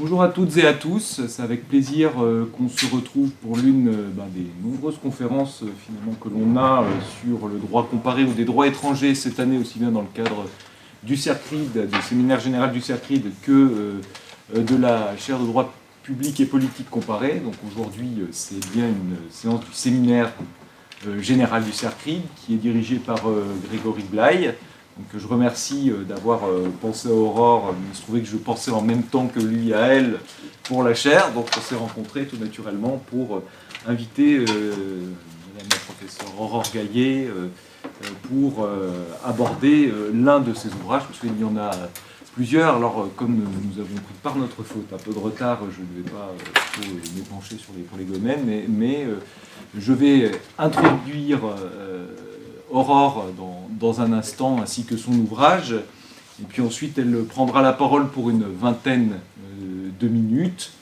Bonjour à toutes et à tous, c'est avec plaisir qu'on se retrouve pour l'une des nombreuses conférences finalement que l'on a sur le droit comparé ou des droits étrangers cette année, aussi bien dans le cadre du CERCRID, du séminaire général du CERCRID, que de la chaire de droit public et politique comparé. Donc aujourd'hui, c'est bien une séance du séminaire général du CERCRID qui est dirigé par Grégory Blaye. Donc je remercie d'avoir pensé à Aurore. Il se trouvait que je pensais en même temps que lui à elle pour la chaire. Donc on s'est rencontrés tout naturellement pour inviter Madame la professeure Aurore Gaillet pour aborder l'un de ses ouvrages, parce qu'il y en a plusieurs. Alors comme nous avons pris par notre faute un peu de retard, je ne vais pas trop m'épancher sur les domaines, mais je vais introduire Aurore dans un instant, ainsi que son ouvrage. Et puis ensuite, elle prendra la parole pour une vingtaine de minutes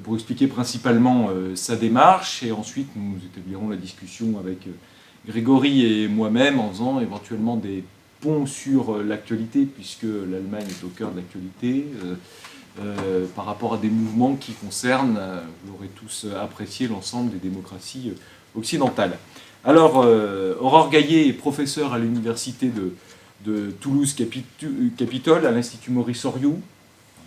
pour expliquer principalement sa démarche. Et ensuite, nous établirons la discussion avec Grégory et moi-même en faisant éventuellement des ponts sur l'actualité, puisque l'Allemagne est au cœur de l'actualité, par rapport à des mouvements qui concernent, vous l'aurez tous apprécié, l'ensemble des démocraties occidentales. Alors, Aurore Gaillet est professeure à l'université de Toulouse-Capitole, à l'Institut Maurice Horiou.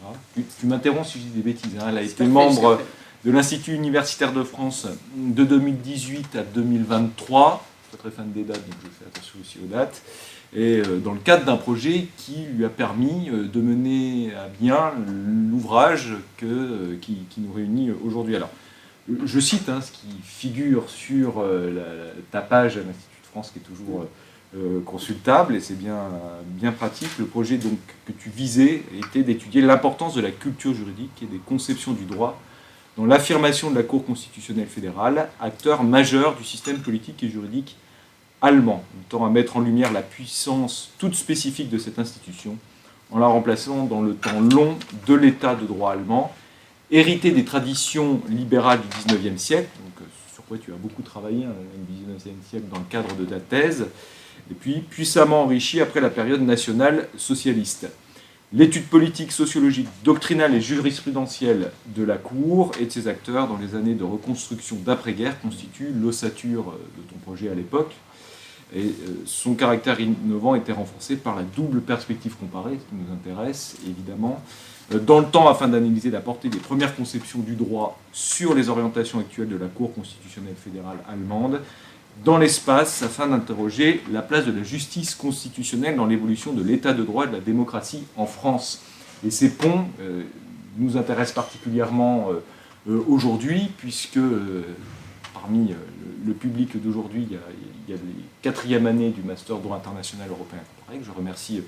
Voilà. Tu m'interromps si je dis des bêtises. Hein. Elle a été membre de l'Institut universitaire de France de 2018 à 2023. Je suis pas très fan des dates, donc je fais attention aussi aux dates. Et dans le cadre d'un projet qui lui a permis de mener à bien l'ouvrage qui nous réunit aujourd'hui. Alors, je cite ce qui figure sur ta page à l'Institut de France, qui est toujours consultable, et c'est bien pratique. Le projet donc, que tu visais était d'étudier l'importance de la culture juridique et des conceptions du droit dans l'affirmation de la Cour constitutionnelle fédérale, acteur majeur du système politique et juridique allemand, tend à mettre en lumière la puissance toute spécifique de cette institution, en la remplaçant dans le temps long de l'état de droit allemand, hérité des traditions libérales du XIXe siècle, donc, sur quoi tu as beaucoup travaillé, le XIXe siècle, dans le cadre de ta thèse, et puis puissamment enrichi après la période nationale socialiste. L'étude politique, sociologique, doctrinale et jurisprudentielle de la Cour et de ses acteurs dans les années de reconstruction d'après-guerre constitue l'ossature de ton projet à l'époque, et son caractère innovant était renforcé par la double perspective comparée, ce qui nous intéresse évidemment, dans le temps afin d'analyser la portée des premières conceptions du droit sur les orientations actuelles de la Cour constitutionnelle fédérale allemande, dans l'espace afin d'interroger la place de la justice constitutionnelle dans l'évolution de l'état de droit et de la démocratie en France. Et ces ponts nous intéressent particulièrement aujourd'hui, puisque parmi le public d'aujourd'hui, il y a les 4e années du Master droit international européen comparé, que je remercie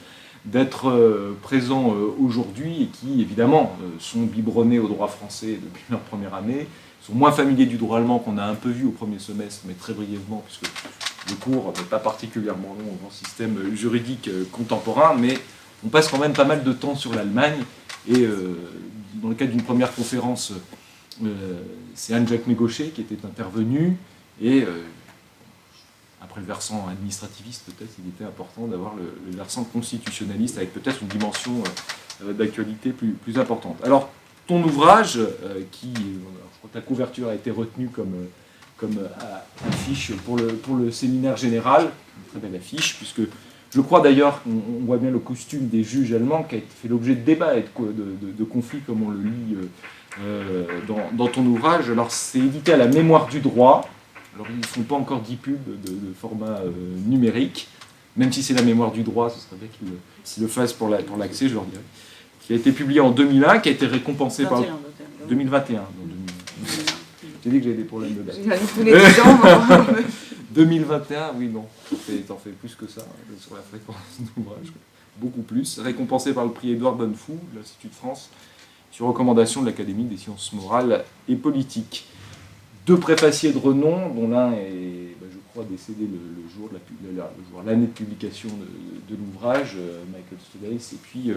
d'être présents aujourd'hui et qui, évidemment, sont biberonnés au droit français depuis leur première année, sont moins familiers du droit allemand qu'on a un peu vu au premier semestre, mais très brièvement, puisque le cours n'est pas particulièrement long au grand système juridique contemporain, mais on passe quand même pas mal de temps sur l'Allemagne, et dans le cadre d'une première conférence, c'est Anne-Jacques Mégauchet qui était intervenue, et après le versant administrativiste, peut-être, il était important d'avoir le versant constitutionnaliste avec peut-être une dimension d'actualité plus importante. Alors, ton ouvrage, je crois que ta couverture a été retenue comme affiche pour le séminaire général, une très belle affiche, puisque je crois d'ailleurs qu'on voit bien le costume des juges allemands qui a fait l'objet de débats et de conflits, comme on le lit dans ton ouvrage. Alors, c'est édité à la Mémoire du droit. Alors, ils ne font pas encore 10 pubs de format numérique, même si c'est la Mémoire du droit, ce serait bien qu'ils le fassent pour l'accès, je leur dirais. Qui a été publié en 2001, qui a été récompensé par... 2021. J'ai dit que j'avais des problèmes de date. Tous les 10 ans. 2021, oui, non. T'en fais plus que ça, sur la fréquence d'ouvrage. Beaucoup plus. Récompensé par le prix Édouard Bonnefou, de l'Institut de France, sur recommandation de l'Académie des sciences morales et politiques. 2 préfaciers de renom, dont l'un est, je crois, décédé le jour de l'année de publication de l'ouvrage, Michael Studeis, et puis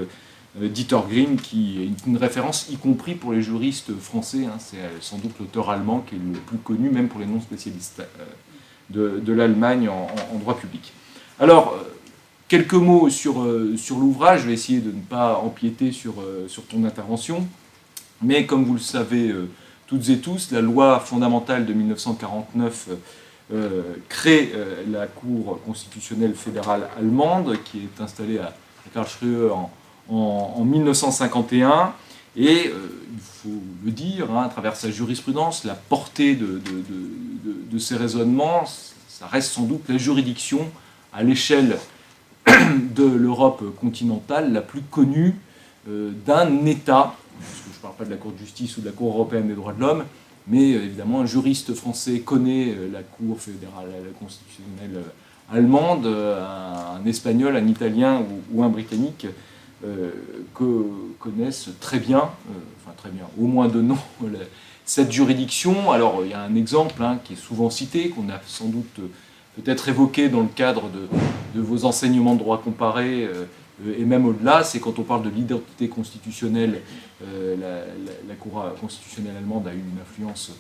Dieter Green, qui est une référence, y compris pour les juristes français. C'est sans doute l'auteur allemand qui est le plus connu, même pour les non-spécialistes de l'Allemagne en droit public. Alors, quelques mots sur l'ouvrage. Je vais essayer de ne pas empiéter sur ton intervention. Mais comme vous le savez toutes et tous, la loi fondamentale de 1949 crée la Cour constitutionnelle fédérale allemande, qui est installée à Karlsruhe en 1951. Et il faut le dire, à travers sa jurisprudence, la portée de ces raisonnements, ça reste sans doute la juridiction à l'échelle de l'Europe continentale la plus connue d'un État, puisque je ne parle pas de la Cour de justice ou de la Cour européenne des droits de l'homme, mais évidemment un juriste français connaît la Cour fédérale constitutionnelle allemande, un Espagnol, un Italien ou un Britannique que connaissent très bien, au moins de nom, cette juridiction. Alors il y a un exemple qui est souvent cité, qu'on a sans doute peut-être évoqué dans le cadre de vos enseignements de droit comparé, et même au-delà, c'est quand on parle de l'identité constitutionnelle, la Cour constitutionnelle allemande a eu une influence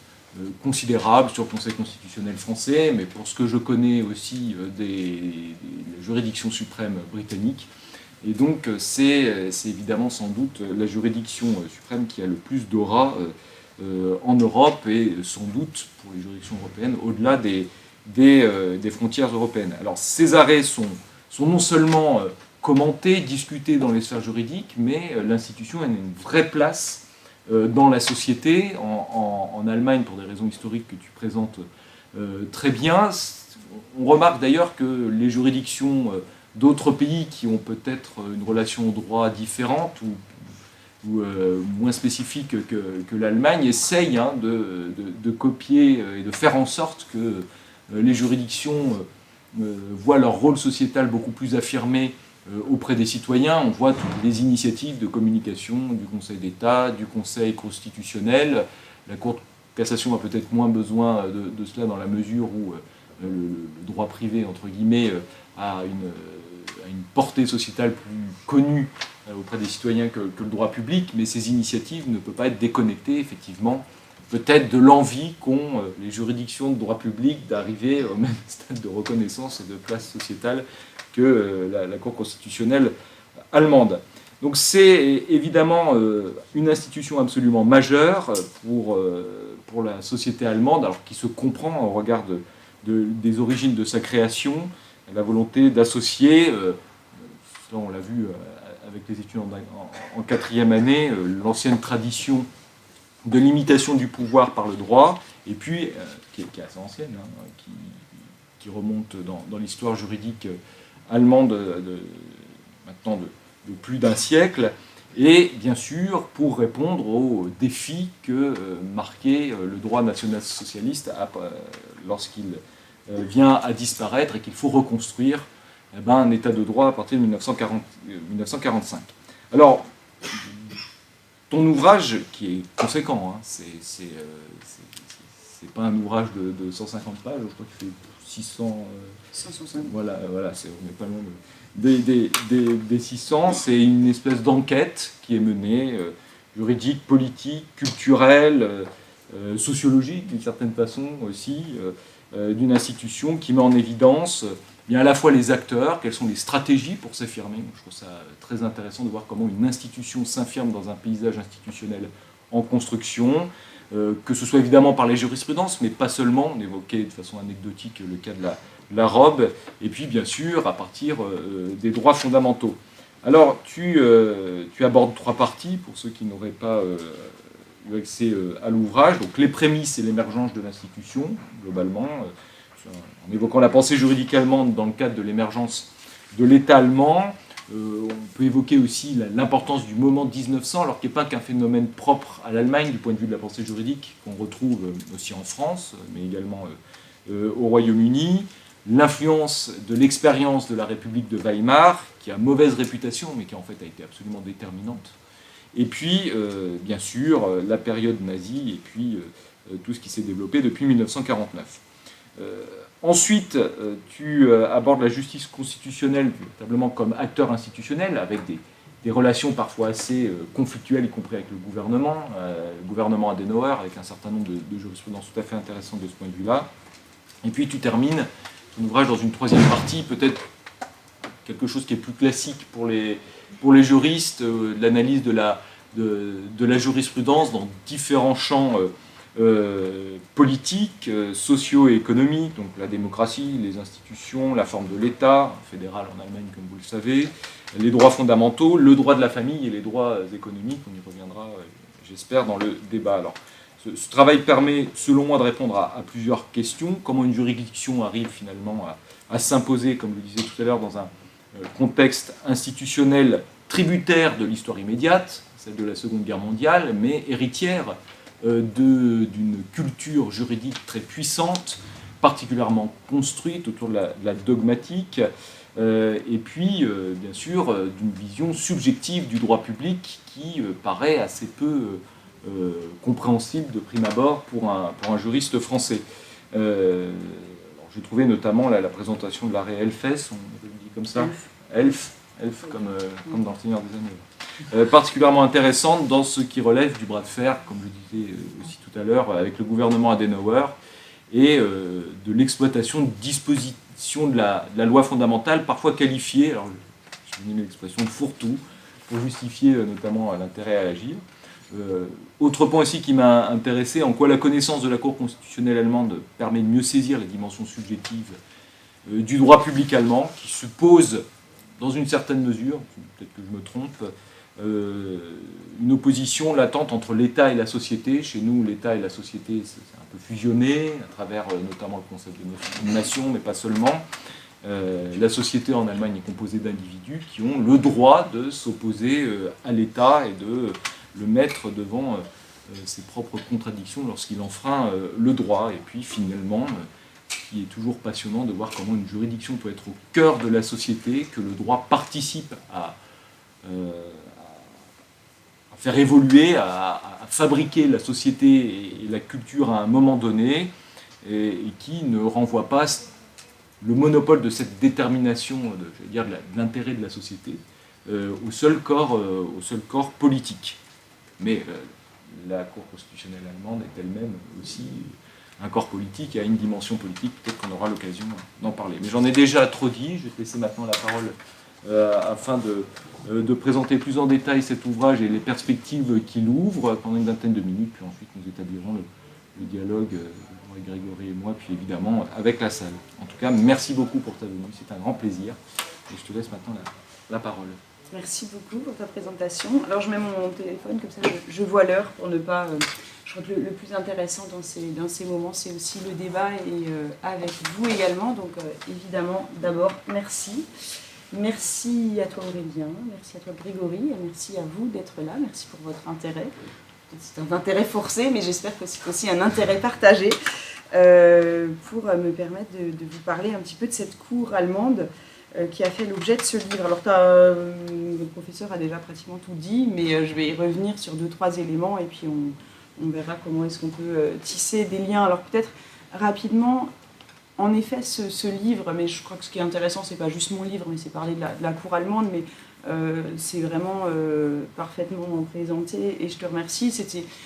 considérable sur le Conseil constitutionnel français, mais pour ce que je connais aussi des juridictions suprêmes britanniques. Et donc c'est évidemment sans doute la juridiction suprême qui a le plus d'aura en Europe et sans doute pour les juridictions européennes au-delà des frontières européennes. Alors ces arrêts sont non seulement commentés, discutés dans les sphères juridiques, mais l'institution a une vraie place dans la société. En Allemagne, pour des raisons historiques que tu présentes très bien, on remarque d'ailleurs que les juridictions d'autres pays qui ont peut-être une relation au droit différente ou moins spécifique que l'Allemagne essayent de copier et de faire en sorte que les juridictions voient leur rôle sociétal beaucoup plus affirmé auprès des citoyens. On voit toutes les initiatives de communication du Conseil d'État, du Conseil constitutionnel. La Cour de cassation a peut-être moins besoin de cela dans la mesure où le droit privé, entre guillemets, a une portée sociétale plus connue auprès des citoyens que le droit public, mais ces initiatives ne peuvent pas être déconnectées, effectivement, peut-être de l'envie qu'ont les juridictions de droit public d'arriver au même stade de reconnaissance et de place sociétale que la Cour constitutionnelle allemande. Donc c'est évidemment une institution absolument majeure pour la société allemande, alors qui se comprend au regard des origines de sa création, la volonté d'associer, là on l'a vu avec les étudiants en quatrième année, l'ancienne tradition de l'imitation du pouvoir par le droit, et puis, qui est assez ancienne, qui remonte dans l'histoire juridique allemande maintenant de plus d'un siècle, et bien sûr pour répondre aux défis que marquait le droit national-socialiste lorsqu'il vient à disparaître et qu'il faut reconstruire un état de droit à partir de 1945. Alors, ton ouvrage, qui est conséquent, c'est pas un ouvrage de 150 pages, je crois qu'il fait 600... 160. Voilà, on n'est pas loin des 600. C'est une espèce d'enquête qui est menée, juridique, politique, culturelle, sociologique d'une certaine façon aussi, d'une institution qui met en évidence bien à la fois les acteurs, quelles sont les stratégies pour s'affirmer. Je trouve ça très intéressant de voir comment une institution s'affirme dans un paysage institutionnel en construction, que ce soit évidemment par les jurisprudences, mais pas seulement. On évoquait de façon anecdotique le cas de la robe, et puis bien sûr à partir des droits fondamentaux. Alors tu abordes trois parties pour ceux qui n'auraient pas eu accès à l'ouvrage. Donc les prémices et l'émergence de l'institution, globalement, en évoquant la pensée juridique allemande dans le cadre de l'émergence de l'État allemand. On peut évoquer aussi l'importance du moment 1900, alors qui n'est pas qu'un phénomène propre à l'Allemagne du point de vue de la pensée juridique, qu'on retrouve aussi en France, mais également au Royaume-Uni. L'influence de l'expérience de la République de Weimar, qui a mauvaise réputation, mais qui en fait a été absolument déterminante. Et puis, bien sûr, la période nazie, et puis tout ce qui s'est développé depuis 1949. Ensuite, tu abordes la justice constitutionnelle véritablement comme acteur institutionnel, avec des relations parfois assez conflictuelles, y compris avec le gouvernement Adenauer, avec un certain nombre de jurisprudences tout à fait intéressantes de ce point de vue-là. Et puis tu termines ton ouvrage dans une troisième partie, peut-être quelque chose qui est plus classique pour les juristes, l'analyse de de la jurisprudence dans différents champs politiques, sociaux et économiques, donc la démocratie, les institutions, la forme de l'État, fédéral en Allemagne comme vous le savez, les droits fondamentaux, le droit de la famille et les droits économiques. On y reviendra, j'espère, dans le débat. Alors, ce travail permet, selon moi, de répondre à plusieurs questions. Comment une juridiction arrive finalement à s'imposer, comme je le disais tout à l'heure, dans un contexte institutionnel tributaire de l'histoire immédiate, celle de la Seconde Guerre mondiale, mais héritière d'une culture juridique très puissante, particulièrement construite autour de la dogmatique, et puis, bien sûr, d'une vision subjective du droit public qui paraît assez peu compréhensible de prime abord pour un juriste français. J'ai trouvé notamment la présentation de l'arrêt Elfes, on le dit comme ça, Elf comme dans Le Seigneur des Anneaux. Particulièrement intéressante dans ce qui relève du bras de fer, comme je disais aussi tout à l'heure, avec le gouvernement Adenauer, et de l'exploitation de dispositions de la loi fondamentale, parfois qualifiées, alors j'ai mis l'expression de fourre-tout, pour justifier notamment l'intérêt à agir. Autre point aussi qui m'a intéressé, en quoi la connaissance de la Cour constitutionnelle allemande permet de mieux saisir les dimensions subjectives du droit public allemand, qui suppose, dans une certaine mesure, peut-être que je me trompe, une opposition latente entre l'État et la société. Chez nous, l'État et la société, c'est un peu fusionné, à travers notamment le concept de nation, mais pas seulement. La société en Allemagne est composée d'individus qui ont le droit de s'opposer à l'État et de le mettre devant ses propres contradictions lorsqu'il enfreint le droit. Et puis finalement, il est toujours passionnant de voir comment une juridiction peut être au cœur de la société, que le droit participe à faire évoluer, à fabriquer la société et la culture à un moment donné, et qui ne renvoie pas le monopole de cette détermination de l'intérêt de la société au seul corps politique. Mais la Cour constitutionnelle allemande est elle-même aussi un corps politique et a une dimension politique. Peut-être qu'on aura l'occasion d'en parler. Mais j'en ai déjà trop dit. Je vais te laisser maintenant la parole afin de présenter plus en détail cet ouvrage et les perspectives qu'il ouvre pendant une vingtaine de minutes. Puis ensuite, nous établirons le dialogue, Grégory et moi, puis évidemment avec la salle. En tout cas, merci beaucoup pour ta venue. C'est un grand plaisir. Et je te laisse maintenant la parole. Merci beaucoup pour ta présentation. Alors je mets mon téléphone, comme ça je vois l'heure pour ne pas... je crois que le plus intéressant dans ces moments, c'est aussi le débat et avec vous également. Donc évidemment, d'abord, merci. Merci à toi Aurélien, merci à toi Grégory, et merci à vous d'être là. Merci pour votre intérêt. C'est un intérêt forcé, mais j'espère que c'est aussi un intérêt partagé pour me permettre de vous parler un petit peu de cette cour allemande qui a fait l'objet de ce livre. Alors, le professeur a déjà pratiquement tout dit, mais je vais y revenir sur 2-3 éléments et puis on verra comment est-ce qu'on peut tisser des liens. Alors, peut-être rapidement, en effet, ce livre, mais je crois que ce qui est intéressant, c'est pas juste mon livre, mais c'est parler de la cour allemande, mais c'est vraiment parfaitement présenté et je te remercie.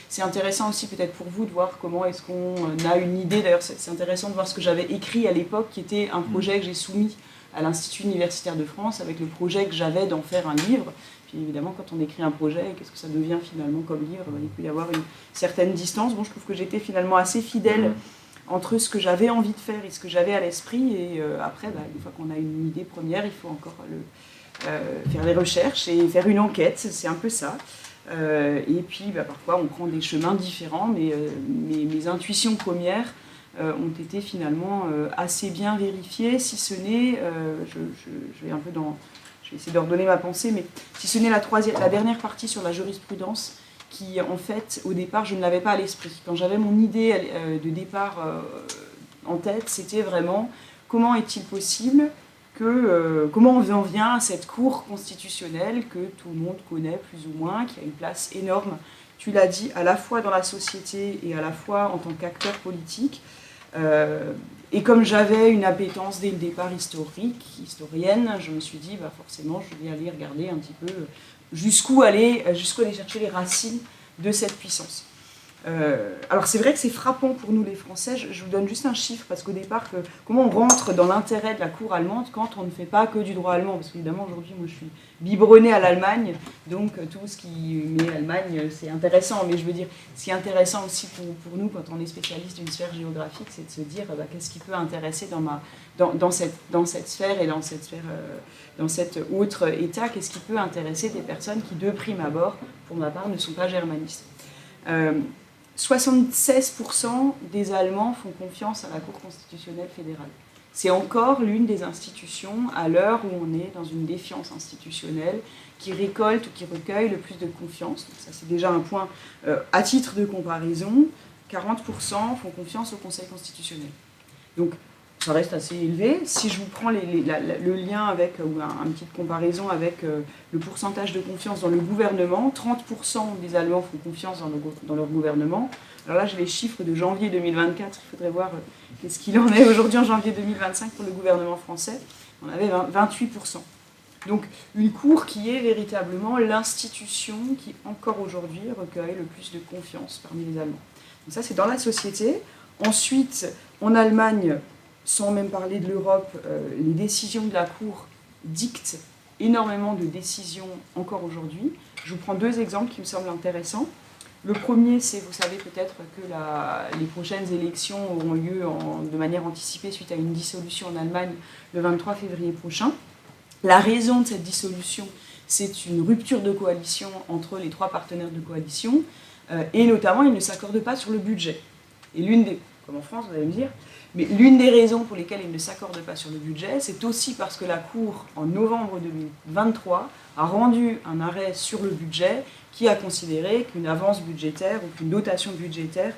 C'est intéressant aussi peut-être pour vous de voir comment est-ce qu'on a une idée. D'ailleurs, c'est intéressant de voir ce que j'avais écrit à l'époque, qui était un projet que j'ai soumis à l'Institut universitaire de France, avec le projet que j'avais d'en faire un livre. Puis évidemment, quand on écrit un projet, qu'est-ce que ça devient finalement comme livre ? Il peut y avoir une certaine distance. Bon, je trouve que j'étais finalement assez fidèle entre ce que j'avais envie de faire et ce que j'avais à l'esprit. Et après, une fois qu'on a une idée première, il faut encore faire des recherches et faire une enquête. C'est un peu ça. Et puis, parfois, on prend des chemins différents, mais mes intuitions premières ont été finalement assez bien vérifiées, si ce n'est, je vais un peu je vais essayer d'ordonner ma pensée, mais si ce n'est la dernière partie sur la jurisprudence, qui en fait, au départ, je ne l'avais pas à l'esprit. Quand j'avais mon idée de départ en tête, c'était vraiment comment est-il possible comment on en vient à cette cour constitutionnelle que tout le monde connaît plus ou moins, qui a une place énorme, tu l'as dit, à la fois dans la société et à la fois en tant qu'acteur politique. Et comme j'avais une appétence dès le départ historienne, je me suis dit, forcément, je vais aller regarder un petit peu jusqu'où aller chercher les racines de cette puissance. Alors c'est vrai que c'est frappant pour nous les Français, je vous donne juste un chiffre, parce qu'au départ, comment on rentre dans l'intérêt de la cour allemande quand on ne fait pas que du droit allemand, parce qu'évidemment aujourd'hui moi je suis biberonnée à l'Allemagne, donc tout ce qui met Allemagne c'est intéressant, mais je veux dire, ce qui est intéressant aussi pour nous quand on est spécialiste d'une sphère géographique, c'est de se dire qu'est-ce qui peut intéresser dans cette sphère et dans cet autre état, qu'est-ce qui peut intéresser des personnes qui de prime abord, pour ma part, ne sont pas germanistes. 76% des Allemands font confiance à la Cour constitutionnelle fédérale. C'est encore l'une des institutions, à l'heure où on est dans une défiance institutionnelle, qui récolte ou qui recueille le plus de confiance. Donc ça, c'est déjà un point à titre de comparaison. 40% font confiance au Conseil constitutionnel. Donc, ça reste assez élevé. Si je vous prends le lien avec, ou une petite comparaison avec le pourcentage de confiance dans le gouvernement, 30% des Allemands font confiance dans leur gouvernement. Alors là, j'ai les chiffres de janvier 2024, il faudrait voir qu'est-ce qu'il en est aujourd'hui en janvier 2025 pour le gouvernement français. On avait 28%. Donc une cour qui est véritablement l'institution qui, encore aujourd'hui, recueille le plus de confiance parmi les Allemands. Donc ça, c'est dans la société. Ensuite, en Allemagne, sans même parler de l'Europe, les décisions de la Cour dictent énormément de décisions encore aujourd'hui. Je vous prends deux exemples qui me semblent intéressants. Le premier, c'est, vous savez peut-être que les prochaines élections auront lieu de manière anticipée suite à une dissolution en Allemagne le 23 février prochain. La raison de cette dissolution, c'est une rupture de coalition entre les trois partenaires de coalition, et notamment, ils ne s'accordent pas sur le budget. Et comme en France, vous allez me dire, mais l'une des raisons pour lesquelles ils ne s'accordent pas sur le budget, c'est aussi parce que la Cour, en novembre 2023, a rendu un arrêt sur le budget qui a considéré qu'une avance budgétaire ou qu'une dotation budgétaire,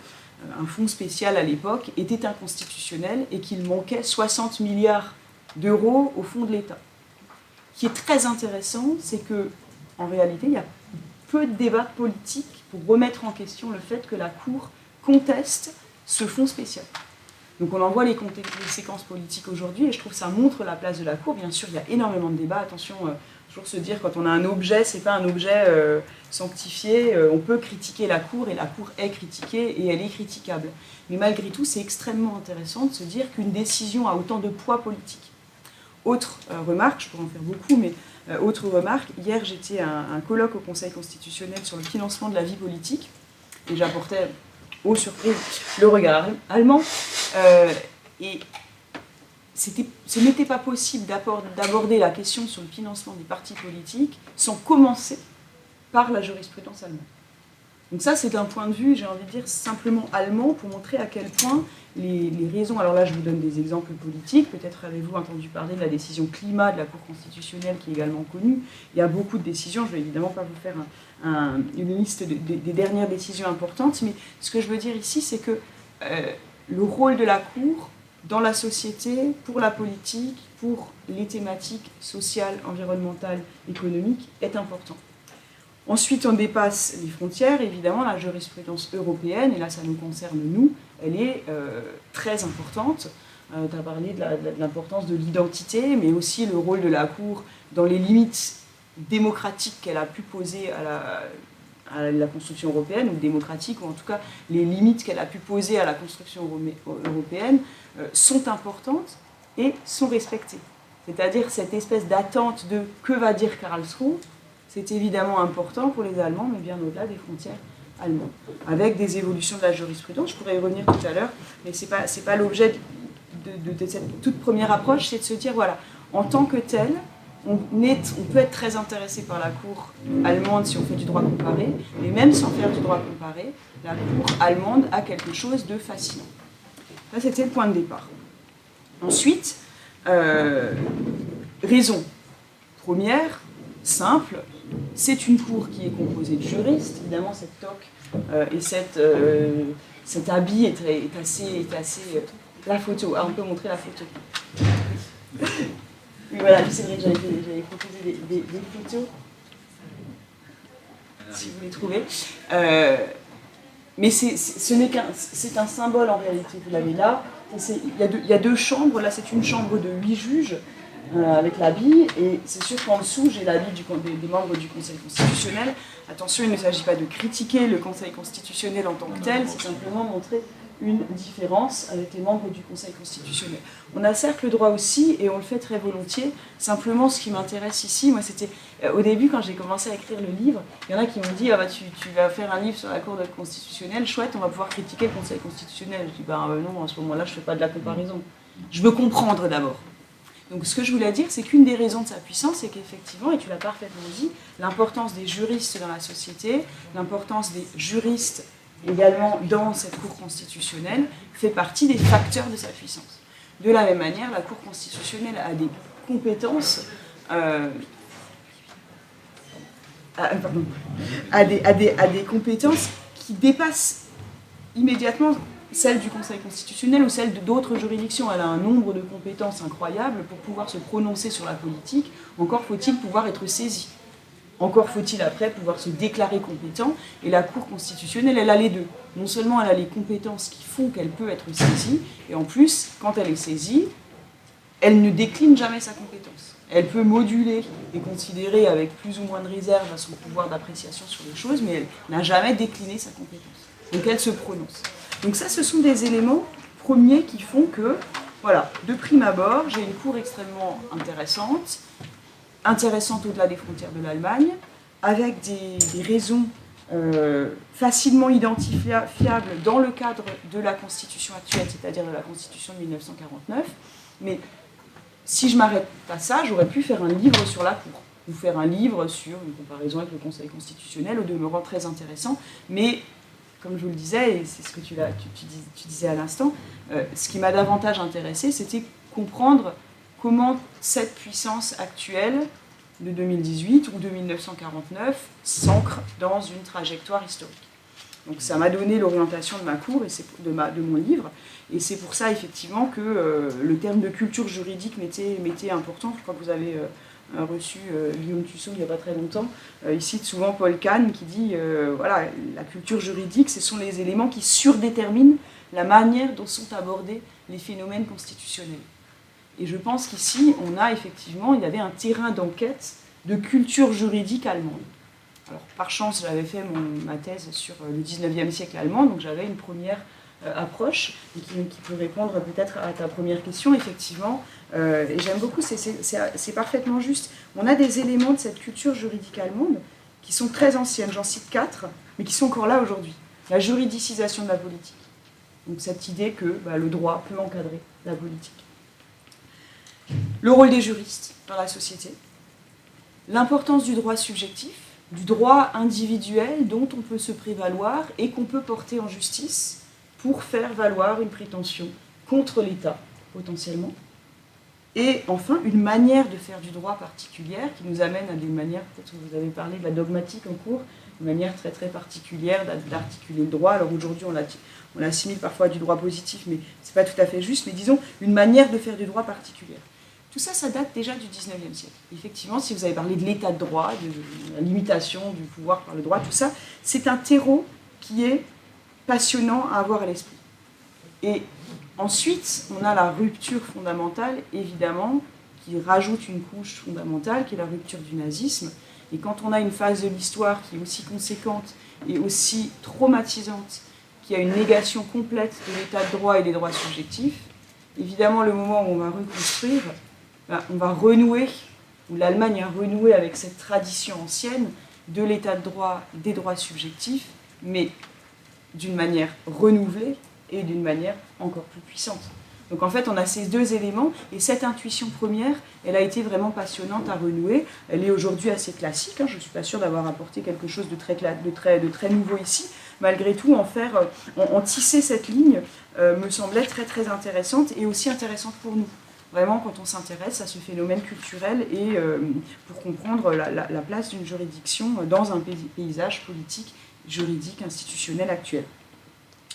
un fonds spécial à l'époque, était inconstitutionnel et qu'il manquait 60 milliards d'euros au fond de l'État. Ce qui est très intéressant, c'est qu'en réalité, il y a peu de débats politiques pour remettre en question le fait que la Cour conteste ce fonds spécial. Donc on en voit les séquences politiques aujourd'hui et je trouve que ça montre la place de la Cour. Bien sûr, il y a énormément de débats. Attention, toujours se dire quand on a un objet, c'est pas un objet sanctifié. On peut critiquer la Cour et la Cour est critiquée et elle est critiquable. Mais malgré tout, c'est extrêmement intéressant de se dire qu'une décision a autant de poids politique. Autre remarque, je pourrais en faire beaucoup, mais autre remarque, hier j'étais à un colloque au Conseil constitutionnel sur le financement de la vie politique et j'apportais, aux surprises, le regard allemand. Et ce n'était pas possible d'aborder la question sur le financement des partis politiques sans commencer par la jurisprudence allemande. Donc ça, c'est un point de vue, j'ai envie de dire, simplement allemand pour montrer à quel point les raisons... Alors là, je vous donne des exemples politiques. Peut-être avez-vous entendu parler de la décision climat de la Cour constitutionnelle qui est également connue. Il y a beaucoup de décisions. Je ne vais évidemment pas vous faire une liste des dernières décisions importantes. Mais ce que je veux dire ici, c'est que le rôle de la Cour dans la société, pour la politique, pour les thématiques sociales, environnementales, économiques, est important. Ensuite, on dépasse les frontières, évidemment, la jurisprudence européenne, et là ça nous concerne nous, elle est très importante. Tu as parlé de l'importance de l'identité, mais aussi le rôle de la Cour dans les limites démocratiques qu'elle a pu poser à la construction européenne, ou démocratique, ou en tout cas les limites qu'elle a pu poser à la construction européenne, sont importantes et sont respectées. C'est-à-dire cette espèce d'attente de « que va dire Karlsruhe ?» c'est évidemment important pour les Allemands, mais bien au-delà des frontières allemandes. Avec des évolutions de la jurisprudence, je pourrais y revenir tout à l'heure, mais ce n'est pas l'objet de cette toute première approche, c'est de se dire, voilà, en tant que tel, on peut être très intéressé par la Cour allemande si on fait du droit comparé, mais même sans faire du droit comparé, la Cour allemande a quelque chose de fascinant. Ça, c'était le point de départ. Ensuite, raison première, simple, c'est une cour qui est composée de juristes. Évidemment, cette toque et cet habit est assez la photo. Ah, on peut montrer la photo. Oui, voilà, c'est vrai que j'avais proposé des photos. Si vous les trouvez. Mais c'est un symbole en réalité. Vous l'avez là. Il y a deux chambres. Là, c'est une chambre de 8 juges. avec l'habit, et c'est sûr qu'en dessous, j'ai l'habit des membres du Conseil constitutionnel. Attention, il ne s'agit pas de critiquer le Conseil constitutionnel en tant que tel, c'est simplement montrer une différence avec les membres du Conseil constitutionnel. On a certes le droit aussi, et on le fait très volontiers. Simplement, ce qui m'intéresse ici, moi, c'était au début, quand j'ai commencé à écrire le livre, il y en a qui m'ont dit, ah, bah, tu vas faire un livre sur la Cour constitutionnelle, chouette, on va pouvoir critiquer le Conseil constitutionnel. Je dis, non, à ce moment-là, je ne fais pas de la comparaison. Je veux comprendre d'abord. Donc ce que je voulais dire, c'est qu'une des raisons de sa puissance, c'est qu'effectivement, et tu l'as parfaitement dit, l'importance des juristes dans la société, l'importance des juristes également dans cette Cour constitutionnelle, fait partie des facteurs de sa puissance. De la même manière, la Cour constitutionnelle a des compétences, a des compétences qui dépassent immédiatement celle du Conseil constitutionnel ou celle d'autres juridictions. Elle a un nombre de compétences incroyables pour pouvoir se prononcer sur la politique. Encore faut-il pouvoir être saisi. Encore faut-il après pouvoir se déclarer compétent. Et la Cour constitutionnelle, elle a les deux. Non seulement elle a les compétences qui font qu'elle peut être saisie, et en plus, quand elle est saisie, elle ne décline jamais sa compétence. Elle peut moduler et considérer avec plus ou moins de réserve à son pouvoir d'appréciation sur les choses, mais elle n'a jamais décliné sa compétence. Donc elle se prononce. Donc ça, ce sont des éléments premiers qui font que, voilà, de prime abord, j'ai une cour extrêmement intéressante au-delà des frontières de l'Allemagne, avec des raisons facilement identifiables dans le cadre de la Constitution actuelle, c'est-à-dire de la Constitution de 1949. Mais si je m'arrête à ça, j'aurais pu faire un livre sur la Cour, ou faire un livre sur une comparaison avec le Conseil constitutionnel, au demeurant très intéressant, mais comme je vous le disais, et c'est ce que tu disais à l'instant, ce qui m'a davantage intéressé, c'était comprendre comment cette puissance actuelle de 2018 ou de 1949 s'ancre dans une trajectoire historique. Donc ça m'a donné l'orientation de ma cour, et de mon livre, et c'est pour ça effectivement que le terme de culture juridique m'était important. Je crois que vous avez reçu Guillaume Tussaud il n'y a pas très longtemps. Il cite souvent Paul Kahn qui dit voilà, la culture juridique, ce sont les éléments qui surdéterminent la manière dont sont abordés les phénomènes constitutionnels. Et je pense qu'ici, il y avait un terrain d'enquête de culture juridique allemande. Alors, par chance, j'avais fait ma thèse sur le 19e siècle allemand, donc j'avais une première approche et qui peut répondre peut-être à ta première question, effectivement. Et j'aime beaucoup, c'est parfaitement juste. On a des éléments de cette culture juridique allemande qui sont très anciennes, j'en cite 4, mais qui sont encore là aujourd'hui. La juridicisation de la politique. Donc cette idée que le droit peut encadrer la politique. Le rôle des juristes dans la société. L'importance du droit subjectif, du droit individuel dont on peut se prévaloir et qu'on peut porter en justice pour faire valoir une prétention contre l'État, potentiellement. Et enfin, une manière de faire du droit particulière qui nous amène à des manières, peut-être que vous avez parlé de la dogmatique en cours, une manière très très particulière d'articuler le droit. Alors aujourd'hui, on l'assimile parfois à du droit positif, mais ce n'est pas tout à fait juste, mais disons, une manière de faire du droit particulière. Tout ça, ça date déjà du 19e siècle. Effectivement, si vous avez parlé de l'état de droit, de la limitation du pouvoir par le droit, tout ça, c'est un terreau qui est passionnant à avoir à l'esprit. Et ensuite, on a la rupture fondamentale, évidemment, qui rajoute une couche fondamentale, qui est la rupture du nazisme. Et quand on a une phase de l'histoire qui est aussi conséquente et aussi traumatisante, qui a une négation complète de l'état de droit et des droits subjectifs, évidemment, le moment où on va reconstruire, on va renouer, ou l'Allemagne a renoué avec cette tradition ancienne de l'état de droit, des droits subjectifs, mais d'une manière renouvelée et d'une manière encore plus puissante. Donc en fait, on a ces deux éléments, et cette intuition première, elle a été vraiment passionnante à renouer. Elle est aujourd'hui assez classique, je ne suis pas sûre d'avoir apporté quelque chose de très nouveau ici. Malgré tout, en tisser cette ligne me semblait très très intéressante, et aussi intéressante pour nous. Vraiment, quand on s'intéresse à ce phénomène culturel et pour comprendre la place d'une juridiction dans un paysage politique, juridique, institutionnel actuel.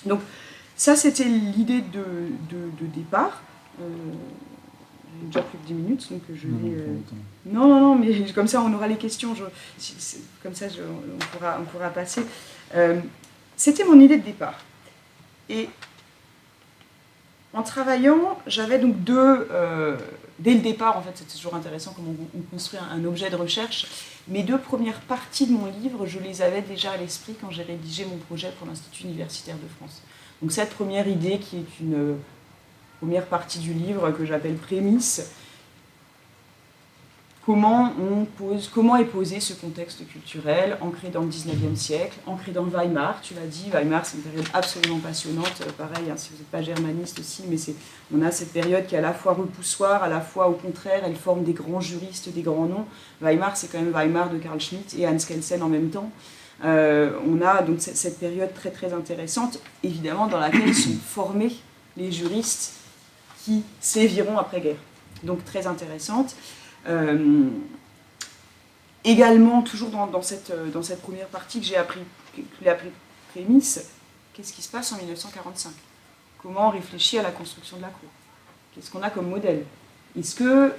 Donc, ça, c'était l'idée de départ. J'ai déjà plus de 10 minutes, donc je vais... Non, mais comme ça, on aura les questions. Comme ça, on pourra passer. C'était mon idée de départ. Et en travaillant, j'avais donc deux dès le départ, en fait, c'est toujours intéressant comment on construit un objet de recherche. Mes 2 premières parties de mon livre, je les avais déjà à l'esprit quand j'ai rédigé mon projet pour l'Institut universitaire de France. Donc cette première idée, qui est une première partie du livre que j'appelle prémisse, comment est posé ce contexte culturel, ancré dans le 19e siècle, ancré dans Weimar. Tu l'as dit, Weimar, c'est une période absolument passionnante. Pareil, hein, si vous n'êtes pas germaniste aussi, mais on a cette période qui est à la fois repoussoire, à la fois, au contraire, elle forme des grands juristes, des grands noms. Weimar, c'est quand même Weimar de Carl Schmitt et Hans Kelsen en même temps. On a donc cette période très très intéressante, évidemment, dans laquelle sont formés les juristes qui séviront après-guerre. Donc très intéressante. Également, toujours dans cette première partie que j'ai appris prémisse, qu'est-ce qui se passe en 1945 ? Comment on réfléchit à la construction de la Cour ? Qu'est-ce qu'on a comme modèle ? Est-ce que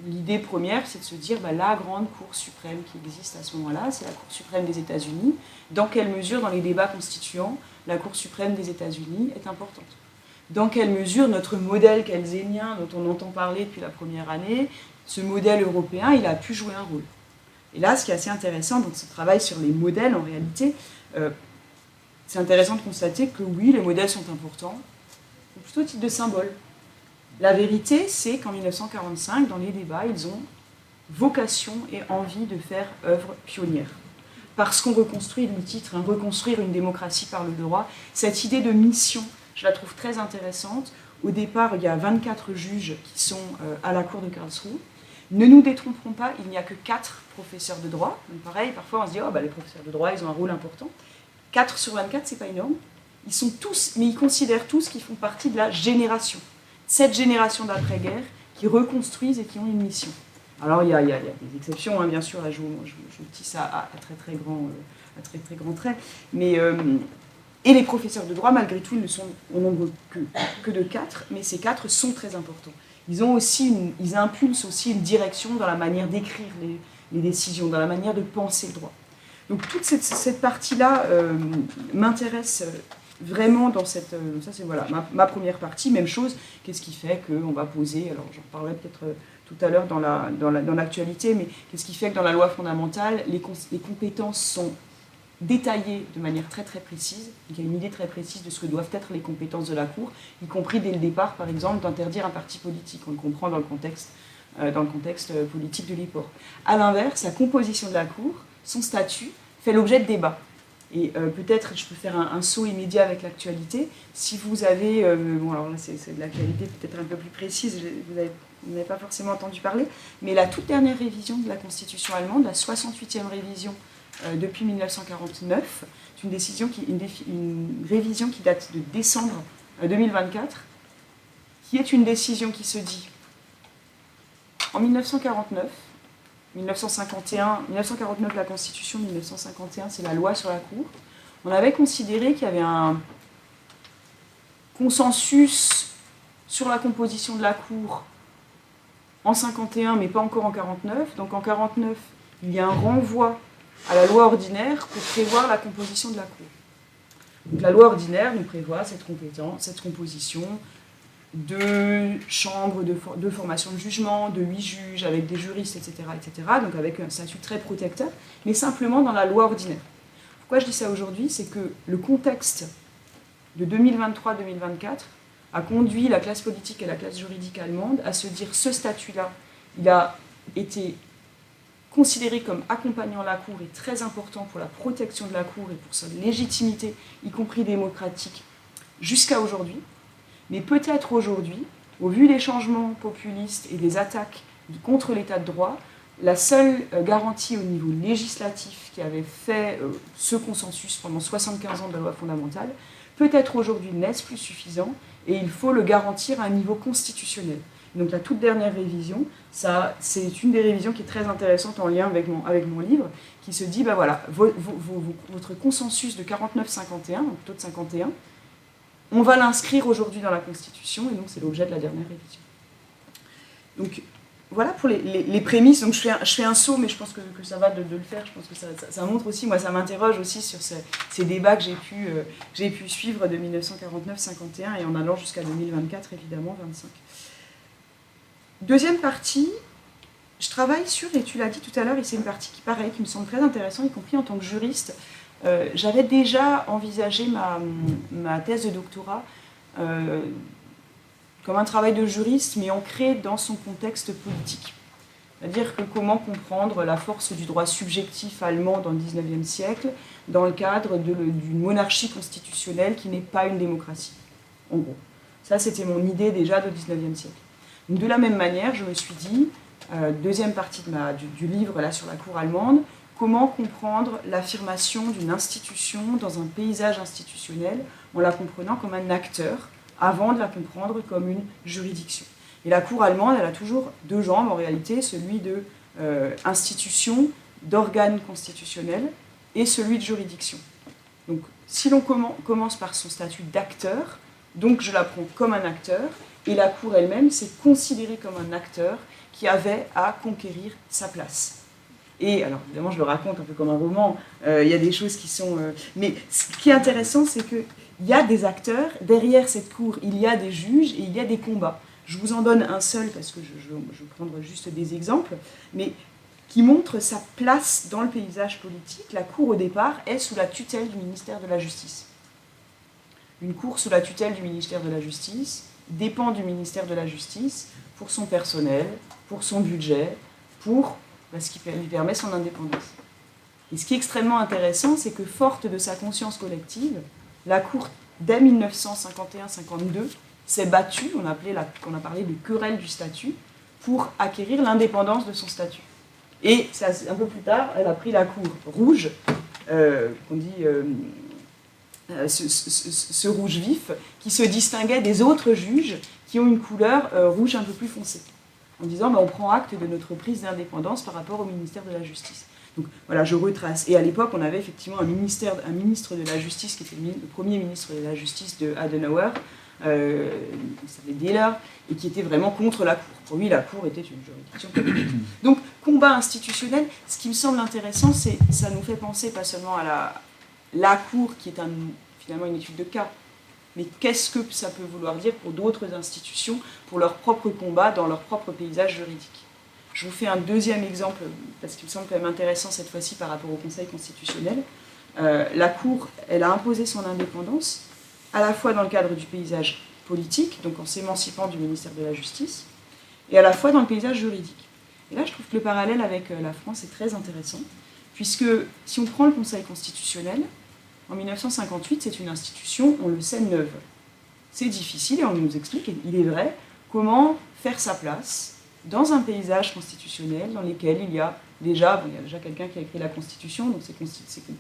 l'idée première, c'est de se dire, la grande Cour suprême qui existe à ce moment-là, c'est la Cour suprême des États-Unis. Dans quelle mesure, dans les débats constituants, la Cour suprême des États-Unis est importante ? Dans quelle mesure notre modèle kelsénien, dont on entend parler depuis la première année, ce modèle européen, il a pu jouer un rôle. Et là, ce qui est assez intéressant dans ce travail sur les modèles, en réalité, c'est intéressant de constater que oui, les modèles sont importants, mais plutôt au titre de symbole. La vérité, c'est qu'en 1945, dans les débats, ils ont vocation et envie de faire œuvre pionnière. Parce qu'on reconstruit le titre, reconstruire une démocratie par le droit, cette idée de mission, je la trouve très intéressante. Au départ, il y a 24 juges qui sont à la Cour de Karlsruhe. Ne nous détromperons pas, il n'y a que 4 professeurs de droit. Donc pareil, parfois on se dit, les professeurs de droit, ils ont un rôle important. 4 sur 24, c'est pas énorme. Ils sont tous, mais ils considèrent tous qu'ils font partie de la génération. Cette génération d'après-guerre qui reconstruisent et qui ont une mission. Alors il y a des exceptions, bien sûr, là je tisse à très très grand trait. Mais, et les professeurs de droit, malgré tout, ils ne sont au nombre que de 4, mais ces 4 sont très importants. Ils impulsent aussi une direction dans la manière d'écrire les décisions, dans la manière de penser le droit. Donc toute cette partie-là m'intéresse vraiment dans cette... ça c'est voilà, ma première partie, même chose, qu'est-ce qui fait qu'on va poser, alors j'en parlerai peut-être tout à l'heure dans l'actualité, mais qu'est-ce qui fait que dans la loi fondamentale, les compétences sont détaillées de manière très très précise, il y a une idée très précise de ce que doivent être les compétences de la Cour, y compris dès le départ, par exemple, d'interdire un parti politique. On le comprend dans le contexte politique de l'époque. A l'inverse, la composition de la Cour, son statut, fait l'objet de débats. Et peut-être, je peux faire un saut immédiat avec l'actualité. Si vous avez, alors là c'est de l'actualité peut-être un peu plus précise, vous n'avez pas forcément entendu parler, mais la toute dernière révision de la Constitution allemande, la 68e révision depuis 1949, c'est une révision qui date de décembre 2024, qui est une décision qui se dit en 1949, 1949 la Constitution, 1951 c'est la loi sur la Cour, on avait considéré qu'il y avait un consensus sur la composition de la Cour en 51 mais pas encore en 49, donc en 49 il y a un renvoi à la loi ordinaire pour prévoir la composition de la Cour. Donc la loi ordinaire nous prévoit cette composition de chambres de formation de jugement, de 8 juges, avec des juristes, etc., donc avec un statut très protecteur, mais simplement dans la loi ordinaire. Pourquoi je dis ça aujourd'hui ? C'est que le contexte de 2023-2024 a conduit la classe politique et la classe juridique allemande à se dire ce statut-là, il a été considéré comme accompagnant la Cour et très important pour la protection de la Cour et pour sa légitimité, y compris démocratique, jusqu'à aujourd'hui. Mais peut-être aujourd'hui, au vu des changements populistes et des attaques contre l'état de droit, la seule garantie au niveau législatif qui avait fait ce consensus pendant 75 ans de la loi fondamentale, peut-être aujourd'hui n'est-ce plus suffisant et il faut le garantir à un niveau constitutionnel. Donc la toute dernière révision, c'est une des révisions qui est très intéressante en lien avec mon livre, qui se dit, votre consensus de 49-51, donc plutôt de 51, on va l'inscrire aujourd'hui dans la Constitution, et donc c'est l'objet de la dernière révision. Donc voilà pour les prémices. Donc je fais un saut, mais je pense que ça va de le faire. Je pense que ça montre aussi, moi ça m'interroge aussi sur ces débats que j'ai pu suivre de 1949-51 et en allant jusqu'à 2024, évidemment, 25. Deuxième partie, je travaille sur, et tu l'as dit tout à l'heure, et c'est une partie qui pareil, qui me semble très intéressante, y compris en tant que juriste. J'avais déjà envisagé ma thèse de doctorat comme un travail de juriste, mais ancré dans son contexte politique. C'est-à-dire que comment comprendre la force du droit subjectif allemand dans le XIXe siècle dans le cadre d'une monarchie constitutionnelle qui n'est pas une démocratie, en gros. Ça, c'était mon idée déjà du XIXe siècle. Donc, de la même manière, je me suis dit, deuxième partie du livre là, sur la cour allemande, comment comprendre l'affirmation d'une institution dans un paysage institutionnel en la comprenant comme un acteur, avant de la comprendre comme une juridiction. Et la cour allemande, elle a toujours deux jambes en réalité, celui de institution, d'organe constitutionnel, et celui de juridiction. Donc, si l'on commence par son statut d'acteur, donc je la prends comme un acteur, et la cour elle-même, c'est considérée comme un acteur qui avait à conquérir sa place. Et alors, évidemment, je le raconte un peu comme un roman, il y a des choses qui sont... mais ce qui est intéressant, c'est qu'il y a des acteurs, derrière cette cour, il y a des juges et il y a des combats. Je vous en donne un seul, parce que je vais prendre juste des exemples, mais qui montre sa place dans le paysage politique. La cour, au départ, est sous la tutelle du ministère de la Justice. Une cour sous la tutelle du ministère de la Justice dépend du ministère de la Justice pour son personnel, pour son budget, pour ce qui lui permet son indépendance. Et ce qui est extrêmement intéressant, c'est que forte de sa conscience collective, la Cour, dès 1951-52, s'est battue, on a parlé de querelle du statut, pour acquérir l'indépendance de son statut. Et un peu plus tard, elle a pris la Cour rouge, qu'on dit ce rouge vif, qui se distinguait des autres juges qui ont une couleur rouge un peu plus foncée, en disant on prend acte de notre prise d'indépendance par rapport au ministère de la Justice. Donc voilà, je retrace. Et à l'époque, on avait effectivement un ministre de la Justice qui était le premier ministre de la Justice de Adenauer, il s'appelait Dehler, et qui était vraiment contre la Cour. Pour lui, la Cour était une juridiction politique. Donc, combat institutionnel, ce qui me semble intéressant, c'est ça nous fait penser pas seulement à la Cour, qui est finalement une étude de cas, mais qu'est-ce que ça peut vouloir dire pour d'autres institutions, pour leur propre combat dans leur propre paysage juridique. Je vous fais un deuxième exemple, parce qu'il me semble quand même intéressant cette fois-ci par rapport au Conseil constitutionnel. La Cour, elle a imposé son indépendance, à la fois dans le cadre du paysage politique, donc en s'émancipant du ministère de la Justice, et à la fois dans le paysage juridique. Et là, je trouve que le parallèle avec la France est très intéressant, puisque si on prend le Conseil constitutionnel, en 1958, c'est une institution, on le sait, neuve. C'est difficile, et on nous explique, et il est vrai, comment faire sa place dans un paysage constitutionnel dans lequel il y a déjà quelqu'un qui a écrit la Constitution, donc c'est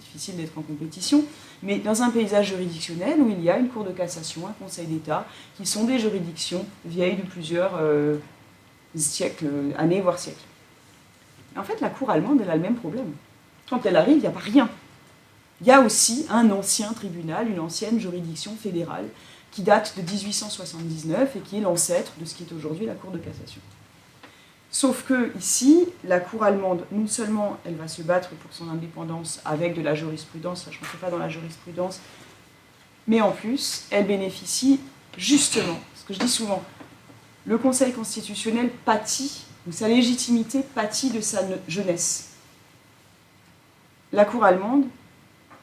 difficile d'être en compétition, mais dans un paysage juridictionnel où il y a une Cour de cassation, un Conseil d'État, qui sont des juridictions vieilles de plusieurs siècles, années, voire siècles. Et en fait, la Cour allemande, elle a le même problème. Quand elle arrive, il n'y a pas rien. Il y a aussi un ancien tribunal, une ancienne juridiction fédérale, qui date de 1879 et qui est l'ancêtre de ce qui est aujourd'hui la Cour de cassation. Sauf que ici, la Cour allemande, non seulement elle va se battre pour son indépendance avec de la jurisprudence, ça je ne rentre pas dans la jurisprudence, mais en plus, elle bénéficie justement, ce que je dis souvent, le Conseil constitutionnel pâtit, ou sa légitimité pâtit de sa jeunesse. La Cour allemande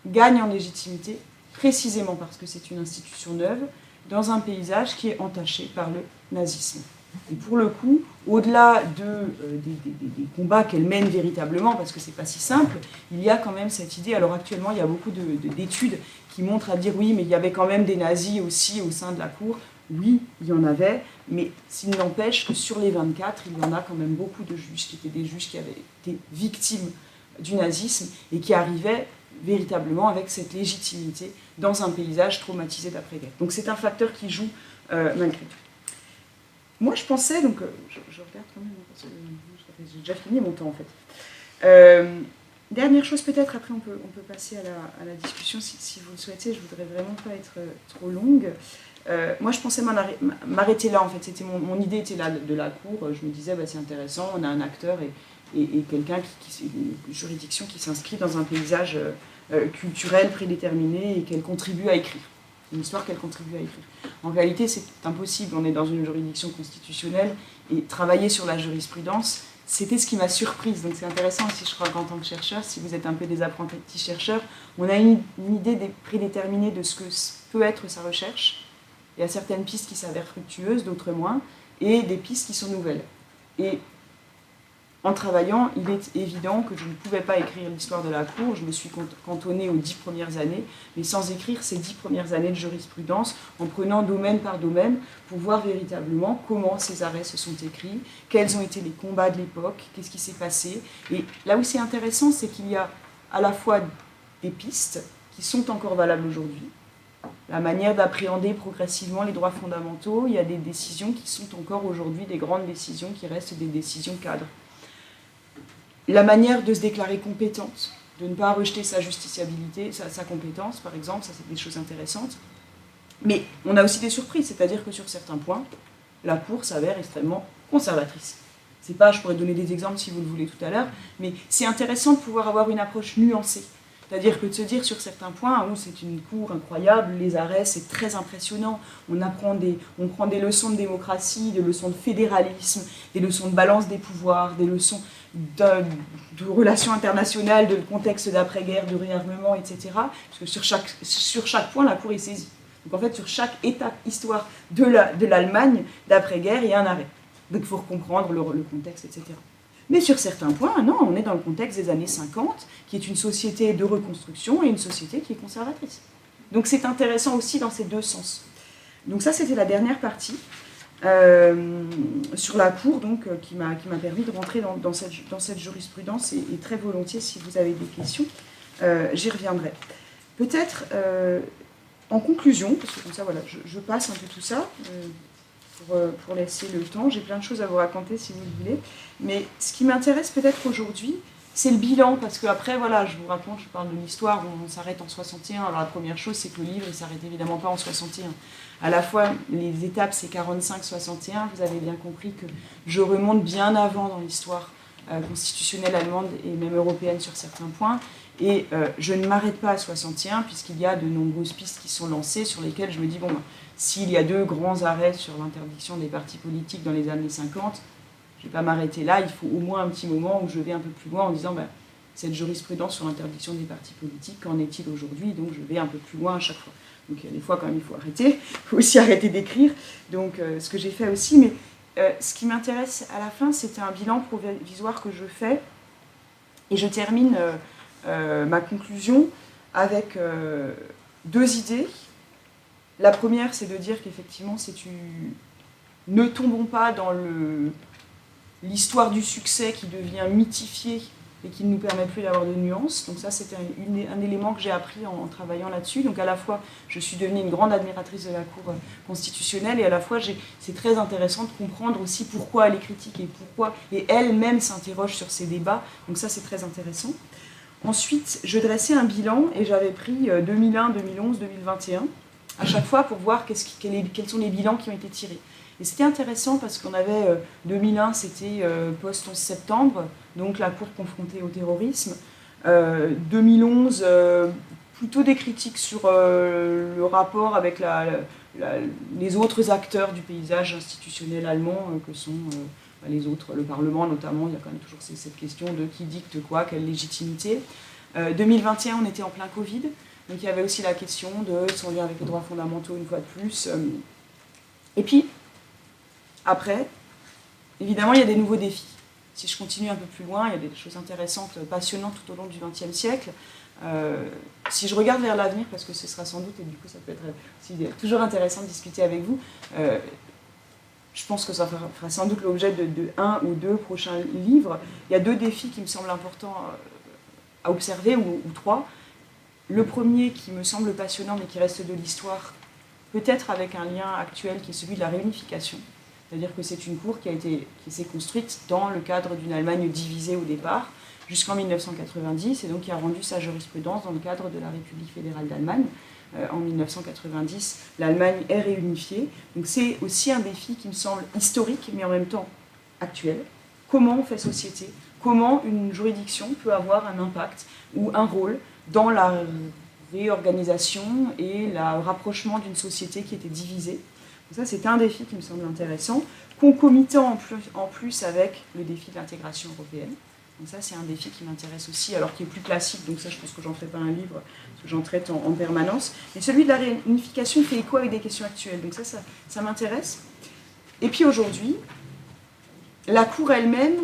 gagne en légitimité précisément parce que c'est une institution neuve dans un paysage qui est entaché par le nazisme. Et pour le coup, au-delà des combats qu'elle mène véritablement, parce que c'est pas si simple, il y a quand même cette idée, alors actuellement il y a beaucoup d'études qui montrent à dire oui, mais il y avait quand même des nazis aussi au sein de la Cour. Oui, il y en avait, mais s'il n'empêche que sur les 24, il y en a quand même beaucoup de juges qui étaient des juges qui avaient été victimes du nazisme et qui arrivaient véritablement avec cette légitimité dans un paysage traumatisé d'après-guerre. Donc c'est un facteur qui joue malgré tout. Moi, je pensais, donc je regarde quand même, parce que j'ai déjà fini mon temps en fait. Dernière chose peut-être, après on peut passer à la discussion si vous le souhaitez, je voudrais vraiment pas être trop longue. Moi, je pensais m'arrêter là en fait, mon idée était là de la Cour, je me disais c'est intéressant, on a un acteur et quelqu'un, une juridiction qui s'inscrit dans un paysage culturel prédéterminé et qu'elle contribue à écrire. Une histoire qu'elle contribue à écrire. En réalité, c'est impossible. On est dans une juridiction constitutionnelle Et travailler sur la jurisprudence, c'était ce qui m'a surprise. Donc c'est intéressant aussi, je crois qu'en tant que chercheur, si vous êtes un peu des apprentis chercheurs, on a une idée prédéterminée de ce que peut être sa recherche. Il y a certaines pistes qui s'avèrent fructueuses, d'autres moins, et des pistes qui sont nouvelles. Et en travaillant, il est évident que je ne pouvais pas écrire l'histoire de la Cour, je me suis cantonnée aux 10 premières années, mais sans écrire ces 10 premières années de jurisprudence, en prenant domaine par domaine, pour voir véritablement comment ces arrêts se sont écrits, quels ont été les combats de l'époque, qu'est-ce qui s'est passé. Et là où c'est intéressant, c'est qu'il y a à la fois des pistes qui sont encore valables aujourd'hui, la manière d'appréhender progressivement les droits fondamentaux, il y a des décisions qui sont encore aujourd'hui des grandes décisions qui restent des décisions cadres. La manière de se déclarer compétente, de ne pas rejeter sa justiciabilité, sa compétence, par exemple, ça c'est des choses intéressantes. Mais on a aussi des surprises, c'est-à-dire que sur certains points, la Cour s'avère extrêmement conservatrice. C'est pas, je pourrais donner des exemples si vous le voulez tout à l'heure, mais c'est intéressant de pouvoir avoir une approche nuancée. C'est-à-dire que de se dire sur certains points, où c'est une cour incroyable, les arrêts, c'est très impressionnant, on prend des leçons de démocratie, des leçons de fédéralisme, des leçons de balance des pouvoirs, des leçons de relations internationales, de contexte d'après-guerre, de réarmement, etc. Parce que sur chaque point, la Cour est saisie. Donc en fait, sur chaque étape histoire de l'Allemagne d'après-guerre, il y a un arrêt. Donc il faut comprendre le contexte, etc. Mais sur certains points, non, on est dans le contexte des années 50, qui est une société de reconstruction et une société qui est conservatrice. Donc c'est intéressant aussi dans ces deux sens. Donc ça, c'était la dernière partie sur la Cour, donc, qui m'a permis de rentrer dans cette jurisprudence, et très volontiers, si vous avez des questions, j'y reviendrai. Peut-être, en conclusion, parce que comme ça, voilà, je passe un peu tout ça, pour laisser le temps. J'ai plein de choses à vous raconter si vous le voulez. Mais ce qui m'intéresse peut-être aujourd'hui, c'est le bilan, parce qu'après, voilà, je vous raconte, je parle de l'histoire, on s'arrête en 61. Alors la première chose, c'est que le livre, il ne s'arrête évidemment pas en 61. À la fois, les étapes, c'est 45-61. Vous avez bien compris que je remonte bien avant dans l'histoire constitutionnelle allemande et même européenne sur certains points. Et je ne m'arrête pas à 61, puisqu'il y a de nombreuses pistes qui sont lancées, sur lesquelles je me dis, bon, s'il y a 2 grands arrêts sur l'interdiction des partis politiques dans les années 50, je ne vais pas m'arrêter là, il faut au moins un petit moment où je vais un peu plus loin en disant, cette jurisprudence sur l'interdiction des partis politiques, qu'en est-il aujourd'hui? Donc je vais un peu plus loin à chaque fois. Donc il y a des fois quand même, il faut arrêter, il faut aussi arrêter d'écrire, donc ce que j'ai fait aussi. Mais ce qui m'intéresse à la fin, c'était un bilan provisoire que je fais, et je termine ma conclusion avec 2 idées. La première, c'est de dire qu'effectivement, ne tombons pas dans l'histoire du succès qui devient mythifiée et qui ne nous permet plus d'avoir de nuances. Donc ça, c'était un élément que j'ai appris en travaillant là-dessus. Donc à la fois, je suis devenue une grande admiratrice de la Cour constitutionnelle, et à la fois, c'est très intéressant de comprendre aussi pourquoi elle est critique et elle-même s'interroge sur ces débats. Donc ça, c'est très intéressant. Ensuite, je dressais un bilan, et j'avais pris 2001, 2011, 2021, à chaque fois pour voir quels sont les bilans qui ont été tirés. Et c'était intéressant parce qu'on avait 2001, c'était post-11 septembre, donc la Cour confrontée au terrorisme. 2011, plutôt des critiques sur le rapport avec les autres acteurs du paysage institutionnel allemand, que sont les autres, le Parlement notamment. Il y a quand même toujours cette question de qui dicte quoi, quelle légitimité. 2021, on était en plein Covid. Donc il y avait aussi la question de son lien avec les droits fondamentaux, une fois de plus. Et puis, après, évidemment, il y a des nouveaux défis. Si je continue un peu plus loin, il y a des choses intéressantes, passionnantes tout au long du XXe siècle. Si je regarde vers l'avenir, parce que ce sera sans doute, et du coup ça peut être aussi toujours intéressant de discuter avec vous, je pense que ça fera sans doute l'objet de 1 ou 2 prochains livres. Il y a 2 défis qui me semblent importants à observer, ou 3. Le premier, qui me semble passionnant, mais qui reste de l'histoire, peut-être avec un lien actuel qui est celui de la réunification. C'est-à-dire que c'est une cour qui s'est construite dans le cadre d'une Allemagne divisée au départ, jusqu'en 1990, et donc qui a rendu sa jurisprudence dans le cadre de la République fédérale d'Allemagne. En 1990, l'Allemagne est réunifiée. Donc c'est aussi un défi qui me semble historique, mais en même temps actuel. Comment on fait société? Comment une juridiction peut avoir un impact ou un rôle dans la réorganisation et le rapprochement d'une société qui était divisée? Ça, c'est un défi qui me semble intéressant, concomitant en plus avec le défi de l'intégration européenne. Donc ça, c'est un défi qui m'intéresse aussi, alors qui est plus classique, donc ça, je pense que j'en ferai pas un livre, parce que j'en traite en permanence. Mais celui de la réunification fait écho avec des questions actuelles, donc ça m'intéresse. Et puis aujourd'hui, la Cour elle-même,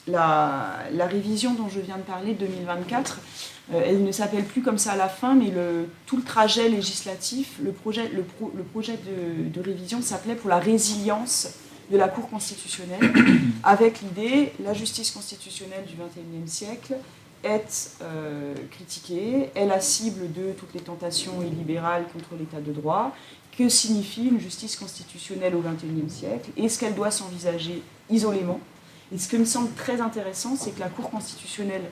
la révision dont je viens de parler, 2024, elle ne s'appelle plus comme ça à la fin, mais tout le trajet législatif, le projet de révision s'appelait pour la résilience de la Cour constitutionnelle, avec l'idée, la justice constitutionnelle du XXIe siècle est critiquée, est la cible de toutes les tentations illibérales contre l'état de droit. Que signifie une justice constitutionnelle au XXIe siècle? Est-ce qu'elle doit s'envisager isolément? Et ce qui me semble très intéressant, c'est que la Cour constitutionnelle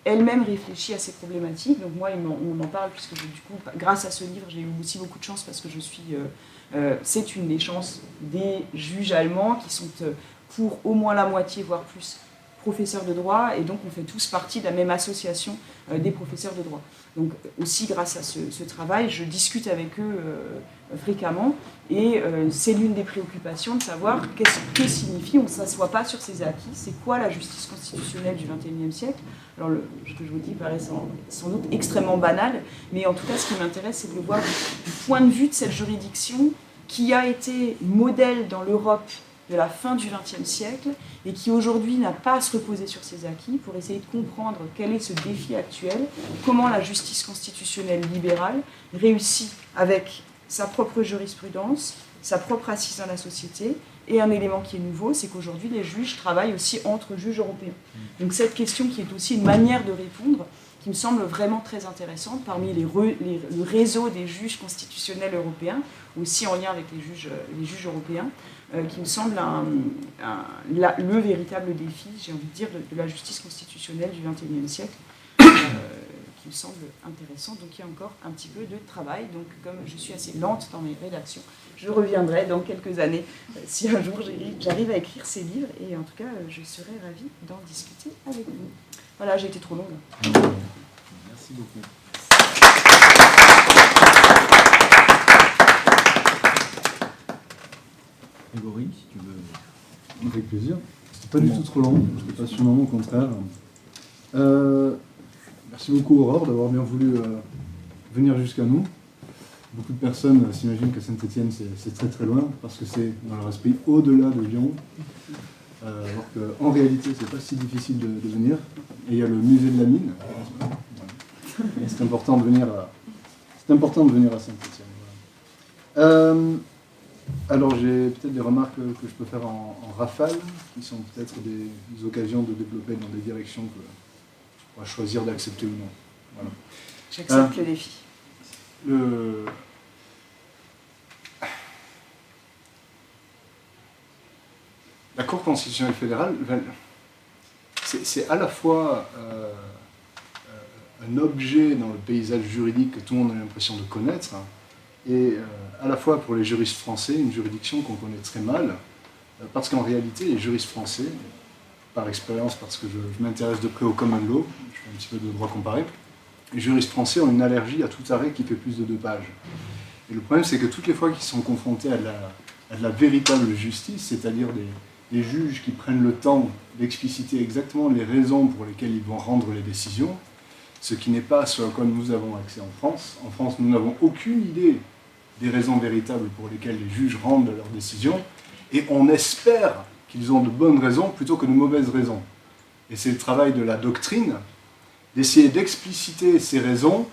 elle-même réfléchit à ces problématiques. Donc moi, on m'en parle, puisque du coup, grâce à ce livre, j'ai eu aussi beaucoup de chance, parce que c'est une des chances des juges allemands qui sont pour au moins la moitié, voire plus, professeurs de droit, et donc on fait tous partie de la même association des professeurs de droit. Donc aussi grâce à ce travail, je discute avec eux fréquemment, et c'est l'une des préoccupations de savoir que signifie, on ne s'assoit pas sur ses acquis, c'est quoi la justice constitutionnelle du XXIe siècle. Alors ce que je vous dis paraît sans doute extrêmement banal, mais en tout cas ce qui m'intéresse, c'est de le voir du point de vue de cette juridiction qui a été modèle dans l'Europe de la fin du XXe siècle et qui aujourd'hui n'a pas à se reposer sur ses acquis pour essayer de comprendre quel est ce défi actuel, comment la justice constitutionnelle libérale réussit avec sa propre jurisprudence, sa propre assise dans la société, et un élément qui est nouveau, c'est qu'aujourd'hui les juges travaillent aussi entre juges européens. Donc cette question qui est aussi une manière de répondre, qui me semble vraiment très intéressante parmi le réseau des juges constitutionnels européens, aussi en lien avec les juges européens, qui me semble le véritable défi, j'ai envie de dire, de la justice constitutionnelle du XXIe siècle, qui me semble intéressant. Donc il y a encore un petit peu de travail. Donc comme je suis assez lente dans mes rédactions, je reviendrai dans quelques années si un jour j'arrive à écrire ces livres. Et en tout cas, je serai ravie d'en discuter avec vous. Voilà, j'ai été trop longue. Merci beaucoup. Grégory, si tu veux. Avec plaisir. C'était pas du tout trop long, c'était passionnant, au contraire. Merci beaucoup Aurore d'avoir bien voulu venir jusqu'à nous. Beaucoup de personnes s'imaginent que Saint-Étienne c'est très très loin, parce que c'est dans leur esprit au-delà de Lyon. Alors qu'en réalité c'est pas si difficile de venir. Et il y a le musée de la mine. Voilà. C'est important de venir à Saint-Étienne. Voilà. Alors j'ai peut-être des remarques que je peux faire en rafale, qui sont peut-être des occasions de développer dans des directions que on va choisir d'accepter ou non. Voilà. J'accepte le défi. La Cour constitutionnelle fédérale, c'est à la fois un objet dans le paysage juridique que tout le monde a l'impression de connaître, et à la fois pour les juristes français, une juridiction qu'on connaît très mal, parce qu'en réalité, les juristes français, par expérience, parce que je m'intéresse de près au common law, je fais un petit peu de droit comparé, les juristes français ont une allergie à tout arrêt qui fait plus de 2 pages. Et le problème, c'est que toutes les fois qu'ils sont confrontés à de la véritable justice, c'est-à-dire des juges qui prennent le temps d'expliciter exactement les raisons pour lesquelles ils vont rendre les décisions, ce qui n'est pas ce à quoi nous avons accès en France. En France, nous n'avons aucune idée des raisons véritables pour lesquelles les juges rendent leurs décisions, et on espère qu'ils ont de bonnes raisons plutôt que de mauvaises raisons. Et c'est le travail de la doctrine d'essayer d'expliciter ces raisons,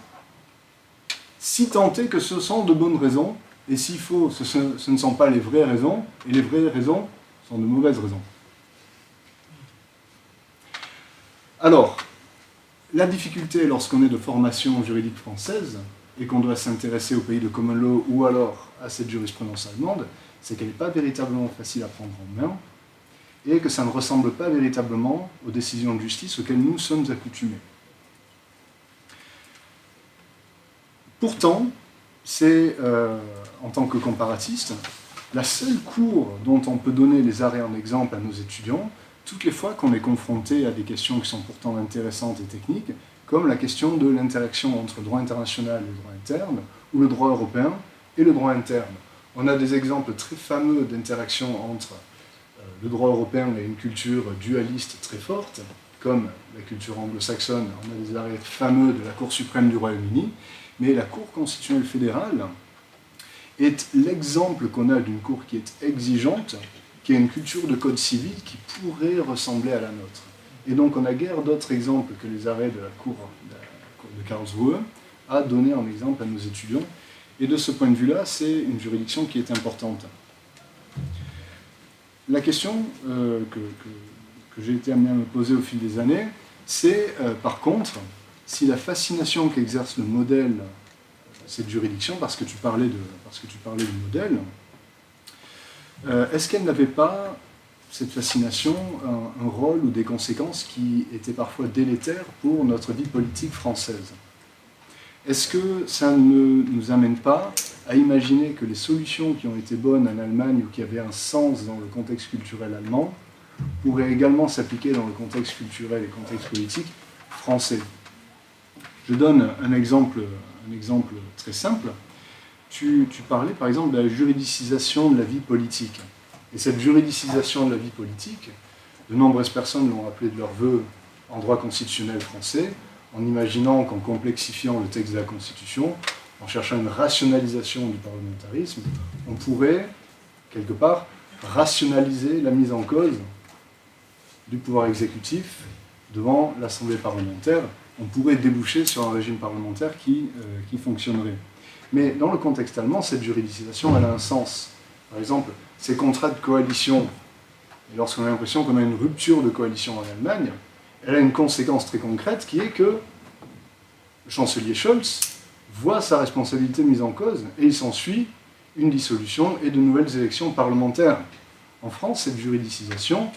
si tant est que ce sont de bonnes raisons, et s'il faut, ce ne sont pas les vraies raisons, et les vraies raisons sont de mauvaises raisons. Alors, la difficulté lorsqu'on est de formation juridique française, et qu'on doit s'intéresser au pays de common law, ou alors à cette jurisprudence allemande, c'est qu'elle n'est pas véritablement facile à prendre en main, et que ça ne ressemble pas véritablement aux décisions de justice auxquelles nous sommes accoutumés. Pourtant, c'est, en tant que comparatiste, la seule cour dont on peut donner les arrêts en exemple à nos étudiants, toutes les fois qu'on est confronté à des questions qui sont pourtant intéressantes et techniques, comme la question de l'interaction entre droit international et droit interne, ou le droit européen et le droit interne. On a des exemples très fameux d'interaction entre le droit européen et une culture dualiste très forte, comme la culture anglo-saxonne. On a des arrêts fameux de la Cour suprême du Royaume-Uni, mais la Cour constitutionnelle fédérale est l'exemple qu'on a d'une Cour qui est exigeante, qui a une culture de code civil qui pourrait ressembler à la nôtre. Et donc on a guère d'autres exemples que les arrêts de la Cour de Karlsruhe à donner en exemple à nos étudiants. Et de ce point de vue-là, c'est une juridiction qui est importante. La question que j'ai été amené à me poser au fil des années, c'est par contre, si la fascination qu'exerce le modèle, cette juridiction, parce que tu parlais du modèle, est-ce qu'elle n'avait pas, cette fascination, un rôle ou des conséquences qui étaient parfois délétères pour notre vie politique française? Est-ce que ça ne nous amène pas à imaginer que les solutions qui ont été bonnes en Allemagne ou qui avaient un sens dans le contexte culturel allemand pourraient également s'appliquer dans le contexte culturel et le contexte politique français? Je donne un exemple très simple. Tu parlais par exemple de la juridicisation de la vie politique. Et cette juridicisation de la vie politique, de nombreuses personnes l'ont appelée de leur vœu en droit constitutionnel français, en imaginant qu'en complexifiant le texte de la Constitution, en cherchant une rationalisation du parlementarisme, on pourrait, quelque part, rationaliser la mise en cause du pouvoir exécutif devant l'Assemblée parlementaire. On pourrait déboucher sur un régime parlementaire qui fonctionnerait. Mais dans le contexte allemand, cette juridicisation, elle a un sens. Par exemple, ces contrats de coalition, et lorsqu'on a l'impression qu'on a une rupture de coalition en Allemagne, elle a une conséquence très concrète qui est que le chancelier Scholz voit sa responsabilité mise en cause et il s'ensuit une dissolution et de nouvelles élections parlementaires. En France, cette juridicisation,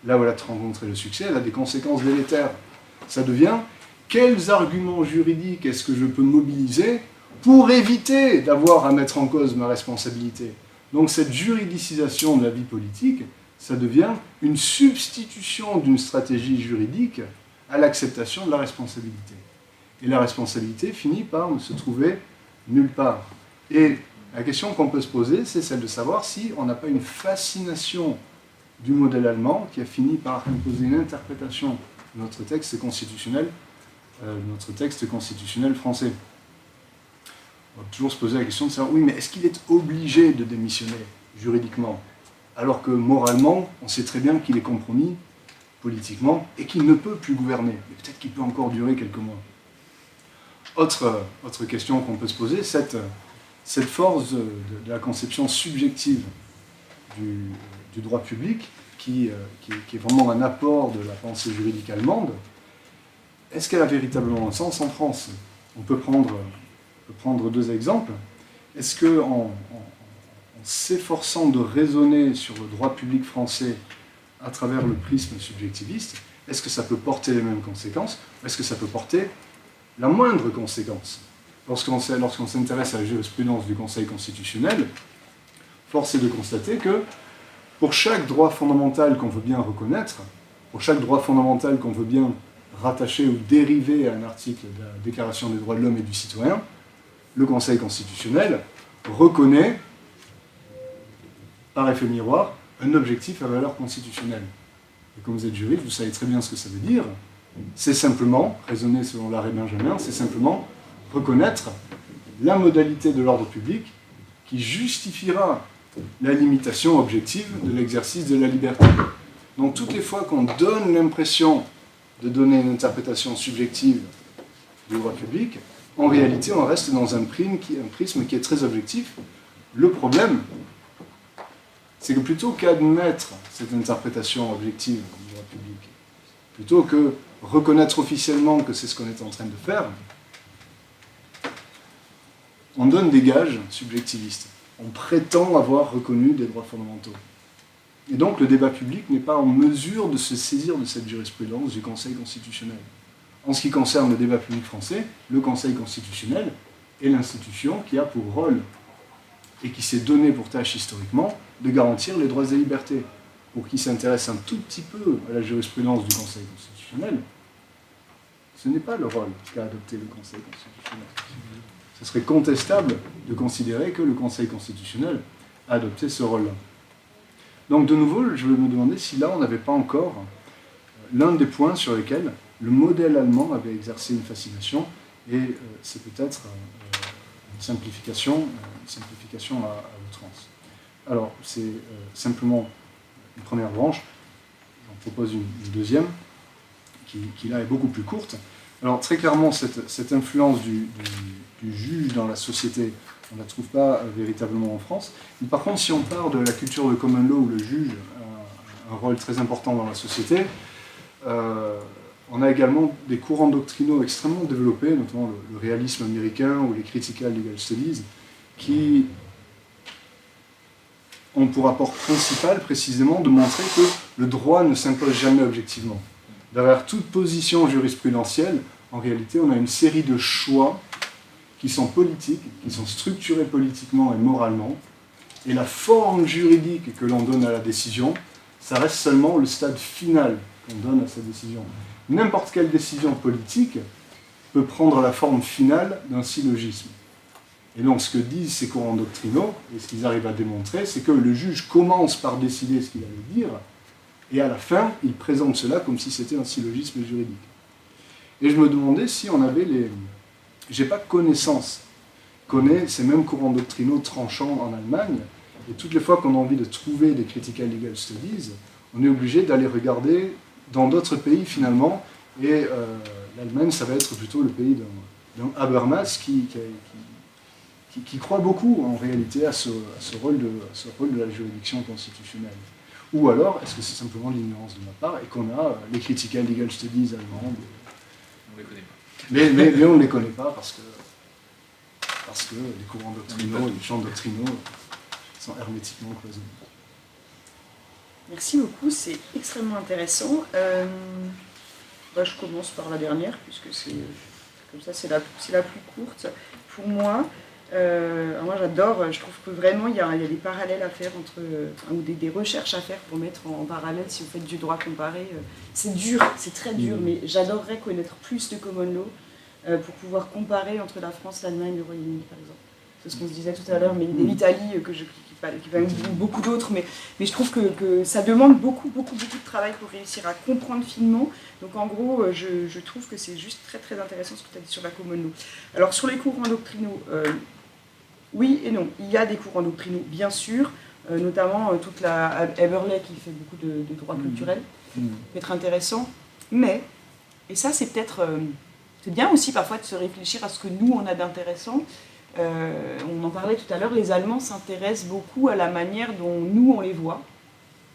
là où elle a rencontré le succès, elle a des conséquences délétères. Ça devient quels arguments juridiques est-ce que je peux mobiliser pour éviter d'avoir à mettre en cause ma responsabilité? Donc cette juridicisation de la vie politique, ça devient une substitution d'une stratégie juridique à l'acceptation de la responsabilité. Et la responsabilité finit par ne se trouver nulle part. Et la question qu'on peut se poser, c'est celle de savoir si on n'a pas une fascination du modèle allemand qui a fini par imposer une interprétation de notre texte constitutionnel français. On va toujours se poser la question de savoir, oui, mais est-ce qu'il est obligé de démissionner juridiquement, alors que moralement, on sait très bien qu'il est compromis politiquement et qu'il ne peut plus gouverner. Mais peut-être qu'il peut encore durer quelques mois. Autre question qu'on peut se poser, cette force de la conception subjective du droit public, qui est vraiment un apport de la pensée juridique allemande, est-ce qu'elle a véritablement un sens en France? On peut prendre deux exemples. Est-ce qu'en s'efforçant de raisonner sur le droit public français à travers le prisme subjectiviste, est-ce que ça peut porter les mêmes conséquences? Est-ce que ça peut porter la moindre conséquence? Lorsqu'on s'intéresse à la jurisprudence du Conseil constitutionnel, force est de constater que pour chaque droit fondamental qu'on veut bien reconnaître, pour chaque droit fondamental qu'on veut bien rattacher ou dériver à un article de la Déclaration des droits de l'homme et du citoyen, le Conseil constitutionnel reconnaît, par effet miroir, un objectif à valeur constitutionnelle. Et comme vous êtes juriste, vous savez très bien ce que ça veut dire. C'est simplement, raisonner selon l'arrêt Benjamin, c'est simplement reconnaître la modalité de l'ordre public qui justifiera la limitation objective de l'exercice de la liberté. Donc toutes les fois qu'on donne l'impression de donner une interprétation subjective du droit public, en réalité on reste dans un prisme qui est très objectif. Le problème, c'est que plutôt qu'admettre cette interprétation objective du droit public, plutôt que reconnaître officiellement que c'est ce qu'on est en train de faire, on donne des gages subjectivistes. On prétend avoir reconnu des droits fondamentaux. Et donc le débat public n'est pas en mesure de se saisir de cette jurisprudence du Conseil constitutionnel. En ce qui concerne le débat public français, le Conseil constitutionnel est l'institution qui a pour rôle et qui s'est donné pour tâche historiquement de garantir les droits et libertés. Pour qui s'intéresse un tout petit peu à la jurisprudence du Conseil constitutionnel, ce n'est pas le rôle qu'a adopté le Conseil constitutionnel. ce serait contestable de considérer que le Conseil constitutionnel a adopté ce rôle-là. Donc de nouveau, je vais me demander si là on n'avait pas encore l'un des points sur lesquels le modèle allemand avait exercé une fascination, et c'est peut-être une simplification à outrance. Alors c'est simplement une première branche, j'en propose une deuxième, qui là est beaucoup plus courte. Alors très clairement, cette influence du juge dans la société, on ne la trouve pas véritablement en France. Mais par contre, si on part de la culture de common law, où le juge a un rôle très important dans la société, on a également des courants doctrinaux extrêmement développés, notamment le réalisme américain ou les critical legal studies, qui ont pour apport principal précisément de montrer que le droit ne s'impose jamais objectivement. Derrière toute position jurisprudentielle, en réalité, on a une série de choix qui sont politiques, qui sont structurés politiquement et moralement, et la forme juridique que l'on donne à la décision, ça reste seulement le stade final qu'on donne à sa décision. N'importe quelle décision politique peut prendre la forme finale d'un syllogisme. Et donc ce que disent ces courants doctrinaux, et ce qu'ils arrivent à démontrer, c'est que le juge commence par décider ce qu'il allait dire, et à la fin, il présente cela comme si c'était un syllogisme juridique. Et je me demandais si on avait j'ai pas connaissance, connaît ces mêmes courants doctrinaux tranchants en Allemagne, et toutes les fois qu'on a envie de trouver des critical legal studies, on est obligé d'aller regarder dans d'autres pays finalement, et l'Allemagne, ça va être plutôt le pays d'un Habermas qui croit beaucoup en réalité à ce rôle de la juridiction constitutionnelle. Ou alors, est-ce que c'est simplement l'ignorance de ma part, et qu'on a les critical legal studies allemandes? On ne les connaît pas. Mais on ne les connaît pas parce que les courants doctrinaux, les champs doctrinaux sont hermétiquement cloisonnés. Merci beaucoup, c'est extrêmement intéressant. Je commence par la dernière, puisque c'est comme ça, c'est la plus courte. Pour moi, moi j'adore, je trouve que vraiment il y a des parallèles à faire ou des recherches à faire pour mettre en parallèle si vous faites du droit comparé. C'est dur, c'est très dur, mais j'adorerais connaître plus de common law pour pouvoir comparer entre la France, l'Allemagne et le Royaume-Uni par exemple. C'est ce qu'on se disait tout à l'heure, mais l'Italie, qui va beaucoup d'autres, mais je trouve que ça demande beaucoup de travail pour réussir à comprendre finement. Donc en gros, je trouve que c'est juste très très intéressant ce que tu as dit sur la common law. Alors sur les courants doctrinaux, oui et non. Il y a des courants doctrinaux, bien sûr, notamment toute la Eberle qui fait beaucoup de droit culturel, peut être intéressant, mais, et ça c'est peut-être, c'est bien aussi parfois de se réfléchir à ce que nous on a d'intéressant. On en parlait tout à l'heure, les Allemands s'intéressent beaucoup à la manière dont nous on les voit,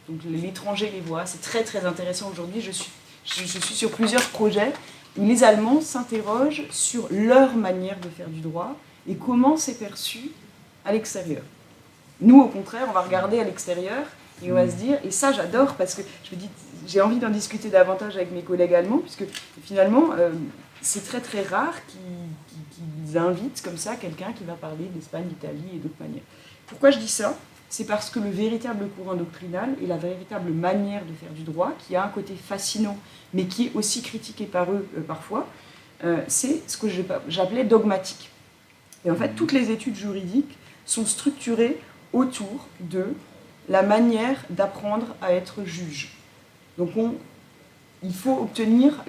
donc l'étranger les voit, c'est très très intéressant aujourd'hui, je suis sur plusieurs projets où les Allemands s'interrogent sur leur manière de faire du droit et comment c'est perçu à l'extérieur. Nous au contraire, on va regarder à l'extérieur et on va se dire, et ça j'adore parce que je me dis, j'ai envie d'en discuter davantage avec mes collègues allemands, puisque finalement c'est très très rare qu'ils invitent comme ça quelqu'un qui va parler d'Espagne, d'Italie et d'autres manières. Pourquoi je dis ça? C'est parce que le véritable courant doctrinal et la véritable manière de faire du droit, qui a un côté fascinant, mais qui est aussi critiqué par eux parfois, c'est ce que j'appelais dogmatique. Et en fait, toutes les études juridiques sont structurées autour de la manière d'apprendre à être juge. Donc il faut obtenir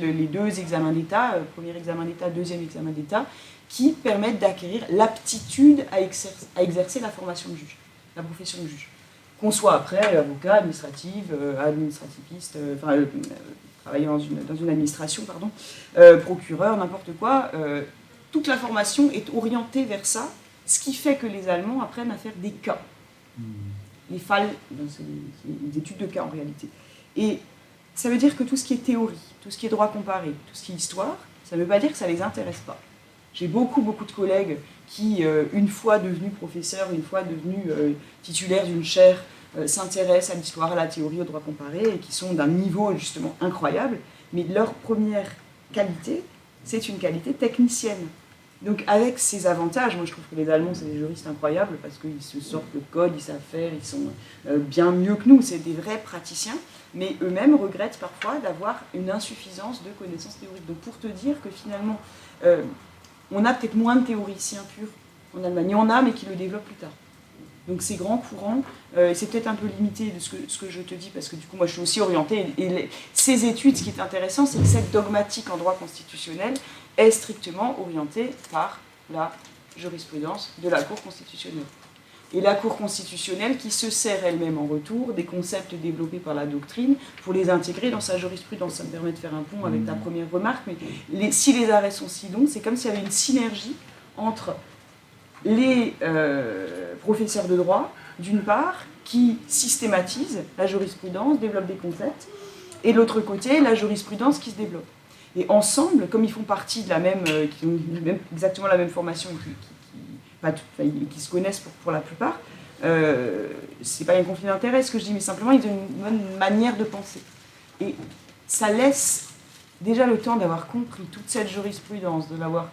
les deux examens d'État, premier examen d'État, deuxième examen d'État, qui permettent d'acquérir l'aptitude à exercer la formation de juge, la profession de juge. Qu'on soit après avocat, administrativiste, travaillant dans une administration, procureur, n'importe quoi, toute la formation est orientée vers ça, ce qui fait que les Allemands apprennent à faire des cas. Les Fall, c'est des études de cas en réalité. Et ça veut dire que tout ce qui est théorie, tout ce qui est droit comparé, tout ce qui est histoire, ça ne veut pas dire que ça ne les intéresse pas. J'ai beaucoup de collègues qui, une fois devenus professeurs, une fois devenus titulaires d'une chaire, s'intéressent à l'histoire, à la théorie, au droit comparé, et qui sont d'un niveau justement incroyable, mais leur première qualité, c'est une qualité technicienne. Donc avec ces avantages, moi je trouve que les Allemands c'est des juristes incroyables parce qu'ils se sortent le code, ils savent faire, ils sont bien mieux que nous, c'est des vrais praticiens, mais eux-mêmes regrettent parfois d'avoir une insuffisance de connaissances théoriques. Donc pour te dire que finalement, on a peut-être moins de théoriciens purs en Allemagne. Il y en a, mais qui le développent plus tard. Donc ces grands courants, c'est peut-être un peu limité de ce que je te dis, parce que du coup, moi, je suis aussi orientée. Et ces études, ce qui est intéressant, c'est que cette dogmatique en droit constitutionnel est strictement orientée par la jurisprudence de la Cour constitutionnelle. Et la Cour constitutionnelle qui se sert elle-même en retour des concepts développés par la doctrine pour les intégrer dans sa jurisprudence. Ça me permet de faire un pont avec ta première remarque, mais si les arrêts sont si longs, c'est comme s'il y avait une synergie entre les professeurs de droit, d'une part, qui systématisent la jurisprudence, développent des concepts, et de l'autre côté, la jurisprudence qui se développe. Et ensemble, comme ils font partie de la même, qui ont exactement la même formation et qui se connaissent pour la plupart, c'est pas un conflit d'intérêt ce que je dis, mais simplement ils ont une bonne manière de penser. Et ça laisse déjà le temps d'avoir compris toute cette jurisprudence, de l'avoir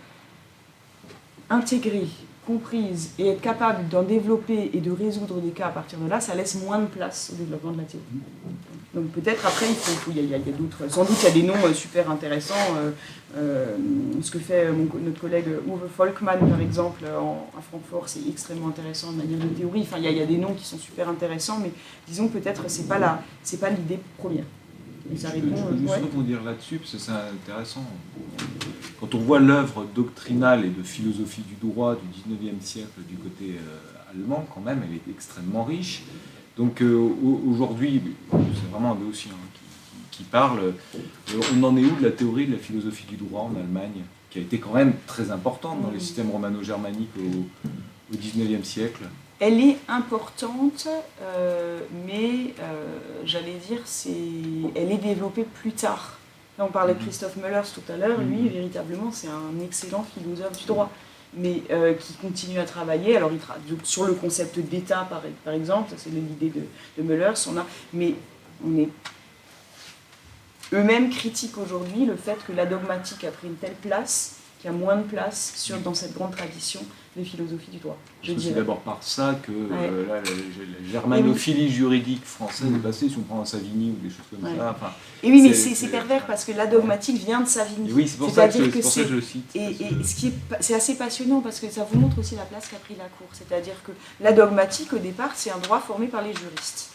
intégrée, comprise et être capable d'en développer et de résoudre des cas à partir de là, ça laisse moins de place au développement de la théorie. Donc peut-être après, il y a d'autres, sans doute il y a des noms super intéressants. Ce que fait notre collègue Uwe Volkmann, par exemple, à Francfort, c'est extrêmement intéressant de manière de théorie. Enfin, il y a des noms qui sont super intéressants, mais disons peut-être c'est pas l'idée première. Et ça répond. Je peux juste rebondir là-dessus, parce que c'est intéressant. Quand on voit l'œuvre doctrinale et de philosophie du droit du XIXe siècle du côté allemand, quand même, elle est extrêmement riche. Donc aujourd'hui, c'est vraiment un dossier qui parle. On en est où de la théorie de la philosophie du droit en Allemagne, qui a été quand même très importante dans les systèmes romano-germaniques au XIXe siècle? Elle est importante, mais j'allais dire, elle est développée plus tard. Là, on parlait de Christoph Müllers tout à l'heure. Lui, véritablement, c'est un excellent philosophe du droit, mais qui continue à travailler. Alors, sur le concept d'État, par exemple, c'est l'idée de Müllers. Mais on est eux-mêmes critiquent aujourd'hui le fait que la dogmatique a pris une telle place qu'il y a moins de place dans cette grande tradition de philosophie du droit. C'est d'abord par ça que la germanophilie juridique française est passée, si on prend un Savigny ou des choses comme ça. Enfin, et oui, mais c'est pervers parce que la dogmatique vient de Savigny. Et oui, c'est pour ça que je le cite. Et c'est assez passionnant parce que ça vous montre aussi la place qu'a pris la Cour. C'est-à-dire que la dogmatique, au départ, c'est un droit formé par les juristes.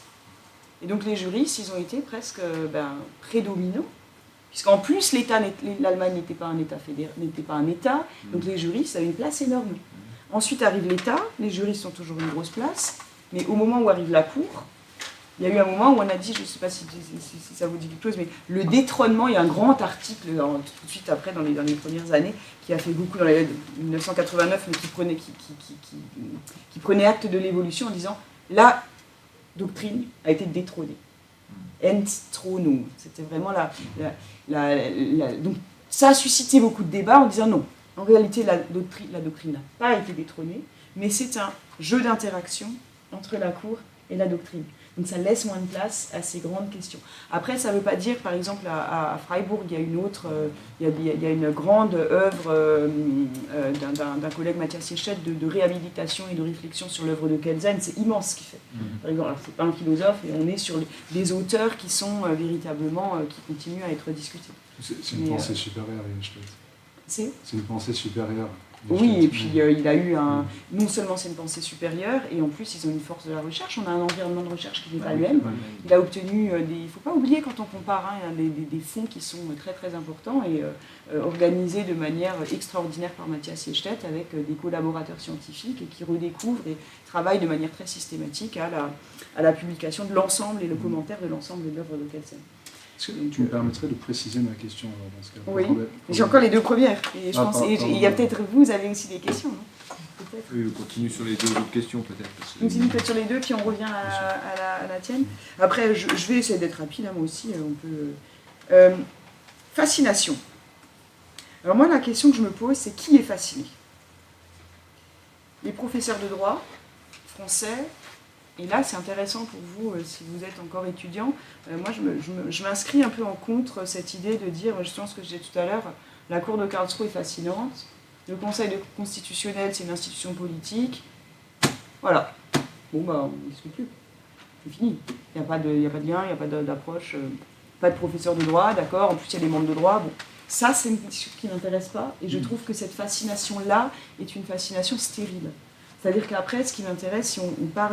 Et donc les juristes, ils ont été presque prédominants. Puisqu'en plus, l'Allemagne n'était pas un État, donc les juristes avaient une place énorme. Ensuite arrive l'État, les juristes ont toujours une grosse place, mais au moment où arrive la Cour, il y a eu un moment où on a dit, je ne sais pas si ça vous dit quelque chose, mais le détrônement, il y a un grand article tout de suite après, dans les premières années, qui a fait beaucoup dans les 1989, mais qui prenait acte de l'évolution en disant la doctrine a été détrônée. Entthronung. C'était vraiment donc ça a suscité beaucoup de débats en disant non. En réalité, la doctrine n'a pas été détrônée, mais c'est un jeu d'interaction entre la Cour et la doctrine. Donc ça laisse moins de place à ces grandes questions. Après, ça ne veut pas dire, par exemple, à Freiburg, il y a une grande œuvre d'un collègue, Matthias Siechert, de réhabilitation et de réflexion sur l'œuvre de Kelsen. C'est immense ce qu'il fait. Par exemple, alors, c'est pas un philosophe, mais on est sur des auteurs qui sont véritablement, qui continuent à être discutés. C'est une pensée supérieure, C'est une pensée supérieure. Oui, et puis il a eu non seulement c'est une pensée supérieure, et en plus ils ont une force de la recherche. On a un environnement de recherche qui n'est pas le même. Il a obtenu il ne faut pas oublier quand on compare, des fonds qui sont très très importants et organisés de manière extraordinaire par Matthias Siechert avec des collaborateurs scientifiques et qui redécouvrent et travaillent de manière très systématique à la publication de l'ensemble et le commentaire de l'ensemble de l'œuvre de Kelsen. Est-ce que tu me permettrais de préciser ma question dans ce cas? Oui, j'ai encore les deux premières. Et je pense, il y a peut-être, vous avez aussi des questions, non? Oui, on continue sur les deux autres questions peut-être. On continue peut-être sur les deux, puis on revient à la tienne. Après, je vais essayer d'être rapide, moi aussi. Fascination. Alors moi, la question que je me pose, c'est qui est fasciné? Les professeurs de droit français. Et là, c'est intéressant pour vous, si vous êtes encore étudiant. Moi, je m'inscris un peu en contre cette idée de dire, justement ce que je disais tout à l'heure, la Cour de Karlsruhe est fascinante, le Conseil constitutionnel, c'est une institution politique. Voilà. Bon, on ne discute plus. C'est fini. Il n'y a pas de lien, il n'y a pas d'approche, pas de professeur de droit, d'accord. En plus, il y a des membres de droit. Bon. Ça, c'est une question qui ne m'intéresse pas, et je trouve que cette fascination-là est une fascination stérile. C'est-à-dire qu'après, ce qui m'intéresse, si on part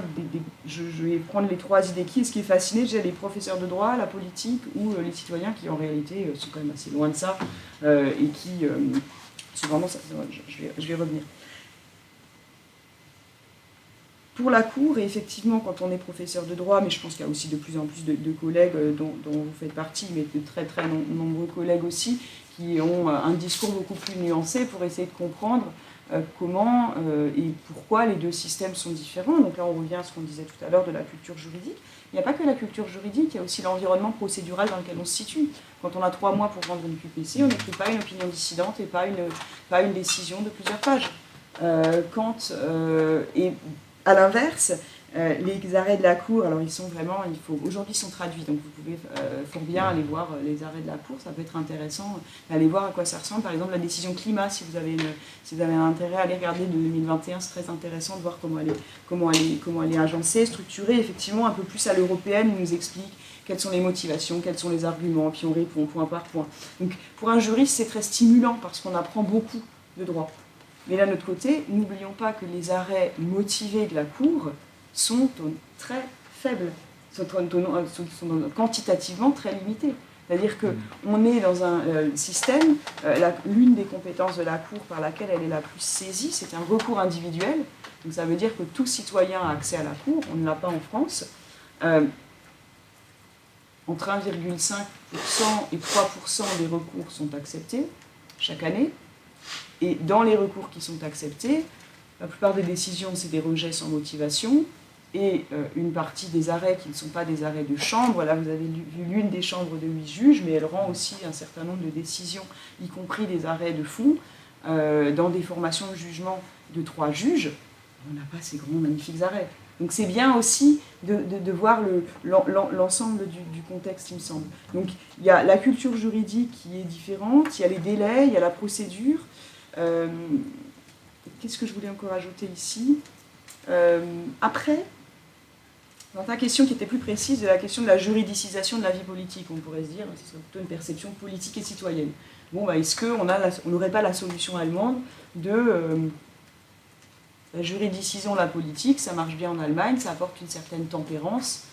je vais prendre les 3 idées qui, ce qui est fasciné, déjà les professeurs de droit, la politique ou les citoyens qui en réalité sont quand même assez loin de ça et qui sont vraiment ça. Je vais revenir. Pour la Cour, et effectivement, quand on est professeur de droit, mais je pense qu'il y a aussi de plus en plus de collègues dont vous faites partie, mais de très très nombreux collègues aussi, qui ont un discours beaucoup plus nuancé pour essayer de comprendre comment et pourquoi les 2 systèmes sont différents. Donc là, on revient à ce qu'on disait tout à l'heure de la culture juridique. Il n'y a pas que la culture juridique, il y a aussi l'environnement procédural dans lequel on se situe. Quand on a 3 mois pour rendre une QPC, on n'écrit pas une opinion dissidente et pas une décision de plusieurs pages. Et à l'inverse, les arrêts de la Cour, alors ils sont vraiment, aujourd'hui ils sont traduits, donc vous pouvez fort bien aller voir les arrêts de la Cour, ça peut être intéressant d'aller voir à quoi ça ressemble. Par exemple, la décision climat, si vous avez un intérêt à aller regarder de 2021, c'est très intéressant de voir comment elle est agencée, structurée, effectivement un peu plus à l'européenne, il nous explique quelles sont les motivations, quels sont les arguments, puis on répond point par point. Donc pour un juriste, c'est très stimulant parce qu'on apprend beaucoup de droit. Mais d'un autre côté, n'oublions pas que les arrêts motivés de la Cour sont très faibles, sont quantitativement très limités. C'est-à-dire qu'on est dans un système, l'une des compétences de la Cour par laquelle elle est la plus saisie, c'est un recours individuel. Donc ça veut dire que tout citoyen a accès à la Cour, on ne l'a pas en France. Entre 1,5% et 3% des recours sont acceptés chaque année. Et dans les recours qui sont acceptés, la plupart des décisions, c'est des rejets sans motivation, et une partie des arrêts qui ne sont pas des arrêts de chambre. Là, vous avez vu l'une des chambres de 8 juges, mais elle rend aussi un certain nombre de décisions, y compris des arrêts de fond, dans des formations de jugement de 3 juges. On n'a pas ces grands, magnifiques arrêts. Donc c'est bien aussi de voir l'ensemble du contexte, il me semble. Donc il y a la culture juridique qui est différente, il y a les délais, il y a la procédure. Qu'est-ce que je voulais encore ajouter ici ? Après, dans ta question qui était plus précise, de la question de la juridicisation de la vie politique, on pourrait se dire, ce serait plutôt une perception politique et citoyenne. Bon, est-ce qu'on n'aurait pas la solution allemande de la juridicisation de la politique, ça marche bien en Allemagne, ça apporte une certaine tempérance.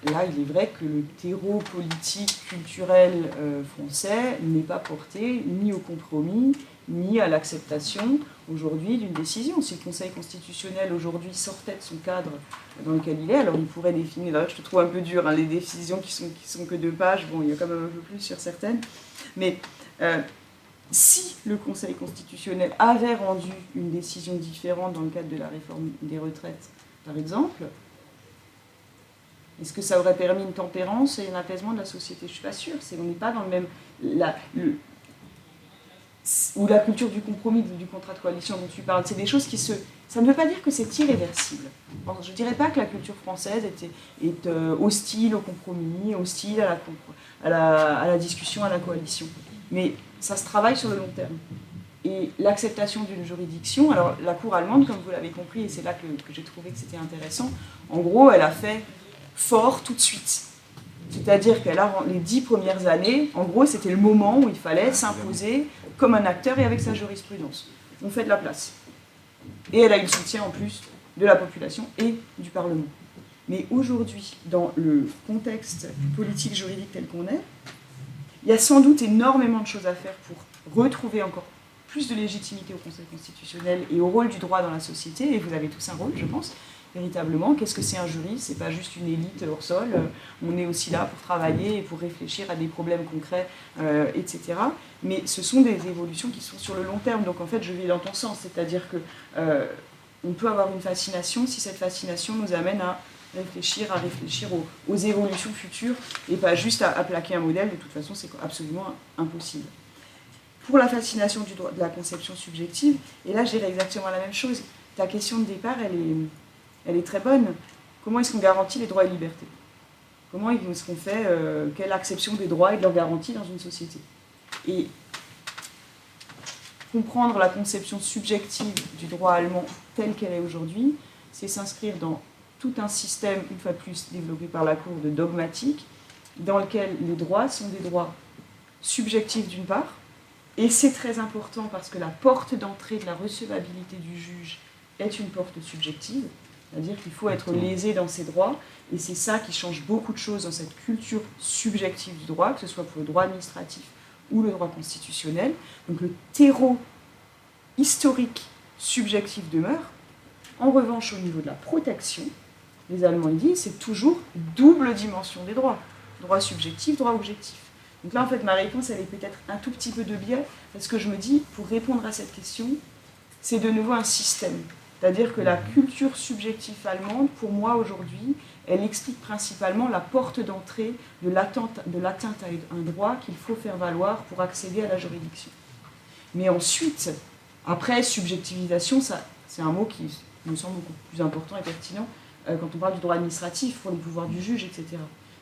Là, il est vrai que le terreau politique, culturel français n'est pas porté ni au compromis, ni à l'acceptation aujourd'hui d'une décision. Si le Conseil constitutionnel aujourd'hui sortait de son cadre dans lequel il est, alors il pourrait définir, là je te trouve un peu dur, hein, les décisions qui sont que 2 pages, bon il y a quand même un peu plus sur certaines, mais si le Conseil constitutionnel avait rendu une décision différente dans le cadre de la réforme des retraites, par exemple, est-ce que ça aurait permis une tempérance et un apaisement de la société ? Je ne suis pas sûre. On n'est pas dans le même... ou la culture du compromis, du contrat de coalition dont tu parles. C'est des choses qui se... Ça ne veut pas dire que c'est irréversible. Bon, je ne dirais pas que la culture française est hostile au compromis, hostile à la discussion, à la coalition. Mais ça se travaille sur le long terme. Et l'acceptation d'une juridiction, alors la Cour allemande, comme vous l'avez compris, et c'est là que j'ai trouvé que c'était intéressant, en gros, elle a fait fort tout de suite. C'est-à-dire qu'elle a les 10 premières années, en gros, c'était le moment où il fallait s'imposer comme un acteur et avec sa jurisprudence. On fait de la place. Et elle a eu le soutien en plus de la population et du Parlement. Mais aujourd'hui, dans le contexte politique juridique tel qu'on est, il y a sans doute énormément de choses à faire pour retrouver encore plus de légitimité au Conseil constitutionnel et au rôle du droit dans la société, et vous avez tous un rôle, je pense, véritablement. Qu'est-ce que c'est un juriste ? C'est pas juste une élite hors sol, on est aussi là pour travailler et pour réfléchir à des problèmes concrets, etc. Mais ce sont des évolutions qui sont sur le long terme, donc en fait je vais dans ton sens, c'est-à-dire que on peut avoir une fascination si cette fascination nous amène à réfléchir aux évolutions futures et pas juste à plaquer un modèle. De toute façon, c'est absolument impossible. Pour la fascination du droit, de la conception subjective, et là je dirais exactement la même chose. Ta question de départ, elle est très bonne. Comment est-ce qu'on garantit les droits et libertés ? Comment est-ce qu'on fait quelle acception des droits et de leurs garanties dans une société ? Et comprendre la conception subjective du droit allemand telle qu'elle est aujourd'hui, c'est s'inscrire dans tout un système, une fois de plus développé par la Cour, de dogmatique, dans lequel les droits sont des droits subjectifs d'une part, et c'est très important parce que la porte d'entrée de la recevabilité du juge est une porte subjective, c'est-à-dire qu'il faut être lésé dans ses droits, et c'est ça qui change beaucoup de choses dans cette culture subjective du droit, que ce soit pour le droit administratif ou le droit constitutionnel. Donc le terreau historique subjectif demeure. En revanche, au niveau de la protection, les Allemands disent c'est toujours double dimension des droits. Droit subjectif, droit objectif. Donc là, en fait, ma réponse, elle est peut-être un tout petit peu de biais, parce que je me dis, pour répondre à cette question, c'est de nouveau un système. C'est-à-dire que la culture subjective allemande, pour moi, aujourd'hui, elle explique principalement la porte d'entrée de l'atteinte à un droit qu'il faut faire valoir pour accéder à la juridiction. Mais ensuite, après, subjectivisation, ça, c'est un mot qui me semble beaucoup plus important et pertinent quand on parle du droit administratif, pour les pouvoirs du juge, etc.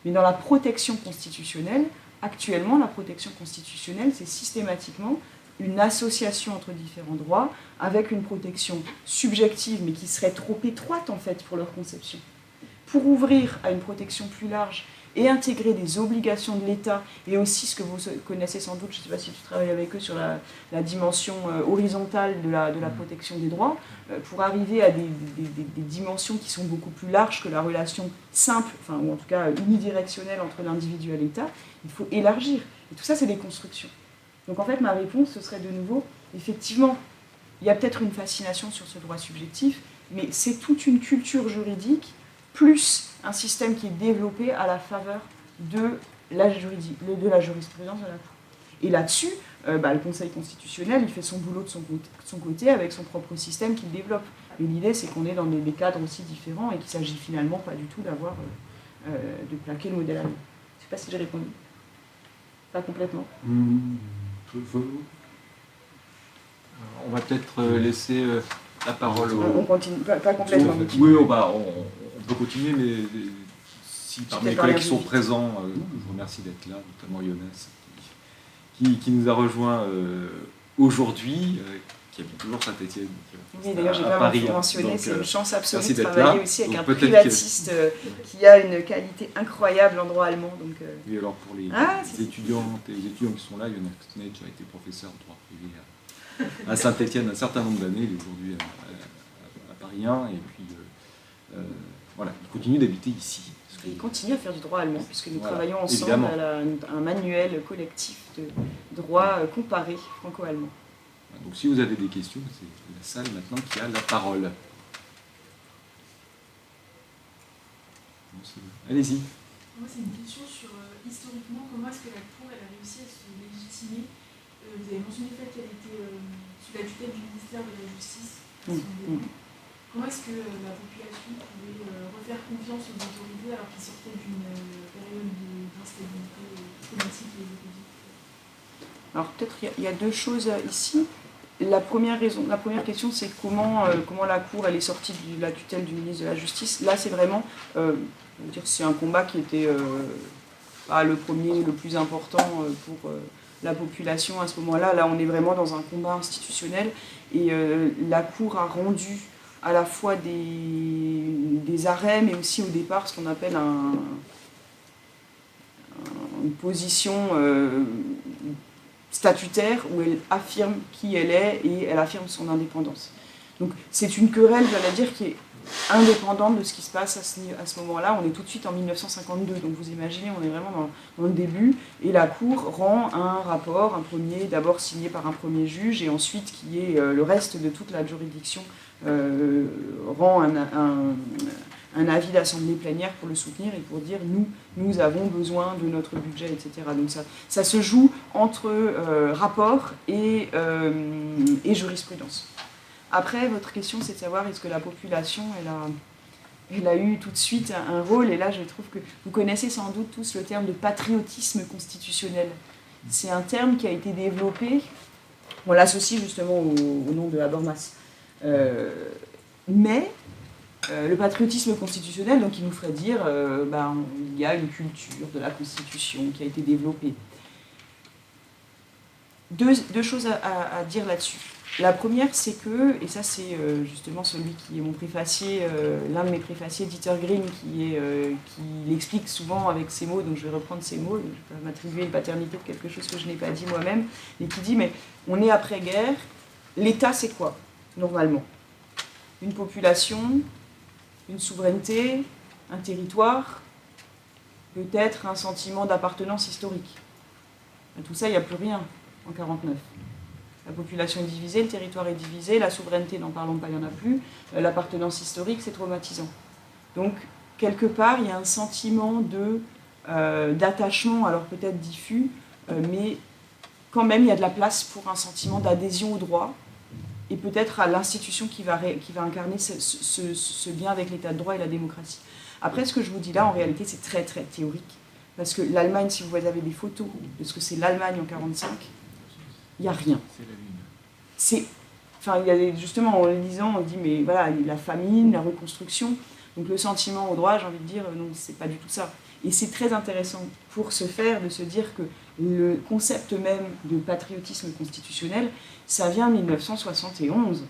Mais dans la protection constitutionnelle, actuellement, la protection constitutionnelle, c'est systématiquement une association entre différents droits avec une protection subjective, mais qui serait trop étroite, en fait, pour leur conception. Pour ouvrir à une protection plus large et intégrer des obligations de l'État, et aussi ce que vous connaissez sans doute, je ne sais pas si tu travailles avec eux, sur la dimension horizontale de la protection des droits, pour arriver à des dimensions qui sont beaucoup plus larges que la relation simple, enfin, ou en tout cas unidirectionnelle entre l'individu et l'État, il faut élargir. Et tout ça, c'est des constructions. Donc en fait, ma réponse, ce serait de nouveau, effectivement, il y a peut-être une fascination sur ce droit subjectif, mais c'est toute une culture juridique, plus un système qui est développé à la faveur de la jurisprudence de la Cour. Et là-dessus, le Conseil constitutionnel, il fait son boulot de son côté avec son propre système qu'il développe. Mais l'idée, c'est qu'on est dans des cadres aussi différents et qu'il ne s'agit finalement pas du tout de plaquer le modèle allemand. Je ne sais pas si j'ai répondu. Pas complètement. On va peut-être laisser la parole On continue, pas complètement. Oui, on peut continuer, mais si parmi les collègues qui sont présents, je vous remercie d'être là, notamment Jonas, qui nous a rejoint aujourd'hui, qui habite toujours Saint-Étienne. Oui, d'ailleurs, j'ai pas Paris, mentionné, c'est une chance absolue de d'être travailler là. aussi avec Donc, un privatiste qui a une qualité incroyable en droit allemand. Donc, Oui, alors pour les étudiants qui sont là, Jonas Knetsch a été professeur de droit privé à Saint-Étienne un certain nombre d'années, il est aujourd'hui à Paris 1, et puis voilà, il continue d'habiter ici. Il continue à faire du droit allemand, puisque nous travaillons ensemble évidemment. à un manuel collectif de droit comparé franco-allemand. Donc si vous avez des questions, c'est la salle maintenant qui a la parole. Allez-y. Moi, c'est une question sur, historiquement, comment est-ce que la Cour elle a réussi à se légitimer. Vous avez mentionné le fait qu'elle était sous la tutelle du ministère de la Justice. Comment est-ce que la population pouvait refaire confiance aux autorités alors qu'ils sortaient d'une période d'instabilité politique et juridique? Alors peut-être il y a deux choses ici. La première question, c'est comment la Cour elle est sortie de la tutelle du ministre de la Justice. Là, c'est vraiment, c'est un combat qui était le premier, le plus important pour la population à ce moment-là. Là, on est vraiment dans un combat institutionnel et la Cour a rendu à la fois des arrêts, mais aussi au départ ce qu'on appelle une position statutaire où elle affirme qui elle est et elle affirme son indépendance. Donc c'est une querelle, j'allais dire, qui est indépendante de ce qui se passe à ce moment-là. On est tout de suite en 1952, donc vous imaginez, on est vraiment dans le début, et la Cour rend un rapport, un premier, d'abord signé par un premier juge, et ensuite qui est le reste de toute la juridiction rend un avis d'assemblée plénière pour le soutenir et pour dire nous avons besoin de notre budget, etc. Donc ça se joue entre rapport et jurisprudence. Après, votre question, c'est de savoir est-ce que la population, elle a eu tout de suite un rôle, et là je trouve que vous connaissez sans doute tous le terme de patriotisme constitutionnel. C'est un terme qui a été développé, on l'associe justement au nom de Habermas. Mais le patriotisme constitutionnel, donc, il nous ferait dire il y a une culture de la Constitution qui a été développée. Deux choses à dire là-dessus. La première, c'est que, et ça c'est justement celui qui est mon préfacier, l'un de mes préfaciers, Dieter Green, qui l'explique souvent avec ces mots, donc je vais reprendre ces mots, je ne vais pas m'attribuer une paternité de quelque chose que je n'ai pas dit moi-même, et qui dit, mais on est après-guerre, l'État c'est quoi, normalement? Une population, une souveraineté, un territoire, peut-être un sentiment d'appartenance historique. Tout ça, il n'y a plus rien en 1949. La population est divisée, le territoire est divisé, la souveraineté, n'en parlons pas, il n'y en a plus. L'appartenance historique, c'est traumatisant. Donc, quelque part, il y a un sentiment d'attachement, alors peut-être diffus, mais quand même, il y a de la place pour un sentiment d'adhésion au droit, et peut-être à l'institution qui va incarner ce lien avec l'état de droit et la démocratie. Après, ce que je vous dis là, en réalité, c'est très, très théorique. Parce que l'Allemagne, si vous avez des photos de ce que c'est l'Allemagne en 1945, il n'y a rien. Enfin, il y a justement, en le lisant, on dit, mais voilà, la famine, la reconstruction. Donc le sentiment au droit, j'ai envie de dire, non, c'est pas du tout ça. Et c'est très intéressant pour ce faire, de se dire que le concept même de patriotisme constitutionnel, ça vient de 1971.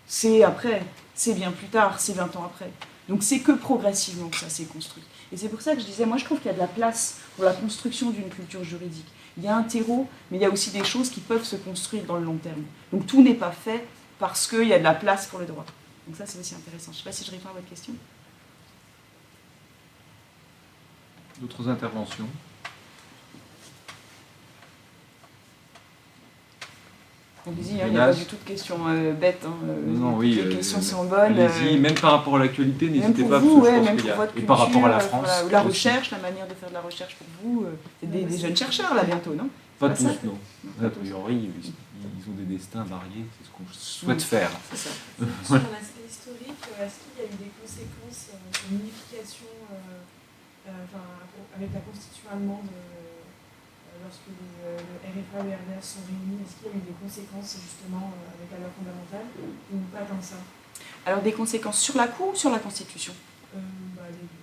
C'est après, c'est bien plus tard, c'est 20 ans après. Donc c'est que progressivement que ça s'est construit. Et c'est pour ça que je disais, moi je trouve qu'il y a de la place pour la construction d'une culture juridique. Il y a un terreau, mais il y a aussi des choses qui peuvent se construire dans le long terme. Donc tout n'est pas fait parce qu'il y a de la place pour le droit. Donc ça c'est aussi intéressant. Je ne sais pas si je réponds à votre question. D'autres interventions? Allez-y, il n'y a pas du tout de questions bêtes. Non, oui, les questions sont bonnes. Allez-y, même par rapport à l'actualité, n'hésitez pas, vous, parce que je pense même qu'il y a... pour votre Et par rapport à la culture, France. voilà, ou la aussi. recherche, la manière de faire de la recherche pour vous. C'est des jeunes chercheurs là bientôt, non? Pas Pas tous, ça non. A priori, ils ont des destins variés, c'est ce qu'on souhaite faire. C'est ça. Sur un aspect historique, est-ce qu'il y a eu des conséquences de l'unification avec la constitution allemande lorsque le RFA et le RDA sont réunis? Est-ce qu'il y a eu des conséquences justement avec la loi fondamentale ou pas tant que ça? Alors des conséquences sur la Cour ou sur la Constitution? Les deux.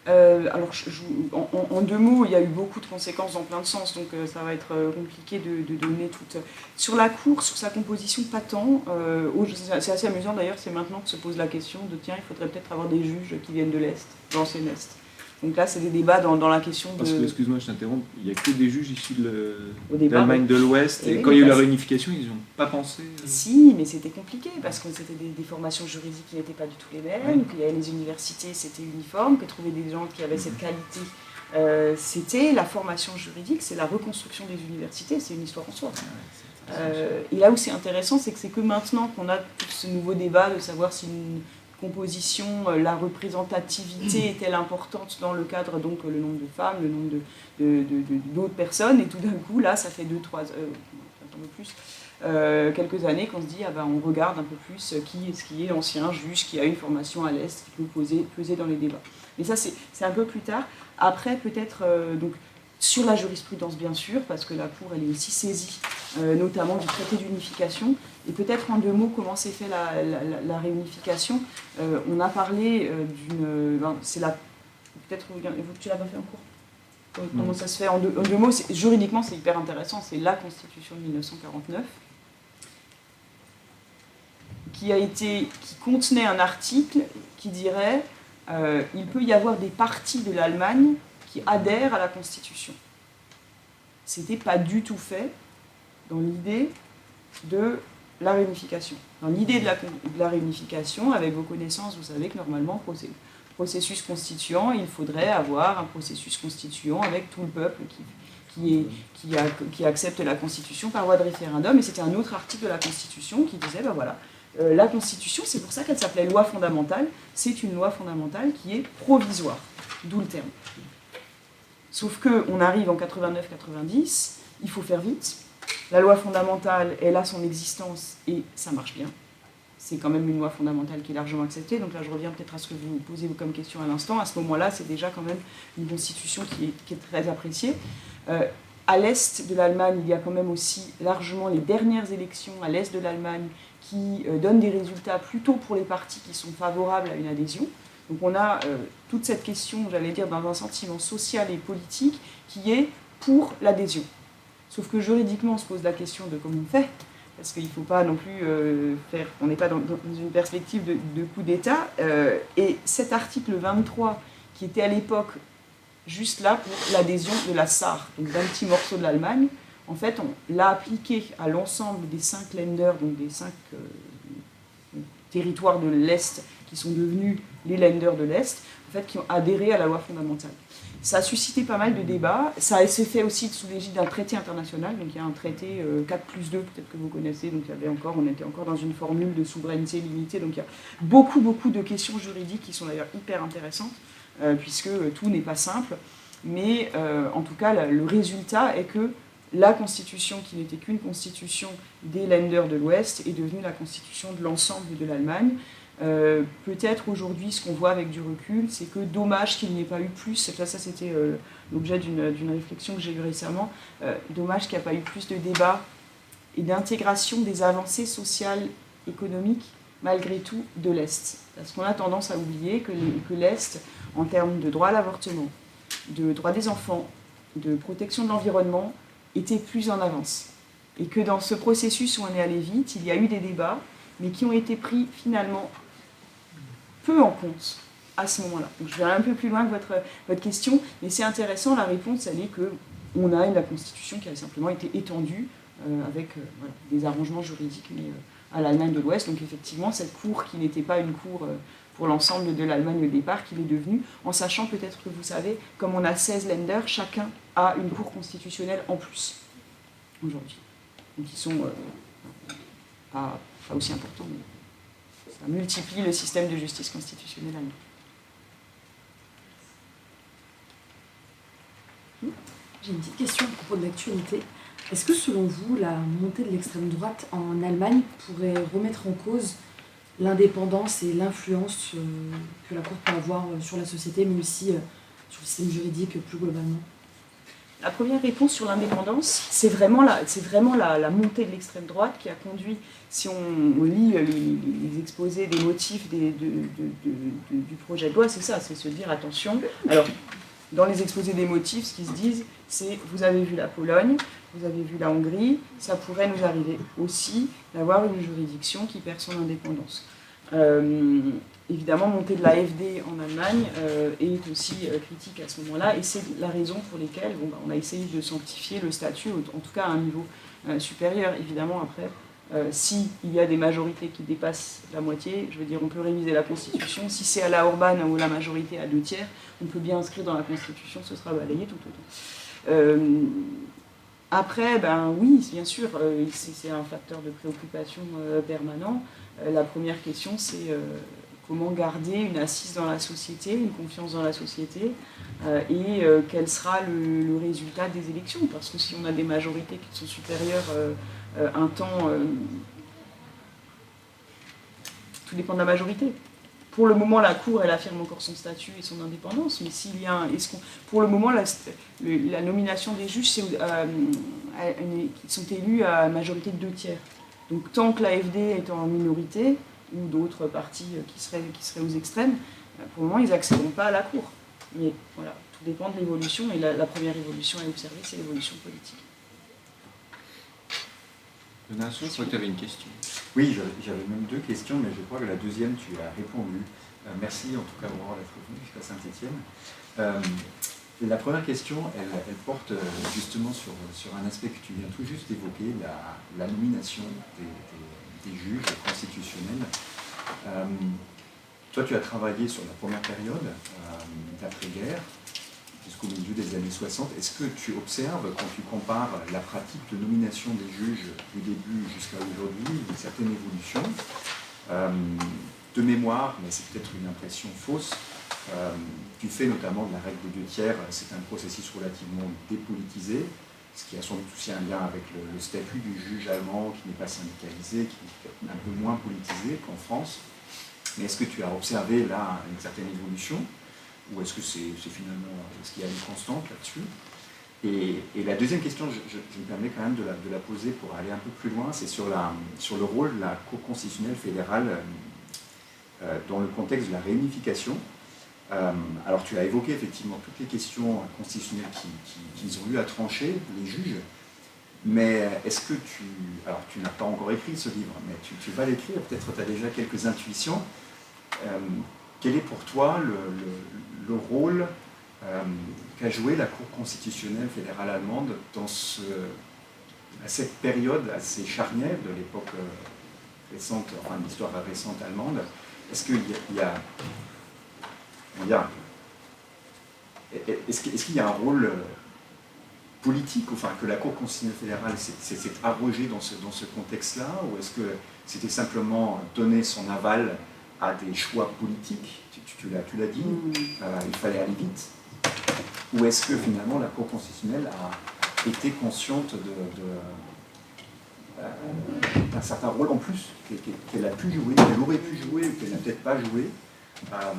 Alors, en deux mots, il y a eu beaucoup de conséquences dans plein de sens, donc ça va être compliqué de donner toutes. Sur la Cour, sur sa composition, pas tant. C'est assez amusant d'ailleurs, c'est maintenant que se pose la question de tiens, il faudrait peut-être avoir des juges qui viennent de l'Est, de l'ancien Est. Donc là, c'est des débats dans la question de... Parce que, excuse-moi, je t'interromps, il n'y a que des juges issus de d'Allemagne de l'Ouest, et quand il y a eu la réunification, ils n'ont pas pensé... Si, mais c'était compliqué, parce que c'était des formations juridiques qui n'étaient pas du tout les mêmes, qu'il y avait les universités, c'était uniforme, que trouver des gens qui avaient cette qualité, c'était la formation juridique, c'est la reconstruction des universités, c'est une histoire en soi. Et là où c'est intéressant, c'est que maintenant qu'on a tout ce nouveau débat de savoir si une composition, la représentativité est-elle importante dans le cadre, donc le nombre de femmes, le nombre d'autres personnes, et tout d'un coup, là, ça fait 2-3 un peu plus, quelques années qu'on se dit, on regarde un peu plus qui est l'ancien juge qui a une formation à l'Est, qui peut peser dans les débats. Mais ça, c'est un peu plus tard. Après, peut-être, donc, sur la jurisprudence, bien sûr, parce que la Cour, elle est aussi saisie, notamment du traité d'unification. Et peut-être en deux mots, comment s'est fait la réunification. On a parlé d'une... c'est la... Peut-être, tu l'as pas fait en cours? Comment ça se fait en deux mots? Juridiquement, c'est hyper intéressant. C'est la Constitution de 1949 qui contenait un article qui dirait il peut y avoir des parties de l'Allemagne qui adhèrent à la Constitution. C'était pas du tout fait dans l'idée de la réunification. Dans l'idée de la réunification, avec vos connaissances, vous savez que normalement, processus constituant, il faudrait avoir un processus constituant avec tout le peuple qui accepte la Constitution par voie de référendum. Et c'était un autre article de la Constitution qui disait, la Constitution, c'est pour ça qu'elle s'appelait loi fondamentale, c'est une loi fondamentale qui est provisoire, d'où le terme. Sauf qu'on arrive en 89-90, il faut faire vite. La loi fondamentale, elle a son existence et ça marche bien. C'est quand même une loi fondamentale qui est largement acceptée. Donc là, je reviens peut-être à ce que vous posez comme question à l'instant. À ce moment-là, c'est déjà quand même une constitution qui est très appréciée. À l'est de l'Allemagne, il y a quand même aussi largement les dernières élections à l'est de l'Allemagne qui donnent des résultats plutôt pour les partis qui sont favorables à une adhésion. Donc on a toute cette question, j'allais dire, dans un sentiment social et politique qui est pour l'adhésion. Sauf que juridiquement, on se pose la question de comment on fait, parce qu'il ne faut pas non plus on n'est pas dans une perspective de coup d'État. Et cet article 23, qui était à l'époque juste là pour l'adhésion de la SAR, donc d'un petit morceau de l'Allemagne, en fait, on l'a appliqué à l'ensemble des 5 Länder, donc des 5 territoires de l'Est qui sont devenus les Länder de l'Est, en fait, qui ont adhéré à la loi fondamentale. Ça a suscité pas mal de débats. Ça s'est fait aussi sous l'égide d'un traité international. Donc il y a un traité 4+2, peut-être que vous connaissez. Donc on était encore dans une formule de souveraineté limitée. Donc il y a beaucoup de questions juridiques qui sont d'ailleurs hyper intéressantes, puisque tout n'est pas simple. Mais en tout cas, le résultat est que la constitution, qui n'était qu'une constitution des Länder de l'Ouest, est devenue la constitution de l'ensemble de l'Allemagne. Peut-être aujourd'hui, ce qu'on voit avec du recul, c'est que dommage qu'il n'y ait pas eu plus, ça c'était l'objet d'une réflexion que j'ai eue récemment, dommage qu'il n'y ait pas eu plus de débats et d'intégration des avancées sociales, économiques, malgré tout, de l'Est. Parce qu'on a tendance à oublier que l'Est, en termes de droit à l'avortement, de droit des enfants, de protection de l'environnement, était plus en avance. Et que dans ce processus où on est allé vite, il y a eu des débats, mais qui ont été pris finalement peu en compte à ce moment-là. Donc je vais aller un peu plus loin que votre question, mais c'est intéressant, la réponse, elle est qu'on a la Constitution qui a simplement été étendue avec des arrangements juridiques mais, à l'Allemagne de l'Ouest. Donc effectivement, cette cour qui n'était pas une cour pour l'ensemble de l'Allemagne au départ, qu'il est devenu, en sachant peut-être que vous savez, comme on a 16 Länder, chacun a une cour constitutionnelle en plus aujourd'hui. Donc ils sont pas aussi importants, mais ça multiplie le système de justice constitutionnelle allemand. J'ai une petite question à propos de l'actualité. Est-ce que selon vous, la montée de l'extrême droite en Allemagne pourrait remettre en cause l'indépendance et l'influence que la Cour peut avoir sur la société, mais aussi sur le système juridique plus globalement? La première réponse sur l'indépendance, c'est vraiment la montée de l'extrême droite qui a conduit, si on lit les exposés des motifs du projet de loi, c'est ça, c'est se dire attention. Alors, dans les exposés des motifs, ce qu'ils se disent, c'est vous avez vu la Pologne, vous avez vu la Hongrie, ça pourrait nous arriver aussi d'avoir une juridiction qui perd son indépendance. Évidemment, montée de l'AfD en Allemagne est aussi critique à ce moment-là, et c'est la raison pour laquelle on a essayé de sanctifier le statut, en tout cas à un niveau supérieur. Évidemment, après, s'il y a des majorités qui dépassent la moitié, je veux dire, on peut réviser la Constitution. Si c'est à la Orban ou la majorité à 2/3, on peut bien inscrire dans la Constitution, ce sera balayé tout autant. Après, oui, bien sûr, c'est un facteur de préoccupation permanent. La première question, c'est comment garder une assise dans la société, une confiance dans la société, et quel sera le résultat des élections. Parce que si on a des majorités qui sont supérieures un temps, tout dépend de la majorité. Pour le moment, la Cour, elle affirme encore son statut et son indépendance, mais s'il y a pour le moment, la nomination des juges, qui sont élus à majorité de 2/3. Donc tant que l'AfD est en minorité, ou d'autres partis qui seraient aux extrêmes, pour le moment, ils n'accéderont pas à la Cour. Mais voilà, tout dépend de l'évolution, et la première évolution à observer, c'est l'évolution politique. Jonas, je crois que tu avais une question. Oui, j'avais même 2 questions, mais je crois que la deuxième, tu as répondu. Merci en tout cas Aurore d'être venue jusqu'à Saint-Étienne. La première question, elle porte justement sur un aspect que tu viens tout juste d'évoquer, la nomination des juges constitutionnels. Toi, tu as travaillé sur la première période d'après-guerre, jusqu'au milieu des années 60. Est-ce que tu observes, quand tu compares la pratique de nomination des juges du début jusqu'à aujourd'hui, une certaine évolution de mémoire, mais c'est peut-être une impression fausse, tu fais notamment de la règle des 2/3, c'est un processus relativement dépolitisé, ce qui a sans doute aussi un lien avec le statut du juge allemand qui n'est pas syndicalisé, qui est un peu moins politisé qu'en France. Mais est-ce que tu as observé là une certaine évolution, ou est-ce que c'est finalement ce qu'il y a une constante là-dessus? Et la deuxième question, je me permets quand même de la poser pour aller un peu plus loin, c'est sur le rôle de la Cour constitutionnelle fédérale dans le contexte de la réunification. Alors tu as évoqué effectivement toutes les questions constitutionnelles qu'ils ont eu à trancher, les juges, Mais est-ce que alors tu n'as pas encore écrit ce livre, mais tu vas l'écrire, peut-être tu as déjà quelques intuitions. Quel est pour toi le rôle qu'a joué la Cour constitutionnelle fédérale allemande dans à cette période assez charnière de l'époque récente, enfin de l'histoire récente allemande? Est-ce qu'il y a un rôle politique, enfin que la Cour constitutionnelle fédérale s'est arrogée dans ce contexte-là, ou est-ce que c'était simplement donner son aval à des choix politiques, tu l'as dit, il fallait aller vite, ou est-ce que finalement la Cour constitutionnelle a été consciente d'un certain rôle en plus qu'elle a pu jouer, qu'elle aurait pu jouer, ou qu'elle n'a peut-être pas joué? Alors,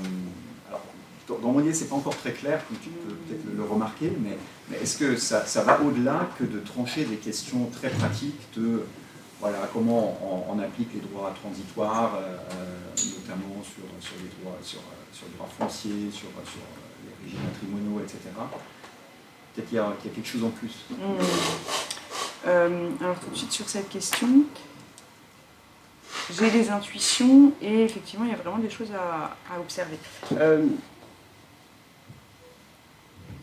dans mon idée, c'est pas encore très clair, comme tu peux peut-être le remarquer, mais est-ce que ça va au-delà que de trancher des questions très pratiques de voilà, comment on applique les droits transitoires, notamment sur les droits fonciers, sur les régimes matrimoniaux, etc. Peut-être qu'il y a quelque chose en plus. Alors tout de suite sur cette question, j'ai des intuitions et effectivement il y a vraiment des choses à observer.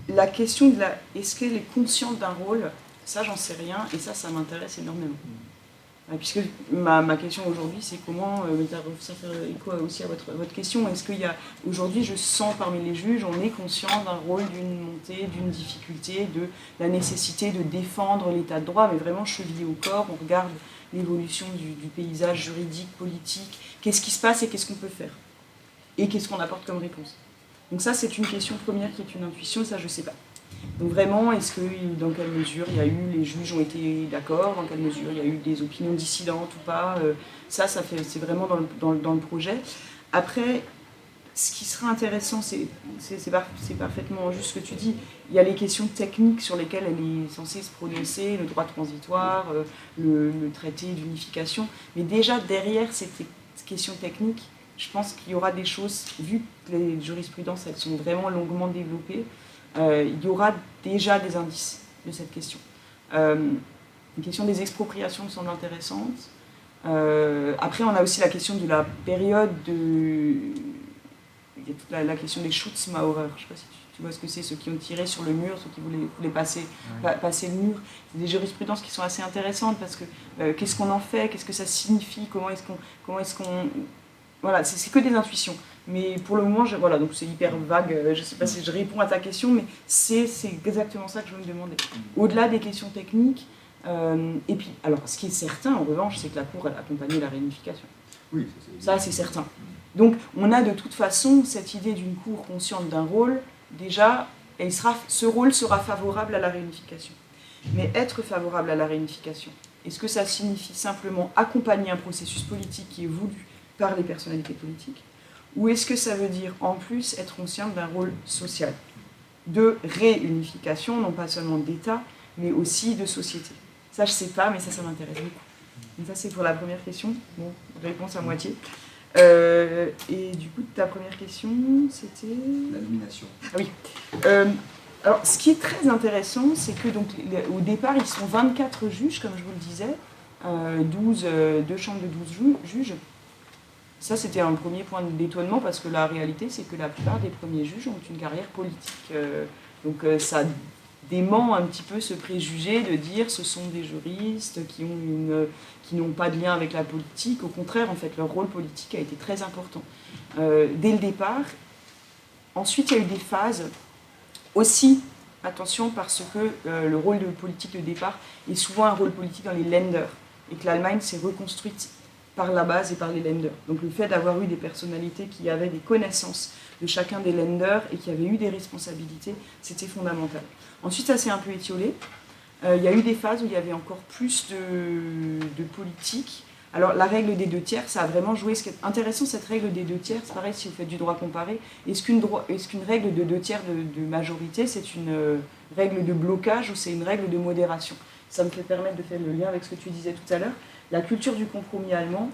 La question de est-ce qu'elle est consciente d'un rôle, ça j'en sais rien et ça m'intéresse énormément. Puisque ma question aujourd'hui, c'est comment, ça fait écho aussi à votre question, est-ce qu'il y a, aujourd'hui, je sens parmi les juges, on est conscient d'un rôle, d'une montée, d'une difficulté, de la nécessité de défendre l'état de droit, mais vraiment chevillé au corps, on regarde l'évolution du paysage juridique, politique, qu'est-ce qui se passe et qu'est-ce qu'on peut faire, et qu'est-ce qu'on apporte comme réponse. Donc ça, c'est une question première qui est une intuition, ça je ne sais pas. Donc vraiment, est-ce que, dans quelle mesure il y a eu, les juges ont été d'accord, dans quelle mesure il y a eu des opinions dissidentes ou pas, c'est vraiment dans le projet. Après, ce qui sera intéressant, c'est parfaitement juste ce que tu dis, il y a les questions techniques sur lesquelles elle est censée se prononcer, le droit transitoire, le traité d'unification, mais déjà derrière ces questions techniques, je pense qu'il y aura des choses, vu que les jurisprudences elles sont vraiment longuement développées, il y aura déjà des indices de cette question. La question des expropriations me semble intéressante. Après, on a aussi la question de la période il y a toute la question des Schutzmaurer. Je ne sais pas si tu vois ce que c'est, ceux qui ont tiré sur le mur, ceux qui voulaient passer le mur. C'est des jurisprudences qui sont assez intéressantes parce que qu'est-ce qu'on en fait, qu'est-ce que ça signifie, comment est-ce qu'on voilà, c'est que des intuitions. Mais pour le moment, voilà, donc c'est hyper vague, je ne sais pas si je réponds à ta question, mais c'est exactement ça que je veux me demander. Au-delà des questions techniques, et puis, alors, ce qui est certain, en revanche, c'est que la Cour, elle a accompagné la réunification. Oui, ça, c'est certain. Donc, on a de toute façon cette idée d'une Cour consciente d'un rôle, déjà, et ce rôle sera favorable à la réunification. Mais être favorable à la réunification, est-ce que ça signifie simplement accompagner un processus politique qui est voulu par les personnalités politiques, ou est-ce que ça veut dire en plus être conscient d'un rôle social, de réunification, non pas seulement d'État, mais aussi de société? Ça je ne sais pas, mais ça m'intéresse beaucoup. Donc ça c'est pour la première question, bon, réponse à moitié. Et du coup ta première question c'était... La nomination. Ah oui. Alors ce qui est très intéressant, c'est que donc, au départ ils sont 24 juges, comme je vous le disais, 2 chambres de 12 juges. Ça, c'était un premier point d'étonnement parce que la réalité, c'est que la plupart des premiers juges ont une carrière politique. Donc ça dément un petit peu ce préjugé de dire ce sont des juristes qui n'ont pas de lien avec la politique. Au contraire, en fait, leur rôle politique a été très important dès le départ. Ensuite, il y a eu des phases aussi, attention, parce que le rôle de politique de départ est souvent un rôle politique dans les Länder et que l'Allemagne s'est reconstruite par la base et par les Länder. Donc le fait d'avoir eu des personnalités qui avaient des connaissances de chacun des Länder et qui avaient eu des responsabilités, c'était fondamental. Ensuite, ça s'est un peu étiolé. Il y a eu des phases où il y avait encore plus de politique. Alors la règle des 2 tiers, ça a vraiment joué. Ce qui est intéressant, cette règle des 2 tiers, c'est pareil si vous faites du droit comparé. Est-ce qu'une règle de 2 tiers de majorité, c'est une règle de blocage ou c'est une règle de modération? Ça me fait permettre de faire le lien avec ce que tu disais tout à l'heure. La culture du compromis allemand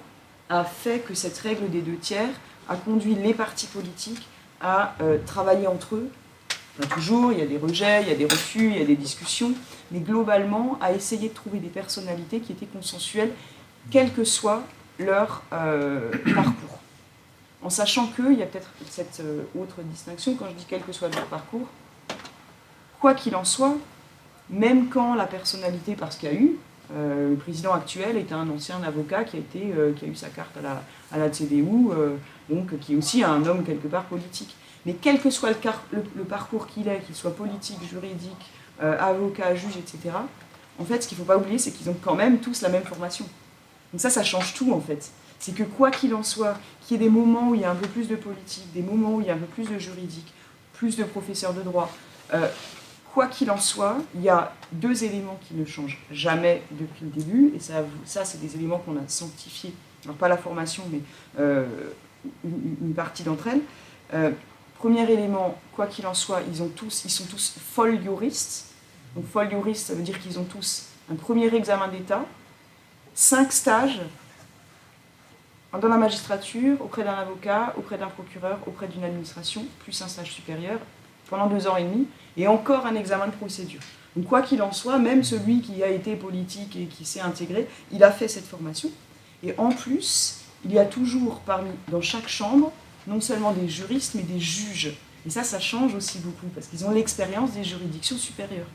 a fait que cette règle des 2 tiers a conduit les partis politiques à travailler entre eux Pas toujours, il y a des rejets, il y a des refus, il y a des discussions, mais globalement, à essayer de trouver des personnalités qui étaient consensuelles, quel que soit leur parcours. En sachant qu'il y a peut-être cette autre distinction, quand je dis quel que soit leur parcours, quoi qu'il en soit, même quand la personnalité, parce qu'il y a eu, le président actuel est un ancien avocat qui a eu sa carte à la CDU, donc qui est aussi un homme quelque part politique. Mais quel que soit le parcours qu'il soit politique, juridique, avocat, juge, etc., en fait, ce qu'il ne faut pas oublier, c'est qu'ils ont quand même tous la même formation. Donc ça change tout, en fait. C'est que quoi qu'il en soit, qu'il y ait des moments où il y a un peu plus de politique, des moments où il y a un peu plus de juridique, plus de professeurs de droit, quoi qu'il en soit, il y a deux éléments qui ne changent jamais depuis le début, et ça c'est des éléments qu'on a sanctifiés, alors pas la formation, mais une partie d'entre elles. Premier élément, quoi qu'il en soit, ils sont tous Volljuristes. Donc Volljuristes, ça veut dire qu'ils ont tous un premier examen d'État, 5 stages dans la magistrature, auprès d'un avocat, auprès d'un procureur, auprès d'une administration, plus un stage supérieur, pendant 2 ans et demi, et encore un examen de procédure. Donc quoi qu'il en soit, même celui qui a été politique et qui s'est intégré, il a fait cette formation. Et en plus, il y a toujours dans chaque chambre, non seulement des juristes, mais des juges. Et ça change aussi beaucoup, parce qu'ils ont l'expérience des juridictions supérieures.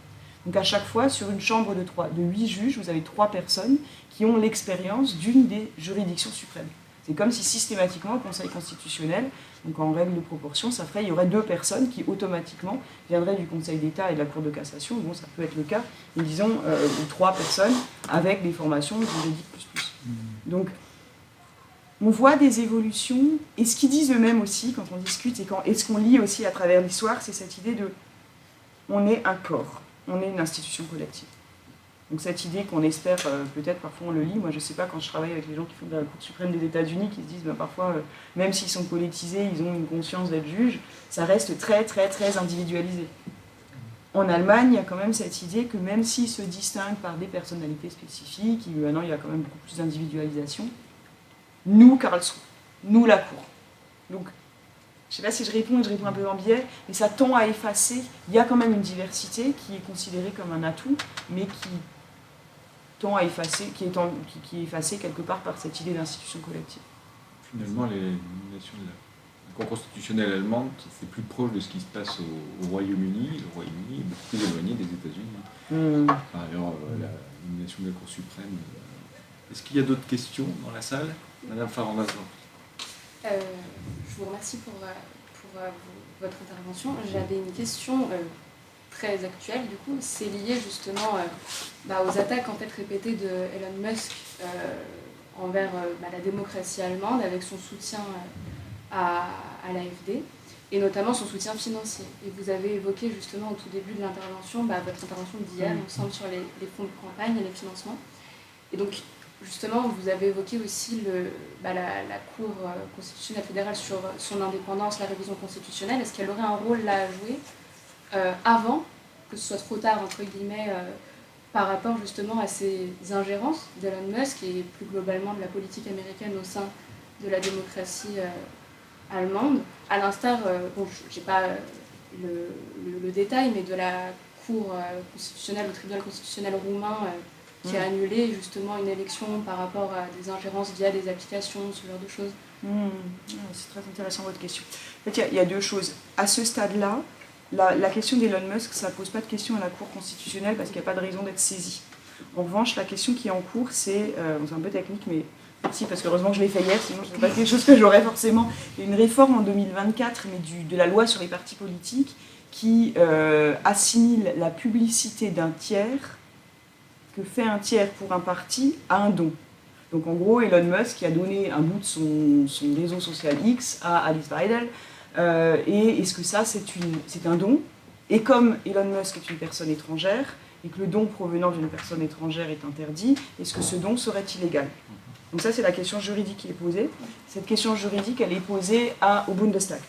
Donc à chaque fois, sur une chambre de 8 juges, vous avez 3 personnes qui ont l'expérience d'une des juridictions suprêmes. C'est comme si systématiquement, le Conseil constitutionnel, donc en règle de proportion, il y aurait 2 personnes qui automatiquement viendraient du Conseil d'État et de la Cour de cassation, bon ça peut être le cas, mais disons, ou 3 personnes avec des formations juridiques plus. Donc, on voit des évolutions, et ce qu'ils disent eux-mêmes aussi quand on discute, et ce qu'on lit aussi à travers l'histoire, c'est cette idée de on est un corps, on est une institution collective. Donc cette idée qu'on espère, peut-être parfois on le lit, moi je ne sais pas, quand je travaille avec les gens qui font de la Cour suprême des États-Unis, qui se disent parfois, même s'ils sont politisés, ils ont une conscience d'être juges, ça reste très très très individualisé. En Allemagne, il y a quand même cette idée que même s'ils se distinguent par des personnalités spécifiques, maintenant il y a quand même beaucoup plus d'individualisation, nous, Karlsruhe, nous la Cour. Donc, je ne sais pas si je réponds un peu en biais, mais ça tend à effacer, il y a quand même une diversité qui est considérée comme un atout, mais qui tend à effacer, qui est effacée quelque part par cette idée d'institution collective. Finalement, les nominations de la Cour constitutionnelle allemande, c'est plus proche de ce qui se passe au Royaume-Uni. Le Royaume-Uni est beaucoup plus éloigné des États-Unis. Par ailleurs, la nomination de la Cour suprême. Est-ce qu'il y a d'autres questions dans la salle ? Madame Farandaz. Je vous remercie pour votre intervention. J'avais une question très actuelle, du coup. C'est lié justement aux attaques en fait, répétées de Elon Musk envers la démocratie allemande, avec son soutien à l'AfD, et notamment son soutien financier. Et vous avez évoqué justement au tout début de l'intervention, votre intervention d'hier, il me semble, sur les fonds de campagne et les financements. Et donc, justement, vous avez évoqué aussi la Cour constitutionnelle fédérale sur son indépendance, la révision constitutionnelle. Est-ce qu'elle aurait un rôle là à jouer avant que ce soit trop tard, entre guillemets, par rapport justement à ces ingérences d'Elon Musk et plus globalement de la politique américaine au sein de la démocratie allemande, à l'instar, je n'ai pas le détail, mais de la Cour constitutionnelle, le tribunal constitutionnel roumain, qui a annulé justement une élection par rapport à des ingérences via des applications, ce genre de choses. C'est très intéressant votre question. En fait, il y a 2 choses. À ce stade-là, la question d'Elon Musk, ça ne pose pas de question à la Cour constitutionnelle parce qu'il n'y a pas de raison d'être saisi. En revanche, la question qui est en cours, c'est un peu technique, mais merci parce que heureusement que je l'ai fait hier, sinon ce n'est pas quelque chose que j'aurais forcément. Il y a une réforme en 2024 de la loi sur les partis politiques qui assimile la publicité d'un tiers que fait un tiers pour un parti à un don. Donc en gros, Elon Musk qui a donné un bout de son réseau social X à Alice Weidel, et est-ce que ça c'est un don? Et comme Elon Musk est une personne étrangère, et que le don provenant d'une personne étrangère est interdit, est-ce que ce don serait illégal? Donc ça c'est la question juridique qui est posée. Cette question juridique, elle est posée au Bundestag,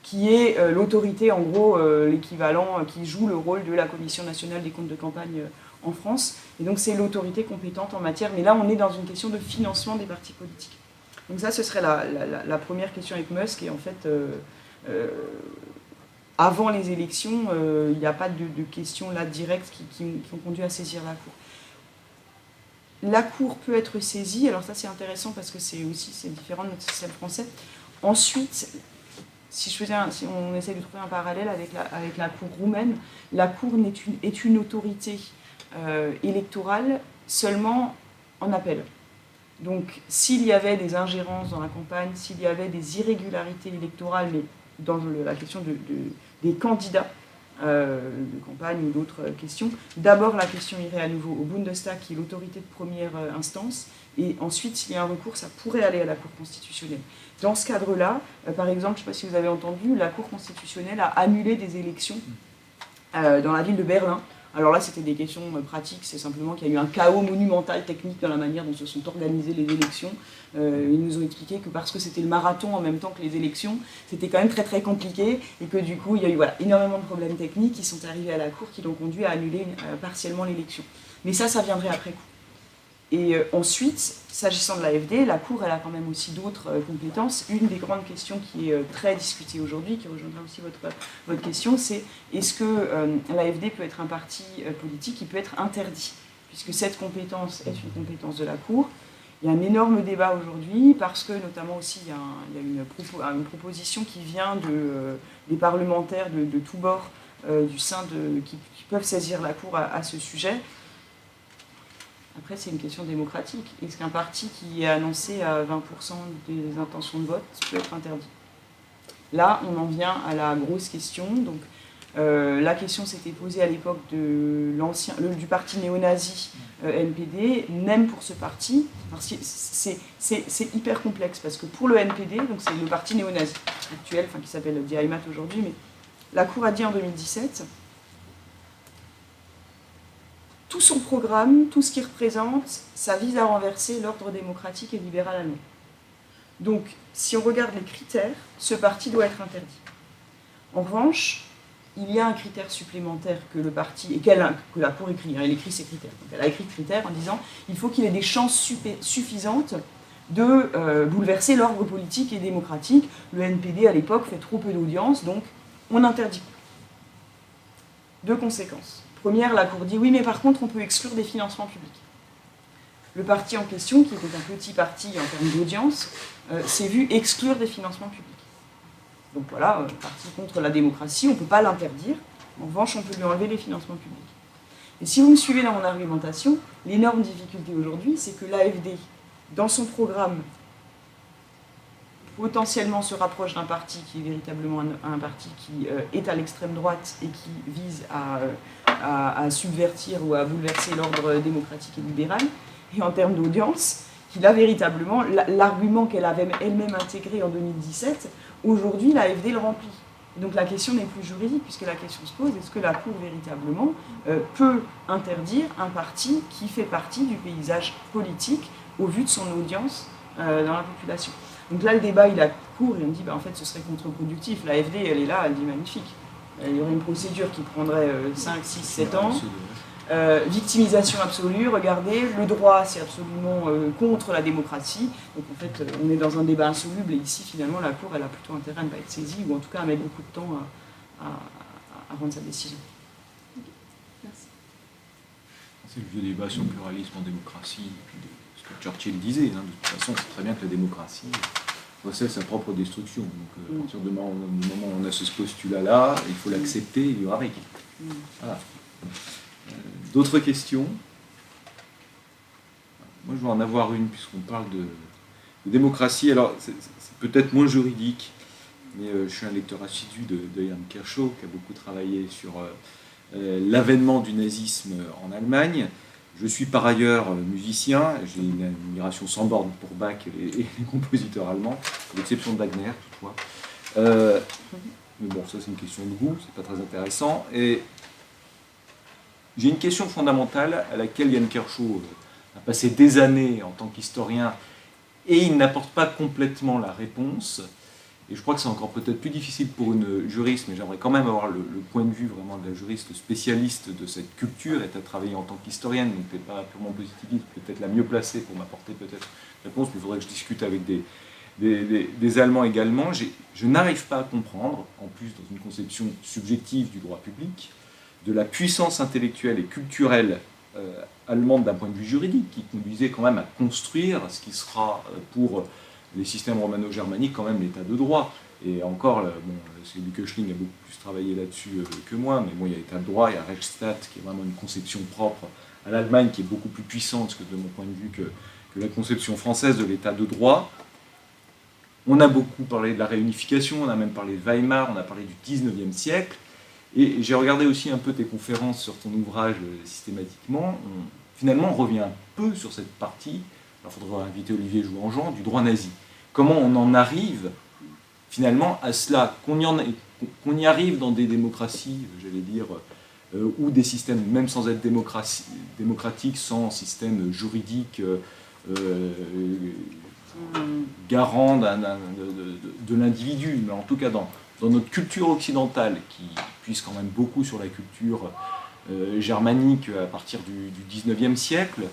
qui est l'autorité, en gros, l'équivalent, qui joue le rôle de la Commission nationale des comptes de campagne en France, et donc c'est l'autorité compétente en matière, mais là on est dans une question de financement des partis politiques. Donc ça ce serait la première question avec Musk, et en fait avant les élections, il n'y a pas de questions là directes qui ont conduit à saisir la Cour. La Cour peut être saisie, alors ça c'est intéressant parce que c'est différent de notre système français. Ensuite, si on essaie de trouver un parallèle avec la Cour roumaine, la Cour est une autorité électorale seulement en appel. Donc s'il y avait des ingérences dans la campagne, s'il y avait des irrégularités électorales, mais dans la question des candidats de campagne ou d'autres questions, d'abord la question irait à nouveau au Bundestag, qui est l'autorité de première instance, et ensuite, s'il y a un recours, ça pourrait aller à la Cour constitutionnelle. Dans ce cadre-là, par exemple, je ne sais pas si vous avez entendu, la Cour constitutionnelle a annulé des élections dans la ville de Berlin. Alors là, c'était des questions pratiques, c'est simplement qu'il y a eu un chaos monumental technique dans la manière dont se sont organisées les élections. Ils nous ont expliqué que parce que c'était le marathon en même temps que les élections, c'était quand même très très compliqué, et que du coup, il y a eu énormément de problèmes techniques qui sont arrivés à la Cour, qui l'ont conduit à annuler partiellement l'élection. Mais ça viendrait après coup. Et ensuite, s'agissant de l'AfD, la Cour elle a quand même aussi d'autres compétences. Une des grandes questions qui est très discutée aujourd'hui, qui rejoindra aussi votre question, c'est est-ce que l'AfD peut être un parti politique qui peut être interdit, puisque cette compétence est une compétence de la Cour. Il y a un énorme débat aujourd'hui, parce que notamment aussi il y a une proposition qui vient des parlementaires de tous bords qui peuvent saisir la Cour à ce sujet. Après, c'est une question démocratique. Est-ce qu'un parti qui est annoncé à 20% des intentions de vote peut être interdit? Là, on en vient à la grosse question. Donc, la question s'était posée à l'époque du parti néo-nazi NPD, même pour ce parti. C'est hyper complexe, parce que pour le NPD, donc c'est le parti néo-nazi actuel, qui s'appelle Die Heimat aujourd'hui, mais la Cour a dit en 2017... Tout son programme, tout ce qu'il représente, ça vise à renverser l'ordre démocratique et libéral allemand. Donc, si on regarde les critères, ce parti doit être interdit. En revanche, il y a un critère supplémentaire que le parti, et que la Cour écrit, elle écrit ses critères. Donc, elle a écrit critères en disant il faut qu'il ait des chances suffisantes de bouleverser l'ordre politique et démocratique. Le NPD, à l'époque, fait trop peu d'audience, donc on interdit. Deux conséquences. Première, la Cour dit oui, mais par contre, on peut exclure des financements publics. Le parti en question, qui était un petit parti en termes d'audience, s'est vu exclure des financements publics. Donc voilà, parti contre la démocratie, on ne peut pas l'interdire. En revanche, on peut lui enlever les financements publics. Et si vous me suivez dans mon argumentation, l'énorme difficulté aujourd'hui, c'est que l'AfD, dans son programme, potentiellement se rapproche d'un parti qui est véritablement un parti qui est à l'extrême droite et qui vise à subvertir ou à bouleverser l'ordre démocratique et libéral. Et en termes d'audience, qu'il a véritablement l'argument qu'elle avait elle-même intégré en 2017, aujourd'hui l'AfD le remplit. Et donc la question n'est plus juridique, puisque la question se pose, est-ce que la Cour véritablement peut interdire un parti qui fait partie du paysage politique au vu de son audience dans la population? Donc là, le débat, il a cours, et on dit, en fait, ce serait contre-productif. L'AfD, elle est là, elle dit magnifique. Il y aurait une procédure qui prendrait 5, 6, 7 ans. Victimisation absolue, regardez, le droit, c'est absolument contre la démocratie. Donc en fait, on est dans un débat insoluble, et ici, finalement, la Cour, elle a plutôt intérêt à ne pas être saisie, ou en tout cas à mettre beaucoup de temps à rendre sa décision. Merci. C'est le vieux débat sur le pluralisme en démocratie, ce que Churchill disait. De toute façon, c'est très bien que la démocratie possède sa propre destruction. Donc, à partir du moment où on a ce postulat-là, il faut l'accepter et vivre avec. Voilà. D'autres questions? Moi, je vais en avoir une, puisqu'on parle de démocratie. Alors, c'est peut-être moins juridique, mais je suis un lecteur assidu de Jan Kershaw, qui a beaucoup travaillé sur l'avènement du nazisme en Allemagne. Je suis par ailleurs musicien, j'ai une admiration sans borne pour Bach et les compositeurs allemands, à l'exception de Wagner, toutefois. Mais bon, ça c'est une question de goût, c'est pas très intéressant. Et j'ai une question fondamentale à laquelle Jan Kershaw a passé des années en tant qu'historien, et il n'apporte pas complètement la réponse. Et je crois que c'est encore peut-être plus difficile pour une juriste, mais j'aimerais quand même avoir le point de vue vraiment de la juriste spécialiste de cette culture, et tu as travaillé en tant qu'historienne, donc tu n'es pas purement positiviste, peut-être la mieux placée pour m'apporter peut-être une réponse, mais il faudrait que je discute avec des Allemands également, je n'arrive pas à comprendre, en plus dans une conception subjective du droit public, de la puissance intellectuelle et culturelle allemande d'un point de vue juridique, qui conduisait quand même à construire ce qui sera pour les systèmes romano-germaniques quand même l'état de droit. Et encore, c'est Luc Oechling a beaucoup plus travaillé là-dessus que moi, mais bon, il y a l'état de droit, il y a Rechtsstaat, qui est vraiment une conception propre à l'Allemagne, qui est beaucoup plus puissante que, de mon point de vue, que la conception française de l'état de droit. On a beaucoup parlé de la réunification, on a même parlé de Weimar, on a parlé du 19e siècle. Et j'ai regardé aussi un peu tes conférences sur ton ouvrage systématiquement. Finalement, on revient un peu sur cette partie, alors il faudra inviter Olivier Jouan-Jean, du droit nazi. Comment on en arrive finalement à cela, qu'on y arrive dans des démocraties, j'allais dire, ou des systèmes, même sans être démocratiques, sans système juridique garant de l'individu, mais en tout cas dans notre culture occidentale, qui puise quand même beaucoup sur la culture germanique à partir du 19e siècle,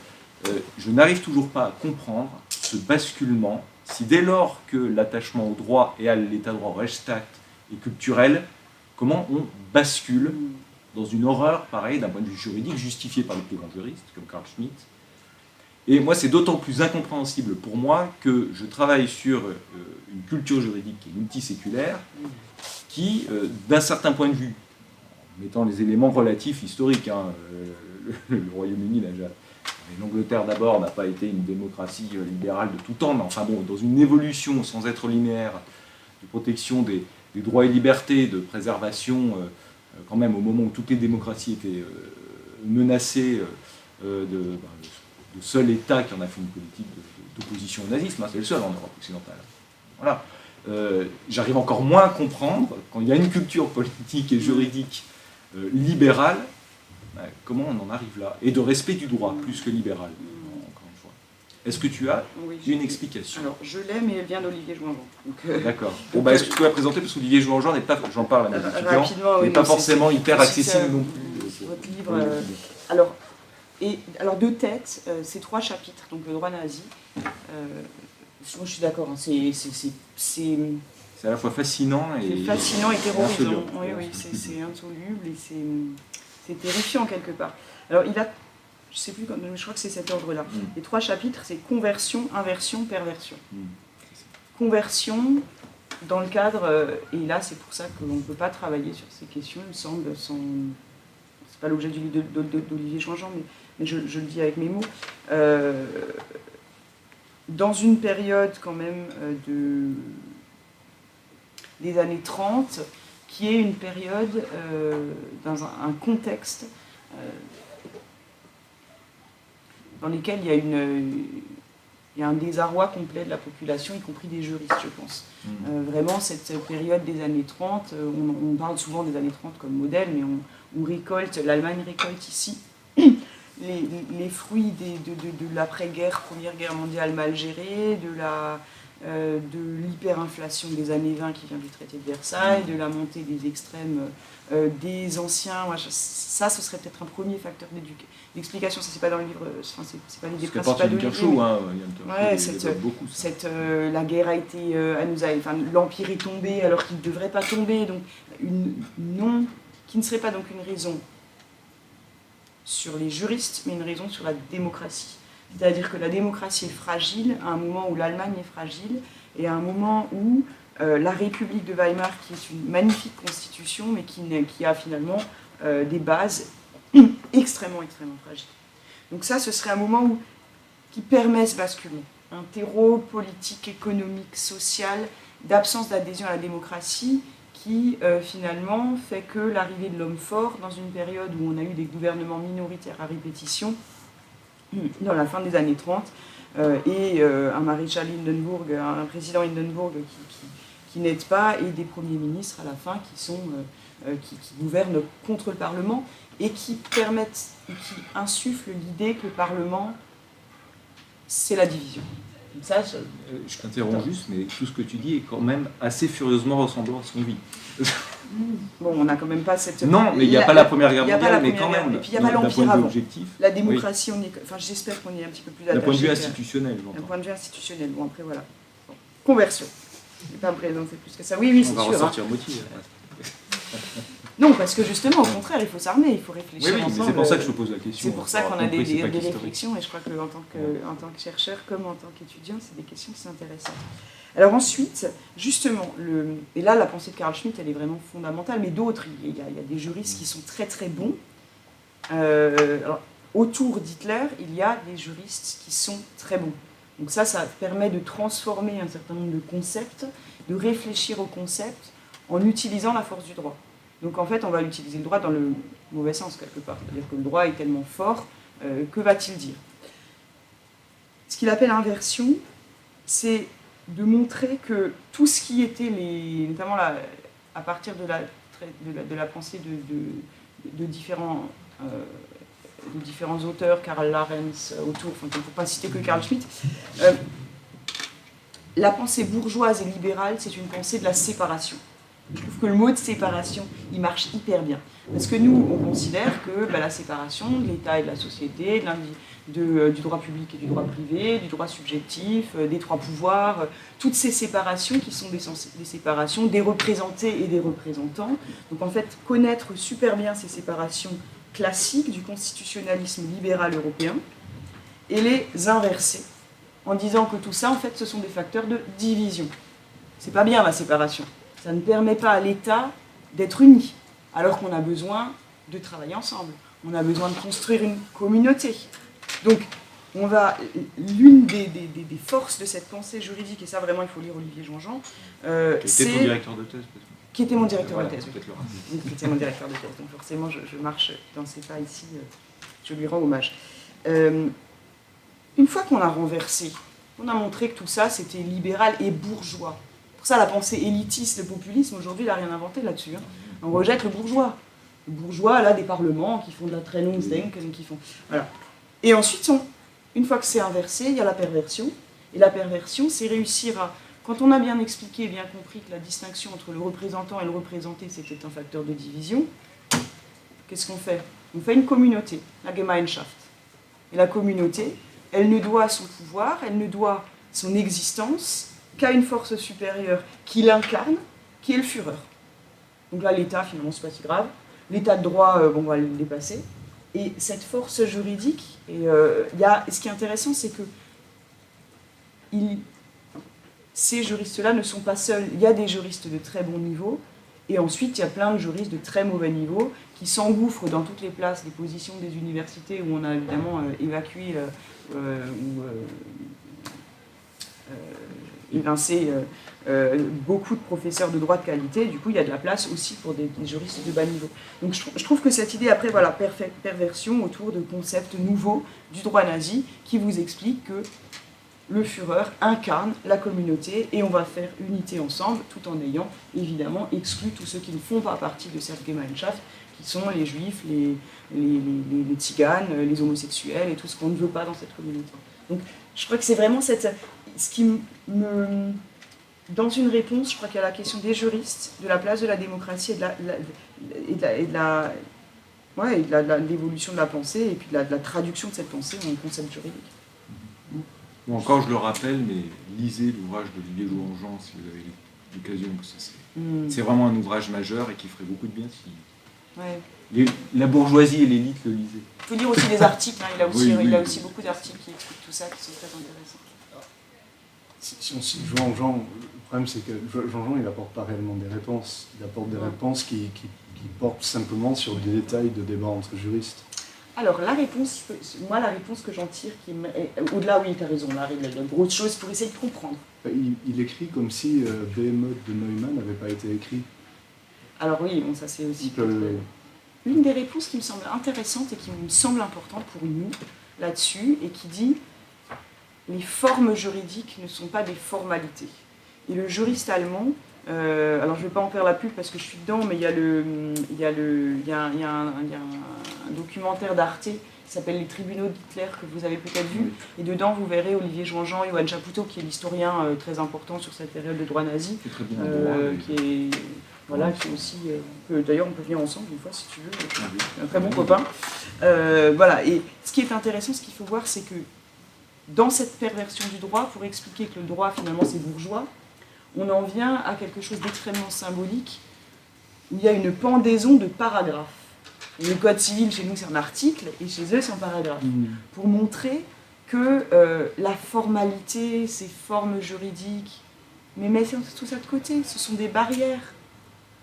je n'arrive toujours pas à comprendre ce basculement, si dès lors que l'attachement au droit et à l'état de droit Rechtsstaat est culturel, comment on bascule dans une horreur pareille d'un point de vue juridique, justifiée par les plus grands juristes, comme Carl Schmitt. Et moi, c'est d'autant plus incompréhensible pour moi que je travaille sur une culture juridique qui est multiséculaire, qui, d'un certain point de vue, en mettant les éléments relatifs historiques, le Royaume-Uni, l'Angleterre d'abord n'a pas été une démocratie libérale de tout temps, mais enfin bon, dans une évolution sans être linéaire de protection des droits et libertés, de préservation, quand même au moment où toutes les démocraties étaient menacées de seul État qui en a fait une politique d'opposition au nazisme, c'est le seul en Europe occidentale. Voilà. J'arrive encore moins à comprendre, quand il y a une culture politique et juridique libérale, comment on en arrive là. Et de respect du droit, plus que libéral, encore une fois. Est-ce que tu as une explication? Alors, je l'ai, mais elle vient d'Olivier Jouan-Jean. D'accord. Bon, est-ce que tu peux la présenter? Parce qu'Olivier Jouan-Jean n'est pas, j'en parle à mes étudiants, n'est pas forcément hyper accessible non plus. Votre livre, alors de tête, c'est 3 chapitres, donc le droit nazi. Moi, je suis d'accord, hein, c'est à la fois fascinant et terrorisant. Oui, c'est insoluble et c'est terrifiant quelque part. Alors il a, je sais plus, je crois que c'est cet ordre-là. Les 3 chapitres, c'est conversion, inversion, perversion. Conversion, dans le cadre, et là c'est pour ça que l'on ne peut pas travailler sur ces questions, il me semble, c'est pas l'objet du livre d'Olivier Jouan-Jean, mais je le dis avec mes mots, dans une période quand même des années 30, qui est une période dans un contexte dans lequel il y a un désarroi complet de la population, y compris des juristes, je pense. Vraiment, cette période des années 30, on parle souvent des années 30 comme modèle, mais on récolte, l'Allemagne récolte ici les fruits de l'après-guerre, Première Guerre mondiale mal gérée, de l'hyperinflation des années 20 qui vient du traité de Versailles, de la montée des extrêmes des anciens. Ça, ce serait peut-être un premier facteur d'explication. Ça, c'est pas dans le livre, c'est pas l'idée principale de l'idée. La guerre a été, l'empire est tombé alors qu'il ne devrait pas tomber, donc qui ne serait pas donc une raison sur les juristes, mais une raison sur la démocratie. C'est-à-dire que la démocratie est fragile à un moment où l'Allemagne est fragile et à un moment où la République de Weimar, qui est une magnifique constitution, mais qui a finalement des bases extrêmement fragiles. Donc ça, ce serait un moment qui permet ce basculement. Un terreau politique, économique, social, d'absence d'adhésion à la démocratie, qui finalement fait que l'arrivée de l'homme fort, dans une période où on a eu des gouvernements minoritaires à répétition, dans la fin des années 30, et un maréchal Hindenburg, un président Hindenburg qui n'aide pas, et des premiers ministres à la fin qui gouvernent contre le Parlement, et qui permettent, qui insufflent l'idée que le Parlement, c'est la division. Ça, je t'interromps juste, mais tout ce que tu dis est quand même assez furieusement ressemblant à ce qu'on vit. Bon, on n'a quand même pas cette... Non, mais il n'y a pas la Première Guerre mondiale, mais quand même, et puis il n'y a pas l'Empire avant. Objectif, la démocratie, j'espère qu'on est un petit peu plus attaché. D'un point de vue institutionnel, D'un point de vue institutionnel, bon après voilà. Bon. conversion. Je ne vais pas me présenter plus que ça. Oui, c'est On va sûr. ressortir motivé. Non, parce que justement, au contraire, il faut s'armer, il faut réfléchir Oui, mais ensemble. c'est pour ça que je pose la question. C'est pour ça qu'on a Compris, c'est des pas qu'historique. réflexions, et je crois qu'en en tant que chercheur comme en tant qu'étudiant, c'est des questions qui sont intéressantes. Alors ensuite, justement, et là, la pensée de Carl Schmitt, elle est vraiment fondamentale, mais d'autres, il y a des juristes qui sont très très bons. Alors, autour d'Hitler, il y a des juristes qui sont très bons. Donc ça permet de transformer un certain nombre de concepts, de réfléchir aux concepts en utilisant la force du droit. Donc en fait, on va utiliser le droit dans le mauvais sens quelque part. C'est-à-dire que le droit est tellement fort, que va-t-il dire? Ce qu'il appelle inversion, c'est de montrer que tout ce qui était, notamment à partir de la pensée de différents auteurs, Karl Lorenz, autour, enfin, pour ne pas citer que Carl Schmitt, la pensée bourgeoise et libérale, c'est une pensée de la séparation. Je trouve que le mot de séparation, il marche hyper bien. Parce que nous, on considère que la séparation de l'État et de la société, du droit public et du droit privé, du droit subjectif, des trois pouvoirs, toutes ces séparations qui sont des séparations des représentés et des représentants. Donc en fait, connaître super bien ces séparations classiques du constitutionnalisme libéral européen et les inverser en disant que tout ça, en fait, ce sont des facteurs de division. C'est pas bien la séparation. Ça ne permet pas à l'État d'être uni, alors qu'on a besoin de travailler ensemble. On a besoin de construire une communauté. Donc, l'une des forces de cette pensée juridique, et ça vraiment il faut lire Olivier Jean-Jean, c'est ton directeur de thèse peut-être. Qui était mon directeur Voilà, de thèse. peut-être le Oui, qui était mon directeur de thèse. Donc forcément, je marche dans ses pas ici, je lui rends hommage. Une fois qu'on a renversé, on a montré que tout ça, c'était libéral et bourgeois. Pour ça, la pensée élitiste, le populisme, aujourd'hui, il n'a rien inventé là-dessus. Hein. On rejette le bourgeois. Le bourgeois, là, des parlements qui font de la Trennungsdenken, qui font... Voilà. Et ensuite, une fois que c'est inversé, il y a la perversion. Et la perversion, c'est réussir à... Quand on a bien expliqué, bien compris que la distinction entre le représentant et le représenté, c'était un facteur de division, qu'est-ce qu'on fait? On fait une communauté, la Gemeinschaft. Et la communauté, elle ne doit son pouvoir, elle ne doit son existence qu'à une force supérieure qui l'incarne, qui est le Führer. Donc là, l'État, finalement, c'est pas si grave. L'État de droit, on va le dépasser. Et cette force juridique, ce qui est intéressant, c'est que ces juristes-là ne sont pas seuls. Il y a des juristes de très bon niveau, et ensuite, il y a plein de juristes de très mauvais niveau qui s'engouffrent dans toutes les places, les positions des universités où on a évidemment évacué évincé beaucoup de professeurs de droit de qualité. Du coup, il y a de la place aussi pour des juristes de bas niveau. Donc je trouve que cette idée, après, voilà, perversion autour de concepts nouveaux du droit nazi qui vous explique que le Führer incarne la communauté et on va faire unité ensemble tout en ayant évidemment exclu tous ceux qui ne font pas partie de cette Gemeinschaft, qui sont les juifs, les tziganes, les homosexuels et tout ce qu'on ne veut pas dans cette communauté. Donc je crois que c'est vraiment ce qui me... Dans une réponse, je crois qu'il y a la question des juristes, de la place de la démocratie et de l'évolution de la pensée et puis de la traduction de cette pensée en concept juridique. Ou encore, je le rappelle, mais lisez l'ouvrage d'Olivier Jean-Jean si vous avez l'occasion, parce que c'est vraiment un ouvrage majeur et qui ferait beaucoup de bien si la bourgeoisie et l'élite le lisaient. Il faut lire aussi des articles, hein. Il a aussi beaucoup d'articles qui expliquent tout ça, qui sont très intéressants. Si on cite Jean-Jean, le problème c'est que Jean-Jean il n'apporte pas réellement des réponses, il apporte des réponses qui portent simplement sur des détails de débat entre juristes. Alors la réponse que j'en tire, au-delà, oui, tu as raison, là, il y a de grosses choses pour essayer de comprendre. Il écrit comme si Behemoth de Neumann n'avait pas été écrit. Alors oui, bon, ça c'est aussi... Une des réponses qui me semble intéressante et qui me semble importante pour nous là-dessus, et qui dit les formes juridiques ne sont pas des formalités. Et le juriste allemand, alors je ne vais pas en faire la pub parce que je suis dedans, mais il y a un documentaire d'Arte qui s'appelle Les tribunaux d'Hitler que vous avez peut-être vu, et dedans vous verrez Olivier Jean-Jean, Johann Chapoutot, qui est l'historien très important sur cette période de droit nazi, qui est aussi, d'ailleurs on peut venir ensemble une fois si tu veux, un très bon copain. Voilà, et ce qui est intéressant, ce qu'il faut voir, c'est que dans cette perversion du droit, pour expliquer que le droit, finalement, c'est bourgeois, on en vient à quelque chose d'extrêmement symbolique, où il y a une pendaison de paragraphes. Et le code civil, chez nous, c'est un article, et chez eux, c'est un paragraphe. Pour montrer que la formalité, ces formes juridiques, mais mettez tout ça de côté, ce sont des barrières.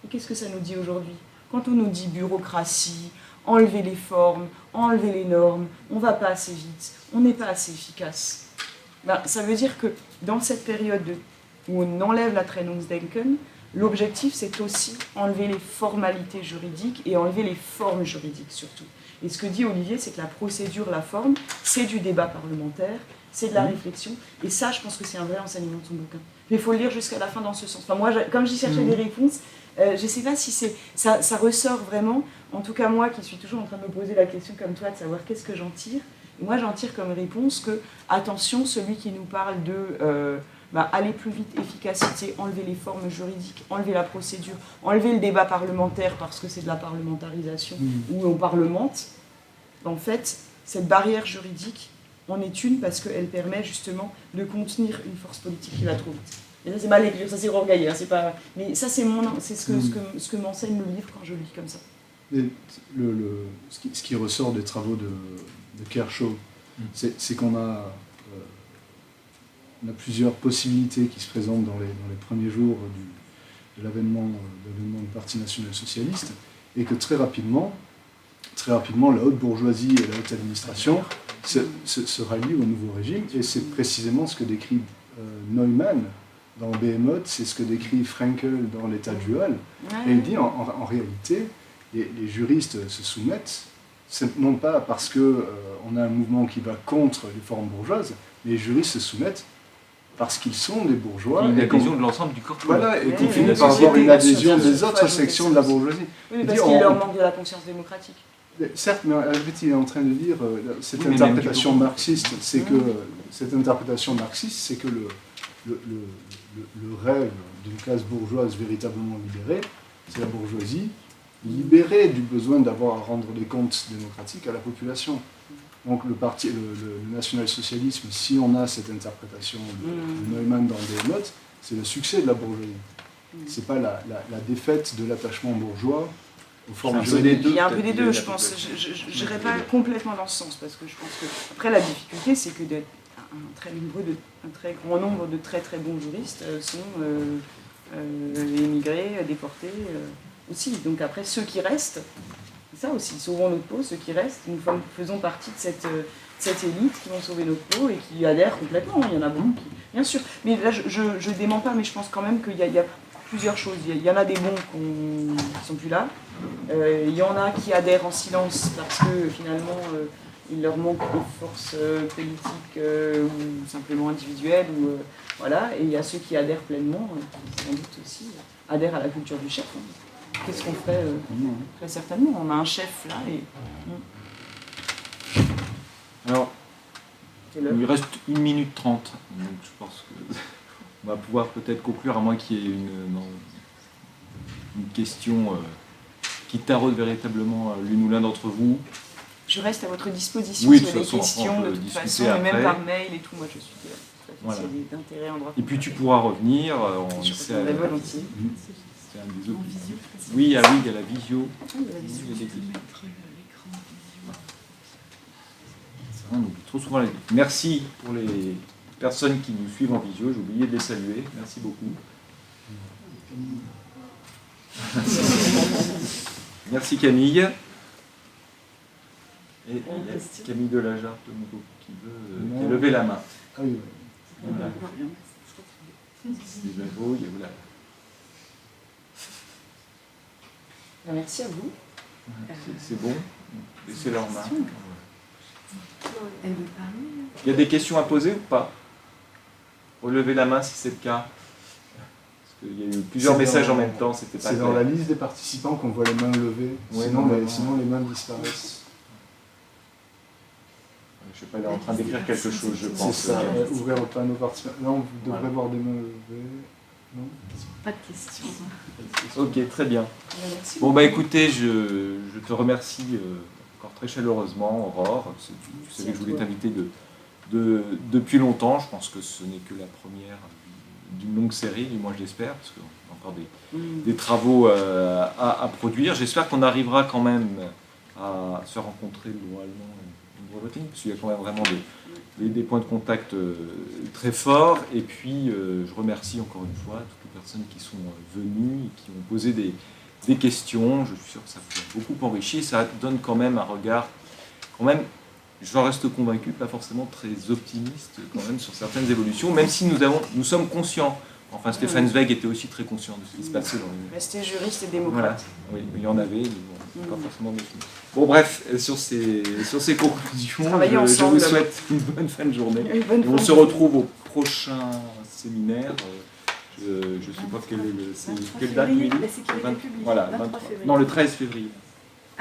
Et qu'est-ce que ça nous dit aujourd'hui? Quand on nous dit bureaucratie, enlever les formes, enlever les normes, on ne va pas assez vite, on n'est pas assez efficace. Ben, ça veut dire que dans cette période où on enlève la Trennungsdenken, l'objectif c'est aussi enlever les formalités juridiques et enlever les formes juridiques surtout. Et ce que dit Olivier, c'est que la procédure, la forme, c'est du débat parlementaire, c'est de la réflexion. Et ça, je pense que c'est un vrai enseignement de son bouquin. Mais il faut le lire jusqu'à la fin dans ce sens. Enfin, moi, comme j'y cherchais des réponses, je ne sais pas si ça ressort vraiment. En tout cas, moi qui suis toujours en train de me poser la question comme toi, de savoir qu'est-ce que j'en tire. Et moi, j'en tire comme réponse que, attention, celui qui nous parle de aller plus vite, efficacité, enlever les formes juridiques, enlever la procédure, enlever le débat parlementaire parce que c'est de la parlementarisation où on parlemente, en fait, cette barrière juridique en est une parce qu'elle permet justement de contenir une force politique qui va trop vite. Et ça, c'est ma lecture, ça c'est orgueillé, hein, c'est pas... Mais ça, c'est ce que m'enseigne le livre quand je le lis comme ça. Et ce qui ressort des travaux de Kershaw, c'est qu'on a plusieurs possibilités qui se présentent dans les premiers jours de l'avènement du Parti national-socialiste, et que très rapidement, la haute bourgeoisie et la haute administration se rallient au nouveau régime, et c'est précisément ce que décrit Neumann dans Behemoth, c'est ce que décrit Fraenkel dans l'état dual, et il dit en réalité, les juristes se soumettent, non pas parce qu'on a un mouvement qui va contre les formes bourgeoises, mais les juristes se soumettent parce qu'ils sont des bourgeois. Une adhésion de l'ensemble du corps. Voilà, et qu'on finit par avoir une adhésion des autres sections de la bourgeoisie. Oui, parce qu'il leur manque de la conscience démocratique. Certes, mais en fait, il est en train de dire cette interprétation marxiste, c'est que le rêve d'une classe bourgeoise véritablement libérée, c'est la bourgeoisie libérée du besoin d'avoir à rendre des comptes démocratiques à la population. Donc le national-socialisme, si on a cette interprétation de Neumann dans Behemoth, c'est le succès de la bourgeoisie. C'est pas la défaite de l'attachement bourgeois aux formes juridiques. Il y a un peu des deux, je pense. Je n'irai pas complètement dans ce sens, parce que je pense que, après, la difficulté, c'est que un très grand nombre de très très bons juristes sont émigrés, déportés aussi. Donc après, ceux qui restent, c'est ça aussi, sauvons notre peau, ceux qui restent, nous faisons partie de cette élite qui vont sauver notre peau et qui adhèrent complètement. Il y en a beaucoup qui, bien sûr. Mais là, je dément pas, mais je pense quand même qu'il y a plusieurs choses. Il y en a des bons qui ne sont plus là. Il y en a qui adhèrent en silence parce que finalement il leur manque de force politique ou simplement individuelle. Voilà. Et il y a ceux qui adhèrent pleinement, qui sans doute aussi adhèrent à la culture du chef. Qu'est-ce qu'on ferait très certainement? On a un chef là et... Alors, il lui reste 1 minute 30. Donc je pense qu'on va pouvoir peut-être conclure, à moins qu'il y ait une question qui taraude véritablement l'une ou l'un d'entre vous. Je reste à votre disposition oui, s'il y a des questions, de toute façon, et même par mail et tout. Moi, je suis voilà. d'intérêt en droit. Et puis tu pourras revenir. Je répondrai volontiers. C'est un des autres. Oui, il y a la visio. On oublie trop souvent la visio. Merci pour les personnes qui nous suivent en visio. J'ai oublié de les saluer. Merci beaucoup. Merci Camille. Et il y a Camille Delajarte qui veut lever la main. Ah oui, voilà. C'est beau, il y a voilà. Merci à vous. C'est bon. Laissez leur main. Elle veut parler. Il y a des questions à poser ou pas? Relevez la main si c'est le cas. Parce qu'il y a eu plusieurs messages en même temps, c'était pas C'est clair. dans la liste des participants qu'on voit les mains levées. Ouais, sinon les mains disparaissent. Je sais pas, il est en train d'écrire quelque chose, je pense. C'est ça, ouvrir le panneau participant. Non, vous devrez voir des mains levées. Non. Pas de questions. Ok, très bien. Merci. Bon bah écoutez, je te remercie encore très chaleureusement, Aurore. Tu savais que je voulais t'inviter depuis longtemps. Je pense que ce n'est que la première d'une longue série, du moins je l'espère, parce qu'on a encore des travaux à produire. J'espère qu'on arrivera quand même à se faire rencontrer le droit allemand et le droit britannique, parce qu'il y a quand même vraiment des points de contact très forts. Et puis, je remercie encore une fois toutes les personnes qui sont venues et qui ont posé des questions. Je suis sûr que ça vous a beaucoup enrichi. Ça donne quand même un regard, quand même, je reste convaincu, pas forcément très optimiste quand même sur certaines évolutions, même si nous sommes conscients. Enfin, Stefan Zweig était aussi très conscient de ce qui se passait dans les... Rester juriste et démocrate. Voilà, oui, il y en avait, mais bon, pas forcément beaucoup. Bon, bref, sur ces conclusions, je vous souhaite une bonne fin de journée. Et on se retrouve au prochain séminaire. Je ne sais pas quelle date, Émilie ? Voilà, non, le 13 février.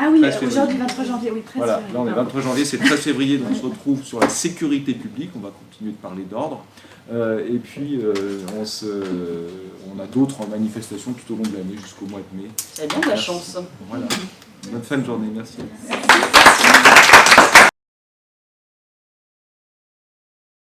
Ah oui, aujourd'hui, 23 janvier, oui, 13 voilà, février. là on est 23 janvier, c'est le 13 février, donc on se retrouve sur la sécurité publique, on va continuer de parler d'ordre. Et puis on a d'autres manifestations tout au long de l'année jusqu'au mois de mai. C'est bien de la chance. Voilà. Bonne fin de journée, merci.